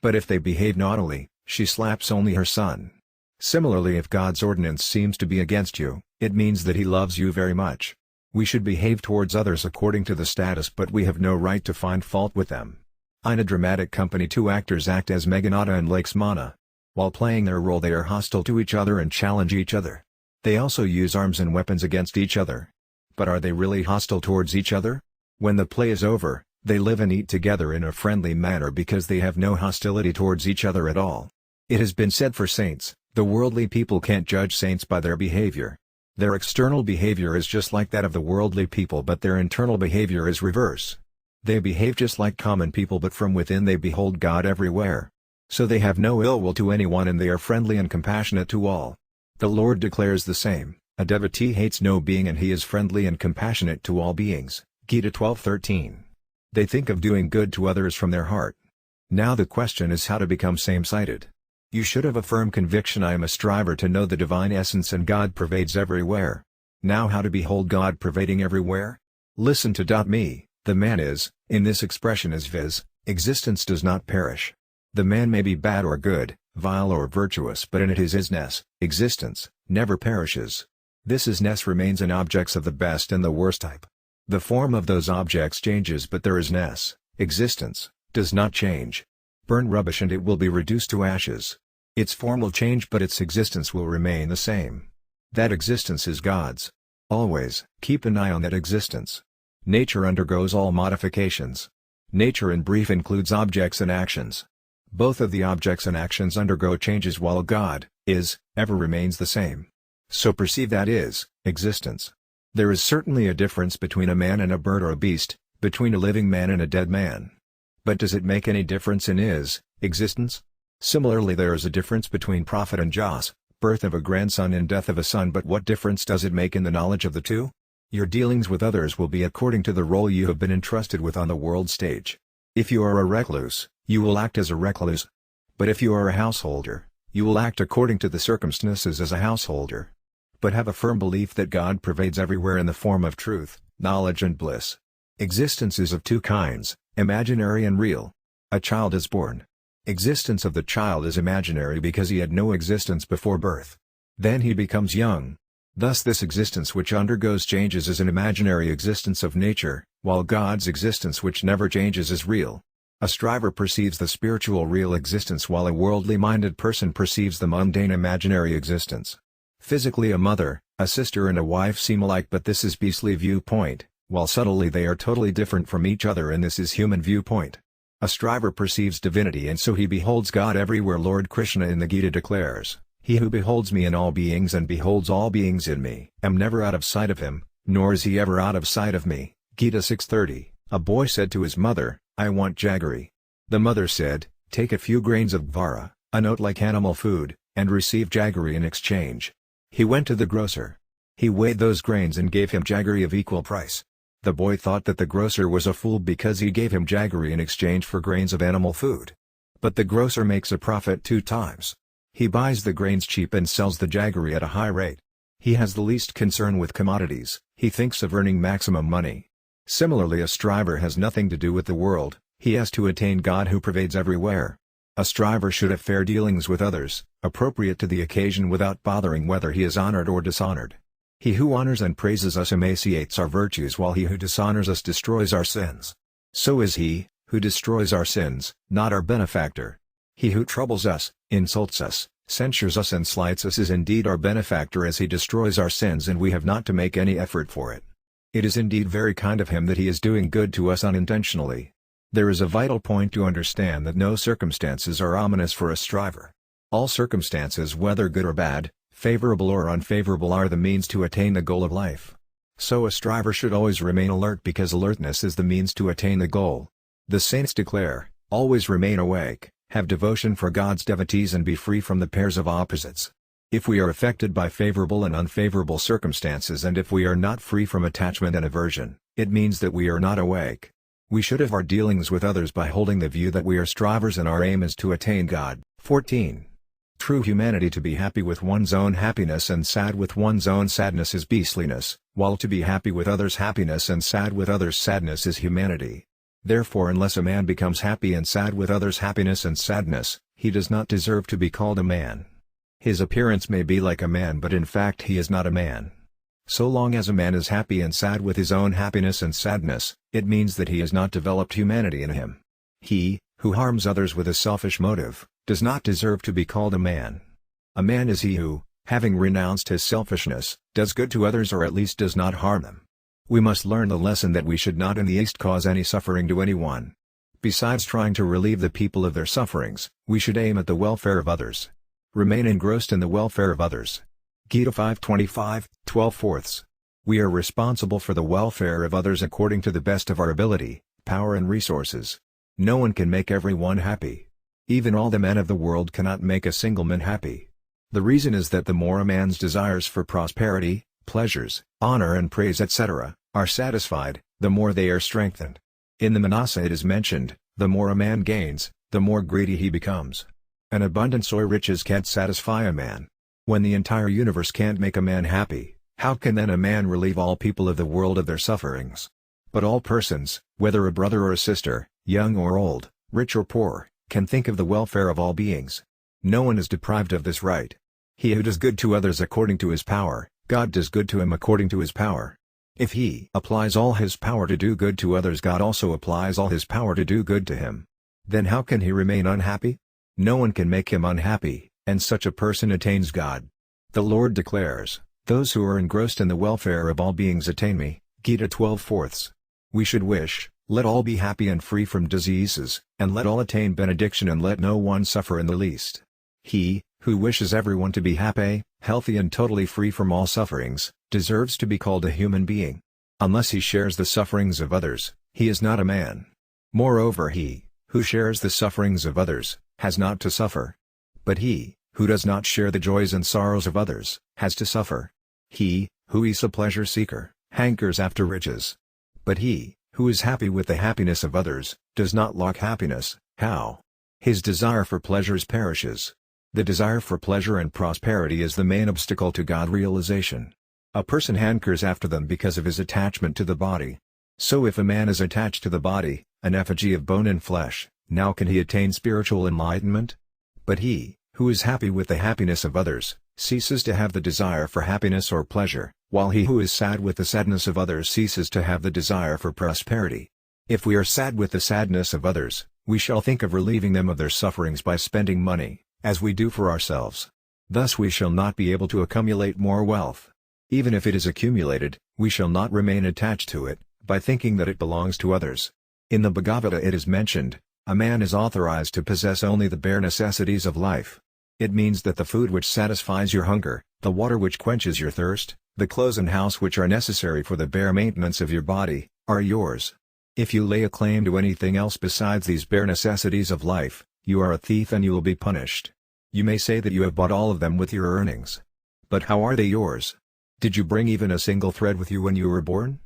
But if they behave naughtily, she slaps only her son. Similarly, if God's ordinance seems to be against you, it means that he loves you very much. We should behave towards others according to the status, but we have no right to find fault with them. In a dramatic company, 2 actors act as Meghanada and Lakshmana. While playing their role they are hostile to each other and challenge each other. They also use arms and weapons against each other. But are they really hostile towards each other? When the play is over, they live and eat together in a friendly manner because they have no hostility towards each other at all. It has been said for saints, the worldly people can't judge saints by their behavior. Their external behavior is just like that of the worldly people, but their internal behavior is reverse. They behave just like common people, but from within they behold God everywhere. So they have no ill will to anyone and they are friendly and compassionate to all. The Lord declares the same, a devotee hates no being and he is friendly and compassionate to all beings, Gita 12:13. They think of doing good to others from their heart. Now the question is how to become same-sighted. You should have a firm conviction, I am a striver to know the divine essence and God pervades everywhere. Now how to behold God pervading everywhere? Listen to me, the man is, in this expression is viz, existence does not perish. The man may be bad or good, vile or virtuous, but in it his isness, existence, never perishes. This isness remains in objects of the best and the worst type. The form of those objects changes, but their isness, existence, does not change. Burn rubbish and it will be reduced to ashes. Its form will change but its existence will remain the same. That existence is God's. Always, keep an eye on that existence. Nature undergoes all modifications. Nature in brief includes objects and actions. Both of the objects and actions undergo changes while God, ever remains the same. So perceive that existence. There is certainly a difference between a man and a bird or a beast, between a living man and a dead man. But does it make any difference in existence? Similarly, there is a difference between prophet and Jas, birth of a grandson and death of a son, but what difference does it make in the knowledge of the two? Your dealings with others will be according to the role you have been entrusted with on the world stage. If you are a recluse, you will act as a recluse. But if you are a householder, you will act according to the circumstances as a householder. But have a firm belief that God pervades everywhere in the form of truth, knowledge and bliss. Existence is of two kinds, imaginary and real. A child is born. Existence of the child is imaginary because he had no existence before birth. Then he becomes young. Thus this existence which undergoes changes is an imaginary existence of nature, while God's existence which never changes is real. A striver perceives the spiritual real existence while a worldly-minded person perceives the mundane imaginary existence. Physically a mother, a sister and a wife seem alike, but this is beastly viewpoint, while subtly they are totally different from each other, and this is human viewpoint. A striver perceives divinity and so he beholds God everywhere. Lord Krishna in the Gita declares, "He who beholds me in all beings and beholds all beings in me, am never out of sight of him, nor is he ever out of sight of me." Gita 6:30. A boy said to his mother, "I want jaggery." The mother said, "Take a few grains of gvara, a note like animal food, and receive jaggery in exchange." He went to the grocer. He weighed those grains and gave him jaggery of equal price. The boy thought that the grocer was a fool because he gave him jaggery in exchange for grains of animal food. But the grocer makes a profit 2 times. He buys the grains cheap and sells the jaggery at a high rate. He has the least concern with commodities, he thinks of earning maximum money. Similarly, a striver has nothing to do with the world, he has to attain God who pervades everywhere. A striver should have fair dealings with others, appropriate to the occasion without bothering whether he is honored or dishonored. He who honors and praises us emaciates our virtues, while he who dishonors us destroys our sins. So is he who destroys our sins not our benefactor. He who troubles us, insults us, censures us and slights us is indeed our benefactor, as he destroys our sins and we have not to make any effort for it. It is indeed very kind of him that he is doing good to us unintentionally. There is a vital point to understand, that no circumstances are ominous for a striver. All circumstances, whether good or bad, favorable or unfavorable, are the means to attain the goal of life. So a striver should always remain alert, because alertness is the means to attain the goal. The saints declare, "Always remain awake, have devotion for God's devotees and be free from the pairs of opposites." If we are affected by favorable and unfavorable circumstances, and if we are not free from attachment and aversion, it means that we are not awake. We should have our dealings with others by holding the view that we are strivers and our aim is to attain God. 14. True humanity: to be happy with one's own happiness and sad with one's own sadness is beastliness, while to be happy with others' happiness and sad with others' sadness is humanity. Therefore, unless a man becomes happy and sad with others' happiness and sadness, he does not deserve to be called a man. His appearance may be like a man, but in fact he is not a man. So long as a man is happy and sad with his own happiness and sadness, it means that he has not developed humanity in him. He who harms others with a selfish motive does not deserve to be called a man. A man is he who, having renounced his selfishness, does good to others, or at least does not harm them. We must learn the lesson that we should not in the least cause any suffering to anyone. Besides trying to relieve the people of their sufferings, we should aim at the welfare of others. Remain engrossed in the welfare of others. Gita 5:25, 12/4. We are responsible for the welfare of others according to the best of our ability, power and resources. No one can make everyone happy. Even all the men of the world cannot make a single man happy. The reason is that the more a man's desires for prosperity, pleasures, honor and praise etc., are satisfied, the more they are strengthened. In the Manasa it is mentioned, the more a man gains, the more greedy he becomes. An abundance or riches can't satisfy a man. When the entire universe can't make a man happy, how can then a man relieve all people of the world of their sufferings? But all persons, whether a brother or a sister, young or old, rich or poor, can think of the welfare of all beings. No one is deprived of this right. He who does good to others according to his power, God does good to him according to his power. If he applies all his power to do good to others, God also applies all his power to do good to him. Then how can he remain unhappy? No one can make him unhappy, and such a person attains God. The Lord declares, "Those who are engrossed in the welfare of all beings attain me." Gita 12/4. We should wish, let all be happy and free from diseases, and let all attain benediction, and let no one suffer in the least. He who wishes everyone to be happy, healthy and totally free from all sufferings, deserves to be called a human being. Unless he shares the sufferings of others, he is not a man. Moreover, he who shares the sufferings of others has not to suffer. But he who does not share the joys and sorrows of others, has to suffer. He, who is a pleasure seeker, hankers after riches. But he, who is happy with the happiness of others, does not lack happiness. How? His desire for pleasures perishes. The desire for pleasure and prosperity is the main obstacle to God realization. A person hankers after them because of his attachment to the body. So if a man is attached to the body, an effigy of bone and flesh, now can he attain spiritual enlightenment? But he, who is happy with the happiness of others, ceases to have the desire for happiness or pleasure, while he who is sad with the sadness of others ceases to have the desire for prosperity. If we are sad with the sadness of others, we shall think of relieving them of their sufferings by spending money, as we do for ourselves. Thus we shall not be able to accumulate more wealth. Even if it is accumulated, we shall not remain attached to it, by thinking that it belongs to others. In the Bhagavata it is mentioned, a man is authorized to possess only the bare necessities of life. It means that the food which satisfies your hunger, the water which quenches your thirst, the clothes and house which are necessary for the bare maintenance of your body, are yours. If you lay a claim to anything else besides these bare necessities of life, you are a thief and you will be punished. You may say that you have bought all of them with your earnings. But how are they yours? Did you bring even a single thread with you when you were born?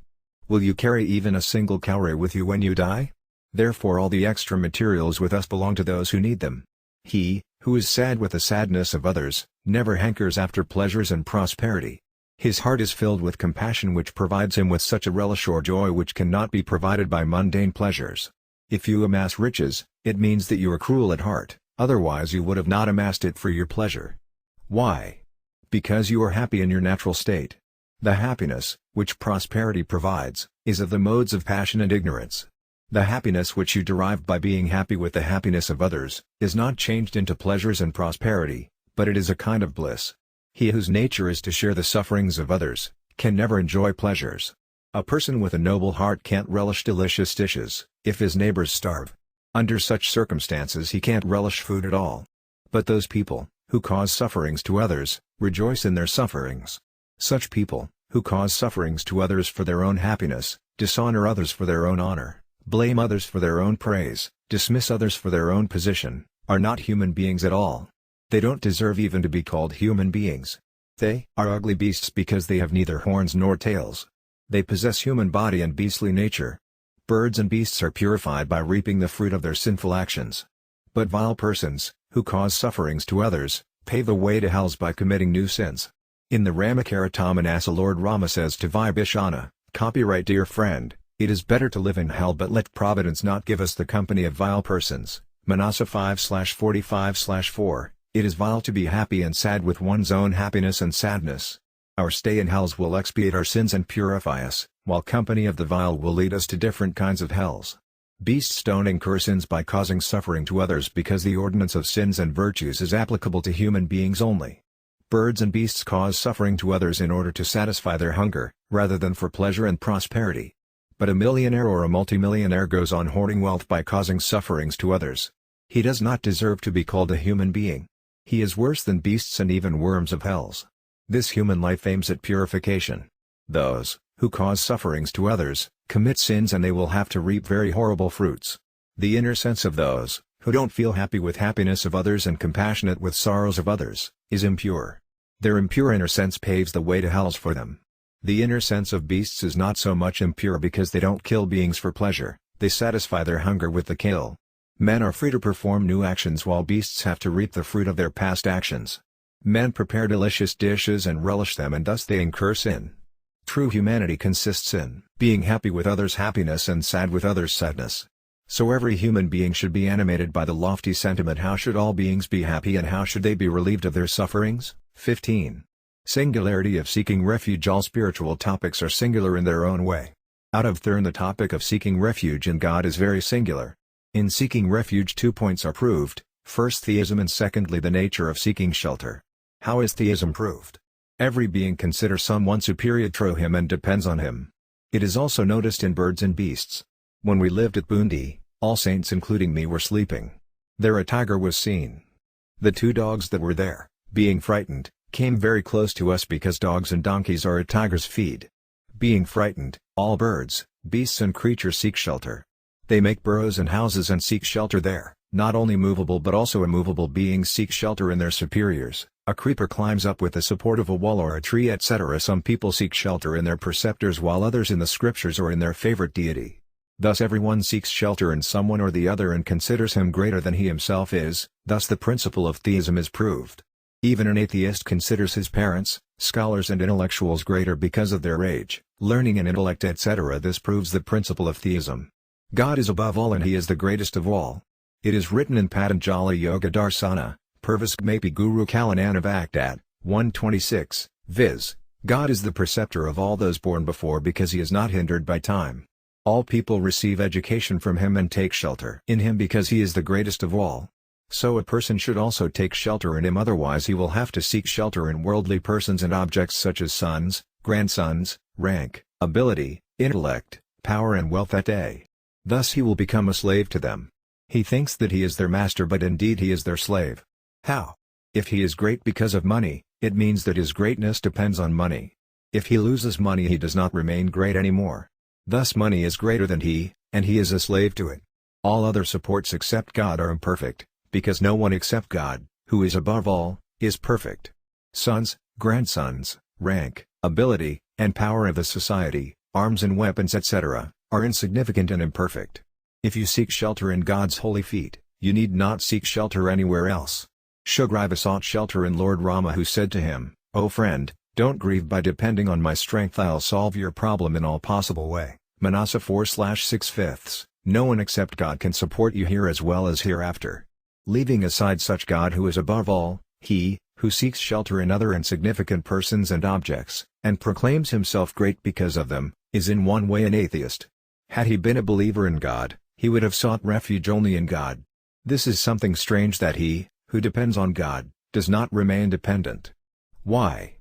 Will you carry even a single cowrie with you when you die? Therefore all the extra materials with us belong to those who need them. He, who is sad with the sadness of others, never hankers after pleasures and prosperity. His heart is filled with compassion which provides him with such a relish or joy which cannot be provided by mundane pleasures. If you amass riches, it means that you are cruel at heart, otherwise you would have not amassed it for your pleasure. Why? Because you are happy in your natural state. The happiness, which prosperity provides, is of the modes of passion and ignorance. The happiness which you derive by being happy with the happiness of others, is not changed into pleasures and prosperity, but it is a kind of bliss. He whose nature is to share the sufferings of others, can never enjoy pleasures. A person with a noble heart can't relish delicious dishes, if his neighbors starve. Under such circumstances he can't relish food at all. But those people, who cause sufferings to others, rejoice in their sufferings. Such people, who cause sufferings to others for their own happiness, dishonor others for their own honor, blame others for their own praise, dismiss others for their own position, are not human beings at all. They don't deserve even to be called human beings. They are ugly beasts because they have neither horns nor tails. They possess human body and beastly nature. Birds and beasts are purified by reaping the fruit of their sinful actions. But vile persons, who cause sufferings to others, pave the way to hells by committing new sins. In the Ramakaratammanasa Lord Rama says to Vibhishana, copyright dear friend, it is better to live in hell but let Providence not give us the company of vile persons. Manasa 5/45/4. It is vile to be happy and sad with one's own happiness and sadness. Our stay in hells will expiate our sins and purify us, while company of the vile will lead us to different kinds of hells. Beasts don't incur sins by causing suffering to others because the ordinance of sins and virtues is applicable to human beings only. Birds and beasts cause suffering to others in order to satisfy their hunger, rather than for pleasure and prosperity. But a millionaire or a multimillionaire goes on hoarding wealth by causing sufferings to others. He does not deserve to be called a human being. He is worse than beasts and even worms of hells. This human life aims at purification. Those, who cause sufferings to others, commit sins and they will have to reap very horrible fruits. The inner sense of those, who don't feel happy with happiness of others and compassionate with sorrows of others, is impure. Their impure inner sense paves the way to hells for them. The inner sense of beasts is not so much impure because they don't kill beings for pleasure, they satisfy their hunger with the kill. Men are free to perform new actions while beasts have to reap the fruit of their past actions. Men prepare delicious dishes and relish them and thus they incur sin. True humanity consists in being happy with others' happiness and sad with others' sadness. So every human being should be animated by the lofty sentiment, how should all beings be happy and how should they be relieved of their sufferings? 15. Singularity of seeking refuge. All spiritual topics are singular in their own way. Out of turn the topic of seeking refuge in God is very singular. In seeking refuge 2 points are proved, first theism and secondly the nature of seeking shelter. How is theism proved? Every being considers someone superior to him and depends on him. It is also noticed in birds and beasts. When we lived at Bundi, all saints including me were sleeping. There a tiger was seen. The 2 dogs that were there, being frightened, came very close to us because dogs and donkeys are a tiger's feed. Being frightened, all birds, beasts and creatures seek shelter. They make burrows and houses and seek shelter there, Not only movable but also immovable beings seek shelter in their superiors. A creeper climbs up with the support of a wall or a tree, etc. Some people seek shelter in their preceptors while others in the scriptures or in their favorite deity. Thus everyone seeks shelter in someone or the other and considers him greater than he himself is, thus the principle of theism is proved. Even an atheist considers his parents, scholars and intellectuals greater because of their age, learning and intellect, etc. This proves the principle of theism. God is above all and he is the greatest of all. It is written in Patanjali Yoga Darsana, Purvasmapi Guru Kalanana Vaktat, 126, viz. God is the preceptor of all those born before because he is not hindered by time. All people receive education from him and take shelter in him because he is the greatest of all. So a person should also take shelter in him, otherwise he will have to seek shelter in worldly persons and objects such as sons, grandsons, rank, ability, intellect, power and wealth that day. Thus he will become a slave to them. He thinks that he is their master but indeed he is their slave. How? If he is great because of money, it means that his greatness depends on money. If he loses money he does not remain great anymore. Thus money is greater than he, and he is a slave to it. All other supports except God are imperfect, because no one except God, who is above all, is perfect. Sons, grandsons, rank, ability, and power of the society, arms and weapons etc., are insignificant and imperfect. If you seek shelter in God's holy feet, you need not seek shelter anywhere else. Sugriva sought shelter in Lord Rama, who said to him, "O friend, don't grieve by depending on my strength, I'll solve your problem in all possible way." Manasa 4/6/5. No one except God can support you here as well as hereafter. Leaving aside such God who is above all, he, who seeks shelter in other insignificant persons and objects, and proclaims himself great because of them, is in one way an atheist. Had he been a believer in God, he would have sought refuge only in God. This is something strange that he, who depends on God, does not remain dependent. Why?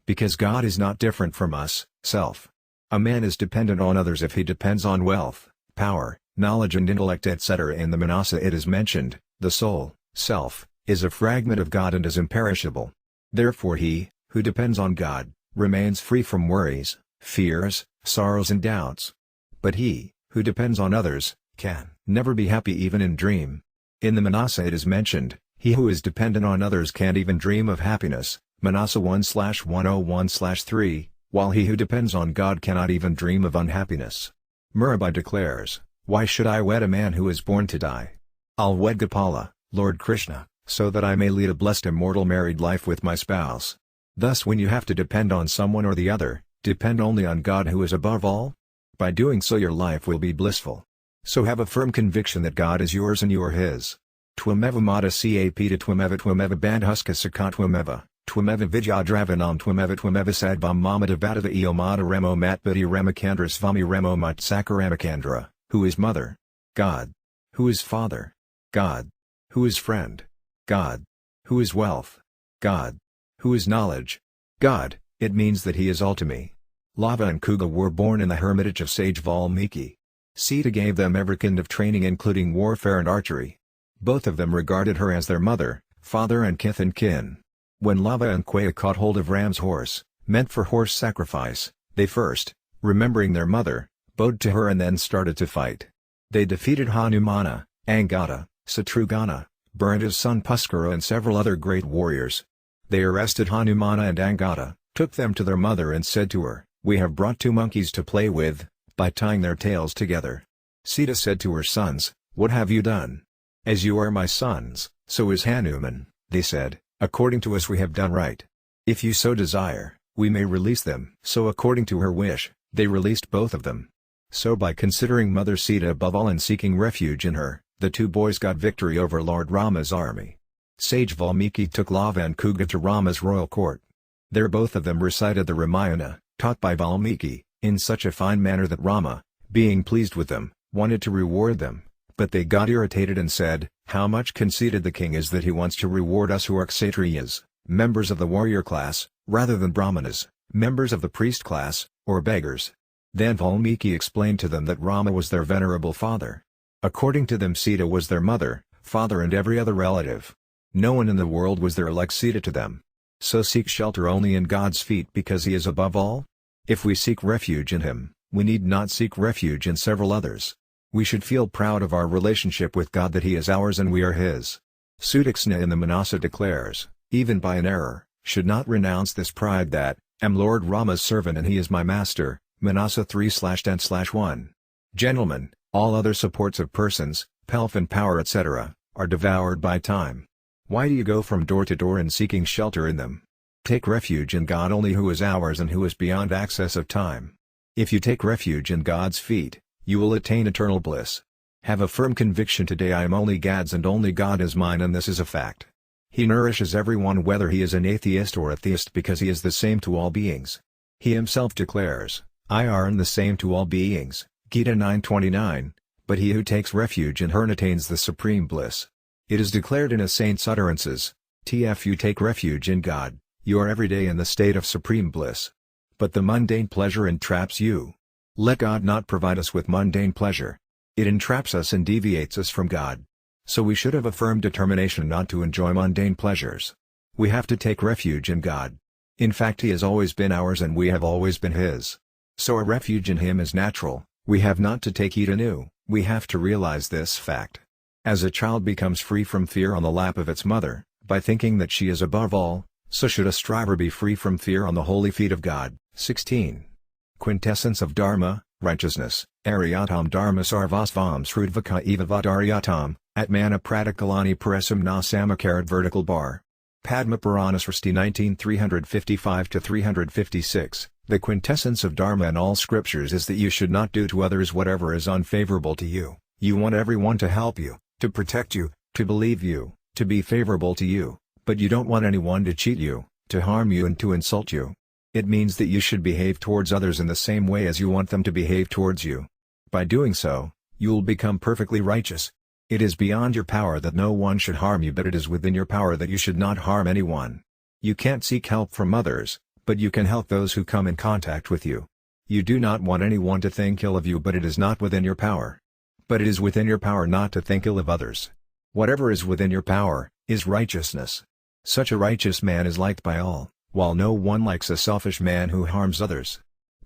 Because God is not different from us, self. A man is dependent on others if he depends on wealth, power, knowledge and intellect etc. In the Manasa it is mentioned, the soul, self, is a fragment of God and is imperishable. Therefore he, who depends on God, remains free from worries, fears, sorrows and doubts. But he, who depends on others, can never be happy even in dream. In the Manasa it is mentioned, he who is dependent on others can't even dream of happiness, Manasa 1/101/3, while he who depends on God cannot even dream of unhappiness. Mirabai declares, "Why should I wed a man who is born to die? I'll wed Gopala, Lord Krishna, so that I may lead a blessed immortal married life with my spouse." Thus when you have to depend on someone or the other, depend only on God who is above all. By doing so your life will be blissful. So have a firm conviction that God is yours and you are his. Twameva mata capita twameva bandhuska sakat twameva vidyadravanam twameva sadvam mamata vatava eomata remo matpati ramakandra svami remo matsaka ramakandra, who is mother? God. Who is father? God. Who is friend? God. Who is wealth? God. Who is knowledge? God. It means that he is all to me. Lava and Kuga were born in the hermitage of sage Valmiki. Sita gave them every kind of training including warfare and archery. Both of them regarded her as their mother, father and kith and kin. When Lava and Kwaya caught hold of Ram's horse, meant for horse sacrifice, they first, remembering their mother, bowed to her and then started to fight. They defeated Hanumana, Angada, Satrughna, burned his son Puskara and several other great warriors. They arrested Hanumana and Angada, took them to their mother and said to her, "We have brought two monkeys to play with," by tying their tails together. Sita said to her sons, "What have you done? As you are my sons, so is Hanuman," they said, "according to us we have done right. If you so desire, we may release them." So according to her wish, they released both of them. So by considering Mother Sita above all and seeking refuge in her, the two boys got victory over Lord Rama's army. Sage Valmiki took Lava and Kuga to Rama's royal court. There both of them recited the Ramayana, taught by Valmiki, in such a fine manner that Rama, being pleased with them, wanted to reward them, but they got irritated and said, "How much conceited the king is that he wants to reward us who are Kshatriyas, members of the warrior class, rather than Brahmanas, members of the priest class, or beggars." Then Valmiki explained to them that Rama was their venerable father. According to them Sita was their mother, father and every other relative. No one in the world was there like Sita to them. So seek shelter only in God's feet because he is above all? If we seek refuge in him, we need not seek refuge in several others. We should feel proud of our relationship with God, that He is ours and we are His. Sudaksina in the Manasa declares, even by an error, should not renounce this pride that, am Lord Rama's servant and he is my master, Manasa 3/10/1. Gentlemen, all other supports of persons, pelf and power etc., are devoured by time. Why do you go from door to door in seeking shelter in them? Take refuge in God only, who is ours and who is beyond access of time. If you take refuge in God's feet, you will attain eternal bliss. Have a firm conviction today: I am only God's and only God is mine, and this is a fact. He nourishes everyone whether he is an atheist or a theist, because he is the same to all beings. He himself declares, I are the same to all beings, Gita 9:29, but he who takes refuge in her attains the supreme bliss. It is declared in a saint's utterances, if you take refuge in God, you are every day in the state of supreme bliss. But the mundane pleasure entraps you. Let God not provide us with mundane pleasure. It entraps us and deviates us from God. So we should have a firm determination not to enjoy mundane pleasures. We have to take refuge in God. In fact, He has always been ours and we have always been His. So a refuge in Him is natural. We have not to take it anew, we have to realize this fact. As a child becomes free from fear on the lap of its mother, by thinking that she is above all, so should a striver be free from fear on the holy feet of God. 16. Quintessence of Dharma, righteousness, Aryatam Dharma Sarvasvam Srudvaka Eva Vadaryatam, Atmana Pratikalani Parasam Na Samakarat vertical bar. Padma Purana Srsti 19 355-356. The quintessence of Dharma in all scriptures is that you should not do to others whatever is unfavorable to you. You want everyone to help you, to protect you, to believe you, to be favorable to you, but you don't want anyone to cheat you, to harm you and to insult you. It means that you should behave towards others in the same way as you want them to behave towards you. By doing so, you will become perfectly righteous. It is beyond your power that no one should harm you, but it is within your power that you should not harm anyone. You can't seek help from others, but you can help those who come in contact with you. You do not want anyone to think ill of you, but it is not within your power. But it is within your power not to think ill of others. Whatever is within your power, is righteousness. Such a righteous man is liked by all, while no one likes a selfish man who harms others.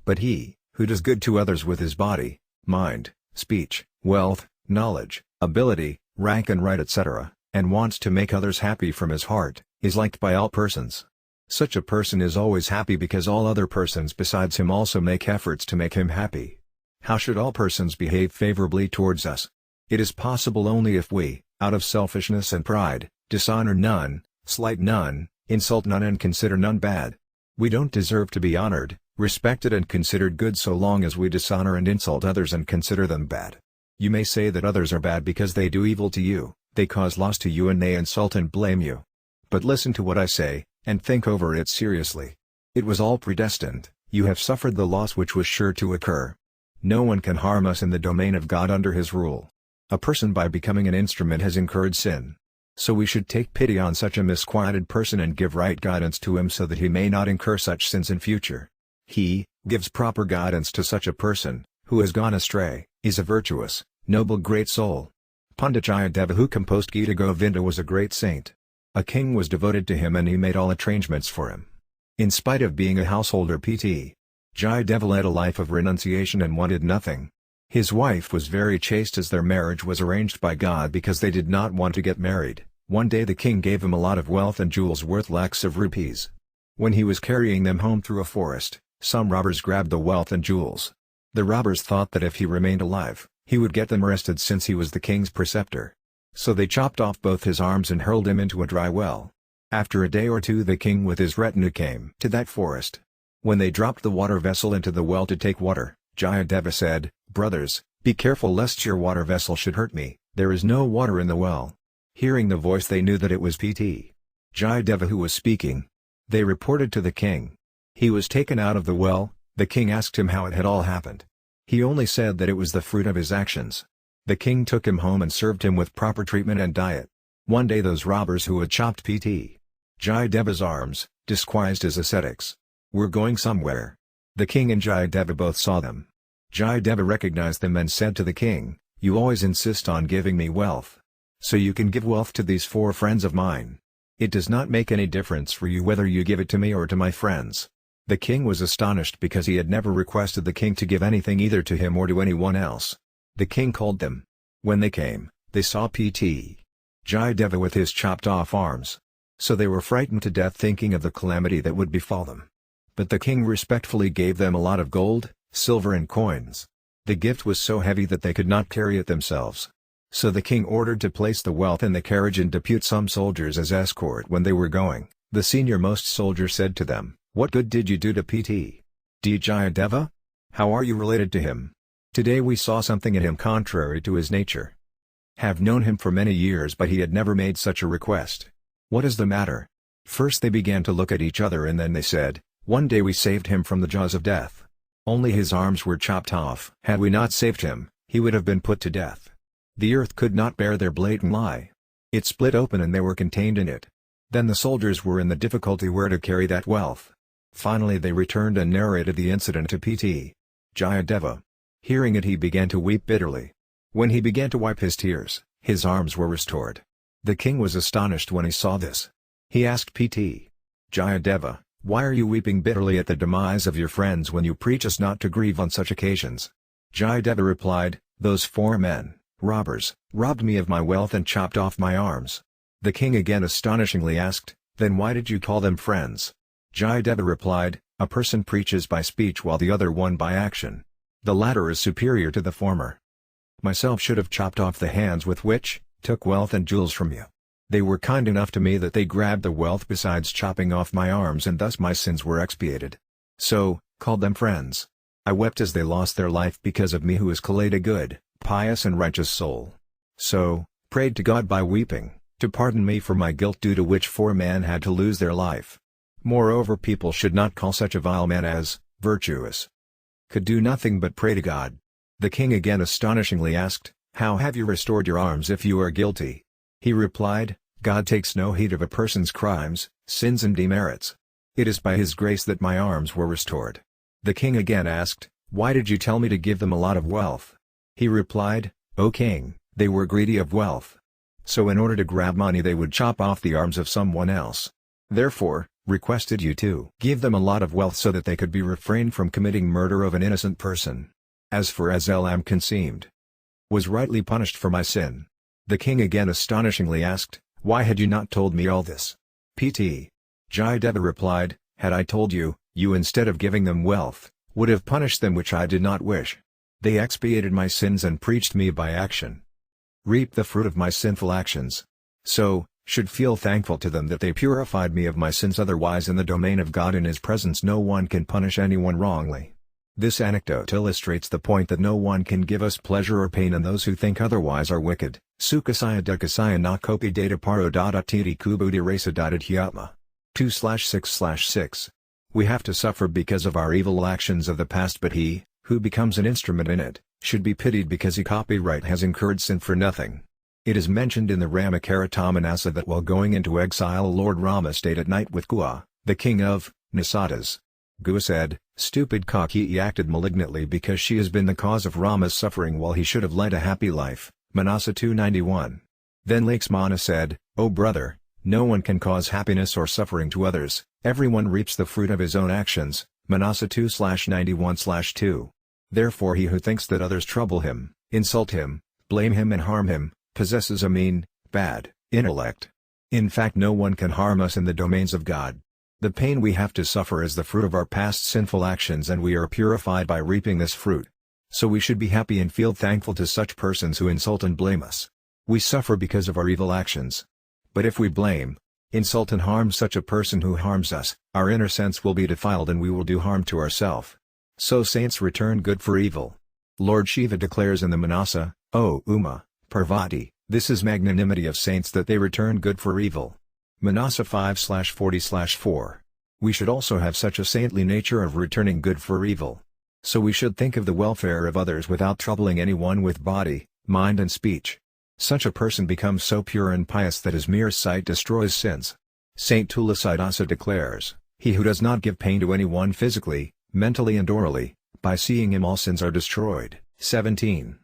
But he, who does good to others with his body, mind, speech, wealth, knowledge, ability, rank and right etc., and wants to make others happy from his heart, is liked by all persons. Such a person is always happy because all other persons besides him also make efforts to make him happy. How should all persons behave favorably towards us? It is possible only if we, out of selfishness and pride, dishonor none, slight none, insult none and consider none bad. We don't deserve to be honored, respected and considered good so long as we dishonor and insult others and consider them bad. You may say that others are bad because they do evil to you, they cause loss to you and they insult and blame you. But listen to what I say, and think over it seriously. It was all predestined, you have suffered the loss which was sure to occur. No one can harm us in the domain of God under His rule. A person by becoming an instrument has incurred sin. So we should take pity on such a misquieted person and give right guidance to him so that he may not incur such sins in future. He, gives proper guidance to such a person, who has gone astray, is a virtuous, noble great soul. Pandit Jayadeva, who composed Gita Govinda, was a great saint. A king was devoted to him and he made all arrangements for him. In spite of being a householder Pt. Jayadeva led a life of renunciation and wanted nothing. His wife was very chaste as their marriage was arranged by God because they did not want to get married. One day the king gave him a lot of wealth and jewels worth lakhs of rupees. When he was carrying them home through a forest, some robbers grabbed the wealth and jewels. The robbers thought that if he remained alive, he would get them arrested since he was the king's preceptor. So they chopped off both his arms and hurled him into a dry well. After a day or two the king with his retinue came to that forest. When they dropped the water vessel into the well to take water, Jayadeva said, "Brothers, be careful lest your water vessel should hurt me, there is no water in the well." Hearing the voice they knew that it was Pt. Jayadeva who was speaking. They reported to the king. He was taken out of the well. The king asked him how it had all happened. He only said that it was the fruit of his actions. The king took him home and served him with proper treatment and diet. One day those robbers who had chopped Pt. Jayadeva's arms, disguised as ascetics, were going somewhere. The king and Jayadeva both saw them. Jayadeva recognized them and said to the king, "You always insist on giving me wealth. So you can give wealth to these 4 friends of mine. It does not make any difference for you whether you give it to me or to my friends." The king was astonished because he had never requested the king to give anything either to him or to anyone else. The king called them. When they came, they saw Pt. Jayadeva with his chopped-off arms. So they were frightened to death, thinking of the calamity that would befall them. But the king respectfully gave them a lot of gold, silver and coins. The gift was so heavy that they could not carry it themselves. So the king ordered to place the wealth in the carriage and depute some soldiers as escort when they were going. The senior-most soldier said to them, "What good did you do to Pt. Jayadeva? How are you related to him? Today we saw something in him contrary to his nature. Have known him for many years, but he had never made such a request. What is the matter?" First they began to look at each other, and then they said, "One day we saved him from the jaws of death. Only his arms were chopped off. Had we not saved him, he would have been put to death." The earth could not bear their blatant lie. It split open and they were contained in it. Then the soldiers were in the difficulty where to carry that wealth. Finally they returned and narrated the incident to Pt. Jayadeva. Hearing it, he began to weep bitterly. When he began to wipe his tears, his arms were restored. The king was astonished when he saw this. He asked Pt. Jayadeva, "Why are you weeping bitterly at the demise of your friends when you preach us not to grieve on such occasions?" Jayadeva replied, "Those 4 men, robbers, robbed me of my wealth and chopped off my arms." The king again astonishingly asked, "Then why did you call them friends?" Jayadeva replied, "A person preaches by speech while the other one by action. The latter is superior to the former. Myself should have chopped off the hands with which, took wealth and jewels from you. They were kind enough to me that they grabbed the wealth besides chopping off my arms, and thus my sins were expiated. So, called them friends. I wept as they lost their life because of me, who is called a good, pious and righteous soul. So, prayed to God by weeping, to pardon me for my guilt due to which 4 men had to lose their life. Moreover, people should not call such a vile man as virtuous. Could do nothing but pray to God." The king again astonishingly asked, "How have you restored your arms if you are guilty?" He replied, "God takes no heed of a person's crimes, sins and demerits. It is by his grace that my arms were restored." The king again asked, "Why did you tell me to give them a lot of wealth?" He replied, "O king, they were greedy of wealth. So in order to grab money they would chop off the arms of someone else. Therefore, requested you to give them a lot of wealth so that they could be refrained from committing murder of an innocent person. As for as I am conceived, was rightly punished for my sin." The king again astonishingly asked, "Why had you not told me all this?" Pt. Jayadeva replied, "Had I told you, you instead of giving them wealth, would have punished them, which I did not wish. They expiated my sins and preached me by action. Reaped the fruit of my sinful actions. So, should feel thankful to them that they purified me of my sins. Otherwise, in the domain of God in His presence no one can punish anyone wrongly." This anecdote illustrates the point that no one can give us pleasure or pain, and those who think otherwise are wicked. Sukhasaya dukasaya na kopi data paro dada titi kubudi rasa dada hyatma. 2/6/6. We have to suffer because of our evil actions of the past, but he, who becomes an instrument in it, should be pitied because he copyright has incurred sin for nothing. It is mentioned in the Ramakaratammanasa that while going into exile Lord Rama stayed at night with Gua, the king of Nasadas. Gua said, "Stupid Kaketi acted malignantly because she has been the cause of Rama's suffering while he should have led a happy life." Manasa 291. Then Lakshmana said, "O brother, no one can cause happiness or suffering to others, everyone reaps the fruit of his own actions." Manasa 2/91/2. Therefore he who thinks that others trouble him, insult him, blame him and harm him, possesses a mean, bad, intellect. In fact, no one can harm us in the domains of God. The pain we have to suffer is the fruit of our past sinful actions, and we are purified by reaping this fruit. So we should be happy and feel thankful to such persons who insult and blame us. We suffer because of our evil actions. But if we blame, insult and harm such a person who harms us, our inner sense will be defiled and we will do harm to ourselves. So saints return good for evil. Lord Shiva declares in the Manasa, "O Uma, Parvati, this is magnanimity of saints that they return good for evil." Manasa 5/40/4. We should also have such a saintly nature of returning good for evil. So we should think of the welfare of others without troubling anyone with body, mind and speech. Such a person becomes so pure and pious that his mere sight destroys sins. Saint Tulasydasa declares, "He who does not give pain to anyone physically, mentally and orally, by seeing him all sins are destroyed." 17.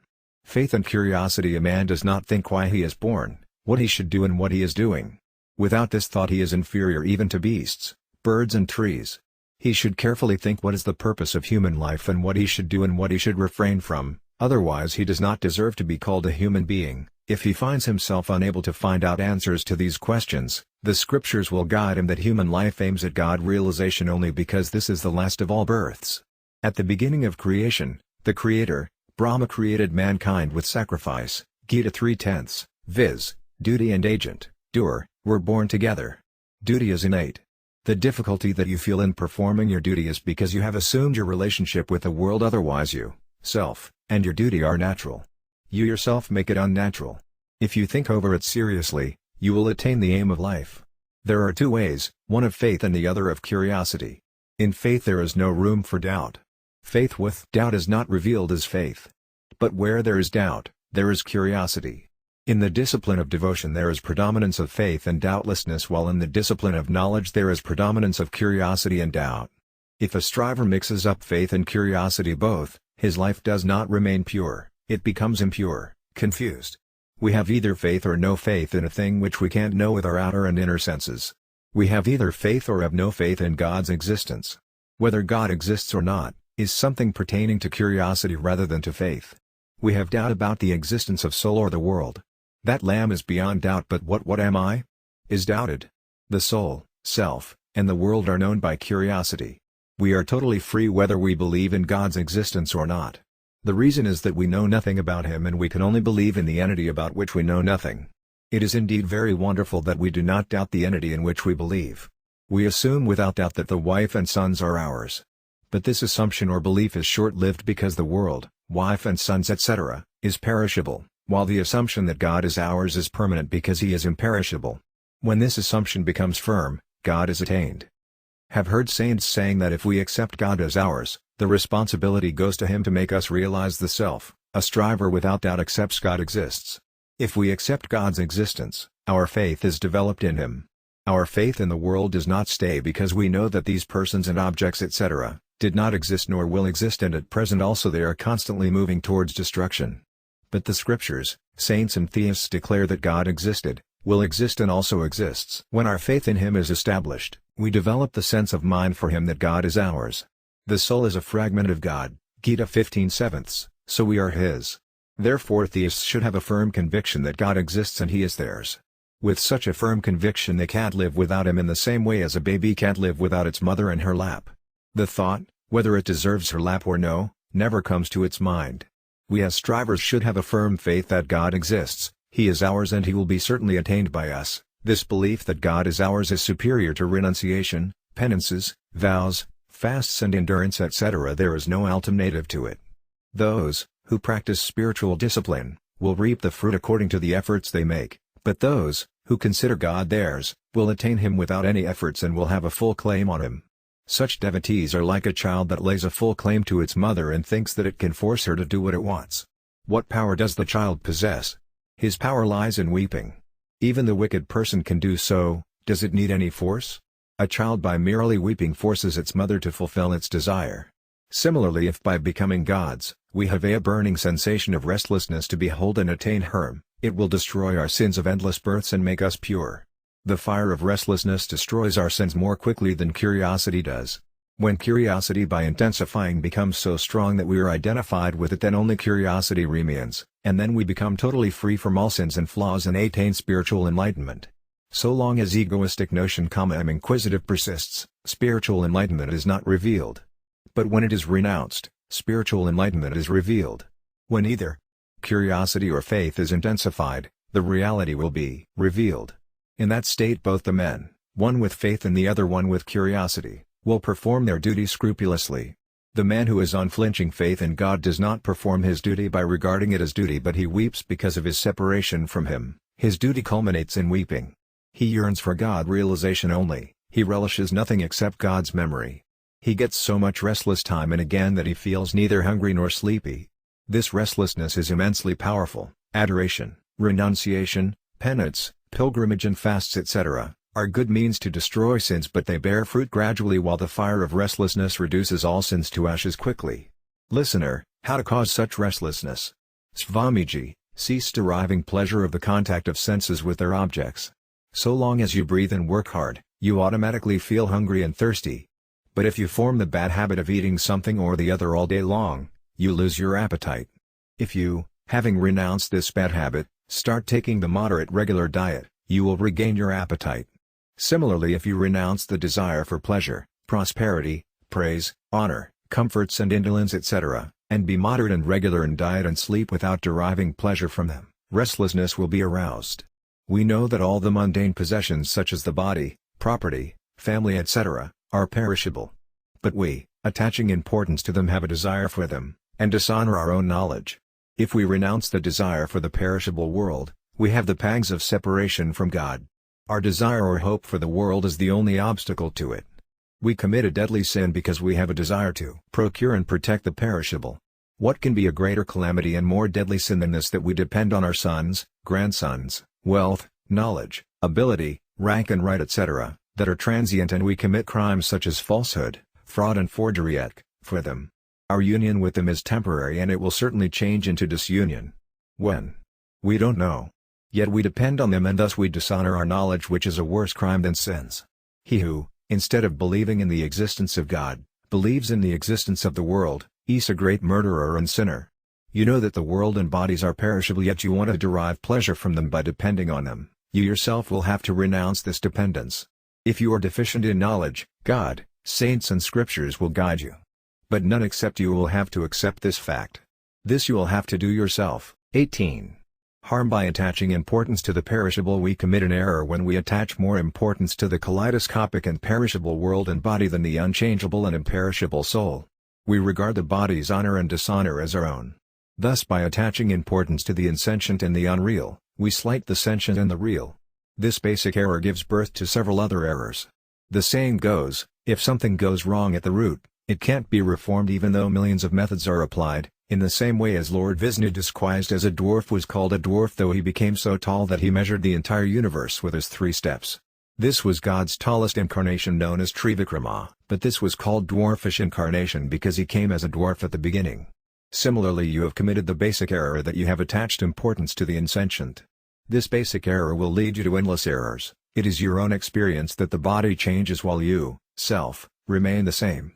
Faith and curiosity. A man does not think why he is born, what he should do and what he is doing. Without this thought he is inferior even to beasts, birds and trees. He should carefully think what is the purpose of human life and what he should do and what he should refrain from, Otherwise he does not deserve to be called a human being. If he finds himself unable to find out answers to these questions, the scriptures will guide him that human life aims at God realization only because this is the last of all births. At the beginning of creation, the Creator, Brahma created mankind with sacrifice, Gita 3/10, viz., duty and agent, doer, were born together. Duty is innate. The difficulty that you feel in performing your duty is because you have assumed your relationship with the world, otherwise you, self, and your duty are natural. You yourself make it unnatural. If you think over it seriously, you will attain the aim of life. There are two ways, one of faith and the other of curiosity. In faith there is no room for doubt. Faith with doubt is not revealed as faith. But where there is doubt, there is curiosity. In the discipline of devotion there is predominance of faith and doubtlessness, while in the discipline of knowledge there is predominance of curiosity and doubt. If a striver mixes up faith and curiosity both, his life does not remain pure, it becomes impure, confused. We have either faith or no faith in a thing which we can't know with our outer and inner senses. We have either faith or have no faith in God's existence. Whether God exists or not, is something pertaining to curiosity rather than to faith. We have doubt about the existence of soul or the world. That lamb is beyond doubt, but what am I? Is doubted. The soul, self, and the world are known by curiosity. We are totally free whether we believe in God's existence or not. The reason is that we know nothing about Him and we can only believe in the entity about which we know nothing. It is indeed very wonderful that we do not doubt the entity in which we believe. We assume without doubt that the wife and sons are ours. But this assumption or belief is short-lived because the world, wife and sons etc., is perishable, while the assumption that God is ours is permanent because He is imperishable. When this assumption becomes firm, God is attained. Have heard saints saying that if we accept God as ours, the responsibility goes to Him to make us realize the self. A striver without doubt accepts God exists. If we accept God's existence, our faith is developed in Him. Our faith in the world does not stay because we know that these persons and objects etc. did not exist nor will exist, and at present also they are constantly moving towards destruction. But the scriptures, saints and theists declare that God existed, will exist and also exists. When our faith in Him is established, we develop the sense of mind for Him that God is ours. The soul is a fragment of God, Gita 15/7, so we are His. Therefore theists should have a firm conviction that God exists and He is theirs. With such a firm conviction they can't live without Him in the same way as a baby can't live without its mother and her lap. The thought, whether it deserves her lap or no, never comes to its mind. We as strivers should have a firm faith that God exists, He is ours and He will be certainly attained by us. This belief that God is ours is superior to renunciation, penances, vows, fasts and endurance etc. There is no alternative to it. Those, who practice spiritual discipline, will reap the fruit according to the efforts they make, but those, who consider God theirs, will attain Him without any efforts and will have a full claim on Him. Such devotees are like a child that lays a full claim to its mother and thinks that it can force her to do what it wants. What power does the child possess? His power lies in weeping. Even the wicked person can do so. Does it need any force? A child by merely weeping forces its mother to fulfill its desire. Similarly, if by becoming gods, we have a burning sensation of restlessness to behold and attain Her, it will destroy our sins of endless births and make us pure. The fire of restlessness destroys our sins more quickly than curiosity does. When curiosity by intensifying becomes so strong that we are identified with it, then only curiosity remains, and then we become totally free from all sins and flaws and attain spiritual enlightenment. So long as egoistic notion am inquisitive persists, spiritual enlightenment is not revealed. But when it is renounced, spiritual enlightenment is revealed. When either curiosity or faith is intensified, the reality will be revealed. In that state both the men, one with faith and the other one with curiosity, will perform their duty scrupulously. The man who has unflinching faith in God does not perform his duty by regarding it as duty, but he weeps because of his separation from Him. His duty culminates in weeping. He yearns for God realization only, he relishes nothing except God's memory. He gets so much restless time and again that he feels neither hungry nor sleepy. This restlessness is immensely powerful. Adoration, renunciation, penance, pilgrimage and fasts etc. are good means to destroy sins, but they bear fruit gradually while the fire of restlessness reduces all sins to ashes quickly. Listener, how to cause such restlessness? Swamiji, cease deriving pleasure of the contact of senses with their objects. So long as you breathe and work hard, you automatically feel hungry and thirsty. But if you form the bad habit of eating something or the other all day long, you lose your appetite. If you, having renounced this bad habit, start taking the moderate regular diet, you will regain your appetite. Similarly, if you renounce the desire for pleasure, prosperity, praise, honor, comforts and indolence etc., and be moderate and regular in diet and sleep without deriving pleasure from them, restlessness will be aroused. We know that all the mundane possessions such as the body, property, family etc., are perishable. But we, attaching importance to them, have a desire for them, and dishonor our own knowledge. If we renounce the desire for the perishable world, we have the pangs of separation from God. Our desire or hope for the world is the only obstacle to it. We commit a deadly sin because we have a desire to procure and protect the perishable. What can be a greater calamity and more deadly sin than this, that we depend on our sons, grandsons, wealth, knowledge, ability, rank and right etc., that are transient, and we commit crimes such as falsehood, fraud and forgery for them. Our union with them is temporary, and it will certainly change into disunion. When? We don't know. Yet we depend on them, and thus we dishonor our knowledge, which is a worse crime than sins. He who, instead of believing in the existence of God, believes in the existence of the world, is a great murderer and sinner. You know that the world and bodies are perishable, yet you want to derive pleasure from them by depending on them. You yourself will have to renounce this dependence. If you are deficient in knowledge, God, saints and scriptures will guide you. But none except you will have to accept this fact. This you will have to do yourself. 18. Harm. By attaching importance to the perishable, we commit an error when we attach more importance to the kaleidoscopic and perishable world and body than the unchangeable and imperishable soul. We regard the body's honor and dishonor as our own. Thus, by attaching importance to the insentient and the unreal, we slight the sentient and the real. This basic error gives birth to several other errors. The saying goes, if something goes wrong at the root, it can't be reformed even though millions of methods are applied. In the same way as Lord Vishnu, disguised as a dwarf, was called a dwarf though he became so tall that he measured the entire universe with his 3 steps. This was God's tallest incarnation, known as Trivikrama, but this was called dwarfish incarnation because he came as a dwarf at the beginning. Similarly, you have committed the basic error that you have attached importance to the insentient. This basic error will lead you to endless errors. It is your own experience that the body changes while you, self, remain the same.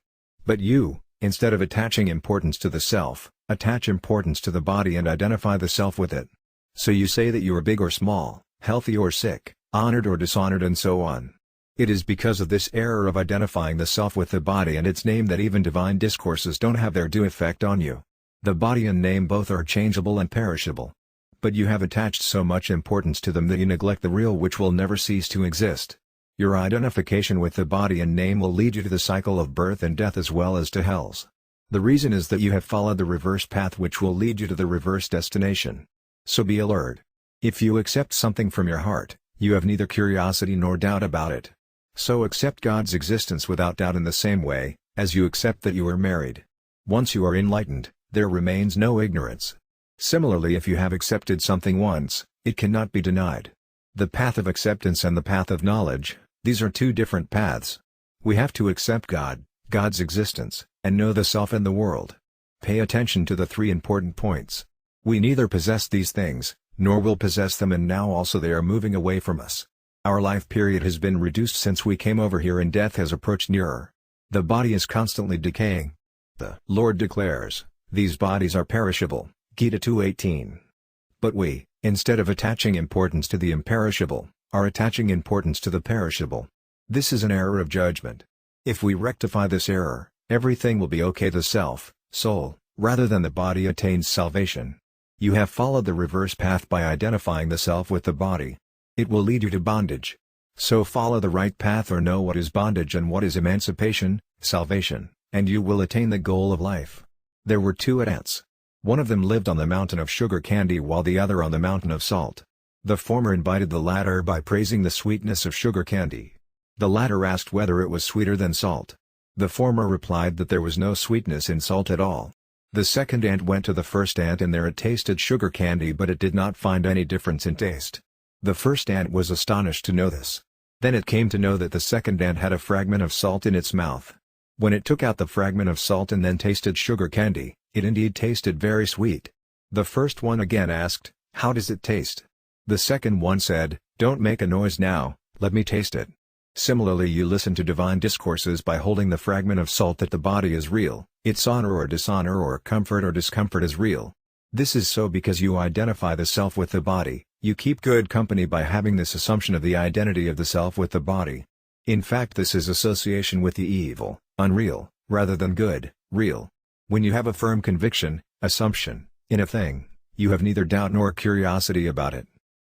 But you, instead of attaching importance to the self, attach importance to the body and identify the self with it. So you say that you are big or small, healthy or sick, honored or dishonored and so on. It is because of this error of identifying the self with the body and its name that even divine discourses don't have their due effect on you. The body and name both are changeable and perishable. But you have attached so much importance to them that you neglect the real, which will never cease to exist. Your identification with the body and name will lead you to the cycle of birth and death as well as to hells. The reason is that you have followed the reverse path, which will lead you to the reverse destination. So be alert. If you accept something from your heart, you have neither curiosity nor doubt about it. So accept God's existence without doubt in the same way as you accept that you are married. Once you are enlightened, there remains no ignorance. Similarly, if you have accepted something once, it cannot be denied. The path of acceptance and the path of knowledge, these are 2 different paths. We have to accept God, God's existence, and know the self and the world. Pay attention to the 3 important points. We neither possess these things, nor will possess them, and now also they are moving away from us. Our life period has been reduced since we came over here, and death has approached nearer. The body is constantly decaying. The Lord declares, these bodies are perishable, Gita 2:18. But we, instead of attaching importance to the imperishable, are attaching importance to the perishable. This is an error of judgment. If we rectify this error, everything will be okay. The self, soul, rather than the body attains salvation. You have followed the reverse path by identifying the self with the body. It will lead you to bondage. So follow the right path, or know what is bondage and what is emancipation, salvation, and you will attain the goal of life. There were 2 ants. One of them lived on the mountain of sugar candy while the other on the mountain of salt. The former invited the latter by praising the sweetness of sugar candy. The latter asked whether it was sweeter than salt. The former replied that there was no sweetness in salt at all. The second ant went to the first ant, and there it tasted sugar candy, but it did not find any difference in taste. The first ant was astonished to know this. Then it came to know that the second ant had a fragment of salt in its mouth. When it took out the fragment of salt and then tasted sugar candy, it indeed tasted very sweet. The first one again asked, "How does it taste?" The second one said, "Don't make a noise now, let me taste it." Similarly, you listen to divine discourses by holding the fragment of salt that the body is real, its honor or dishonor or comfort or discomfort is real. This is so because you identify the self with the body. You keep good company by having this assumption of the identity of the self with the body. In fact, this is association with the evil, unreal, rather than good, real. When you have a firm conviction, assumption, in a thing, you have neither doubt nor curiosity about it.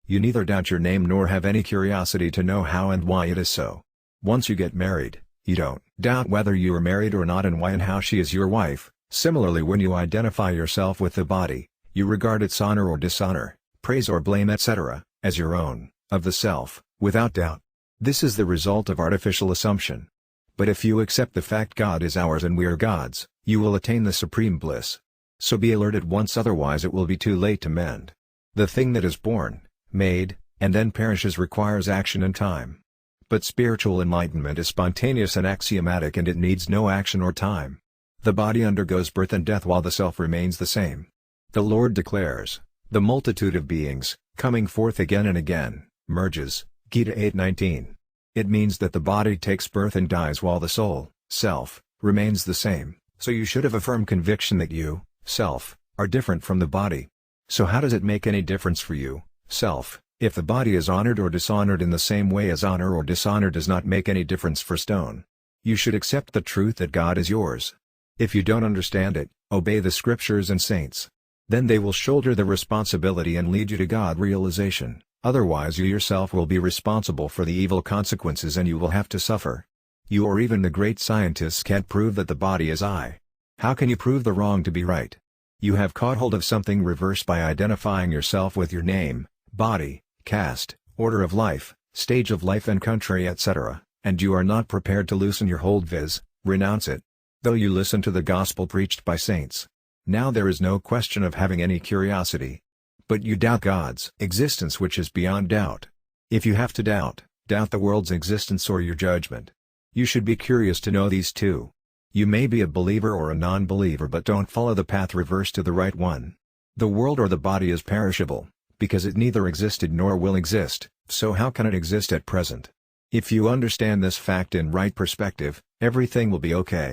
You neither doubt your name nor have any curiosity to know how and why it is so. Once you get married, you don't doubt whether you are married or not and why and how she is your wife. Similarly, when you identify yourself with the body, you regard its honor or dishonor, praise or blame etc., as your own, of the self, without doubt. This is the result of artificial assumption. But if you accept the fact God is ours and we are God's, you will attain the supreme bliss. So be alert at once, otherwise it will be too late to mend. The thing that is born, made, and then perishes requires action and time. But spiritual enlightenment is spontaneous and axiomatic, and it needs no action or time. The body undergoes birth and death while the self remains the same. The Lord declares, the multitude of beings, coming forth again and again, merges, Gita 8:19. It means that the body takes birth and dies while the soul, self, remains the same. So you should have a firm conviction that you, self, are different from the body. So how does it make any difference for you, self, if the body is honored or dishonored in the same way as honor or dishonor does not make any difference for stone? You should accept the truth that God is yours. If you don't understand it, obey the scriptures and saints. Then they will shoulder the responsibility and lead you to God realization. Otherwise you yourself will be responsible for the evil consequences and you will have to suffer. You or even the great scientists can't prove that the body is I. How can you prove the wrong to be right? You have caught hold of something reverse by identifying yourself with your name, body, caste, order of life, stage of life and country etc., and you are not prepared to loosen your hold, viz., renounce it. Though you listen to the gospel preached by saints. Now there is no question of having any curiosity. But you doubt God's existence, which is beyond doubt. If you have to doubt the world's existence or your judgment. You should be curious to know these two. You may be a believer or a non-believer, but don't follow the path reverse to the right one. The world or the body is perishable, because it neither existed nor will exist, so how can it exist at present? If you understand this fact in right perspective, everything will be okay.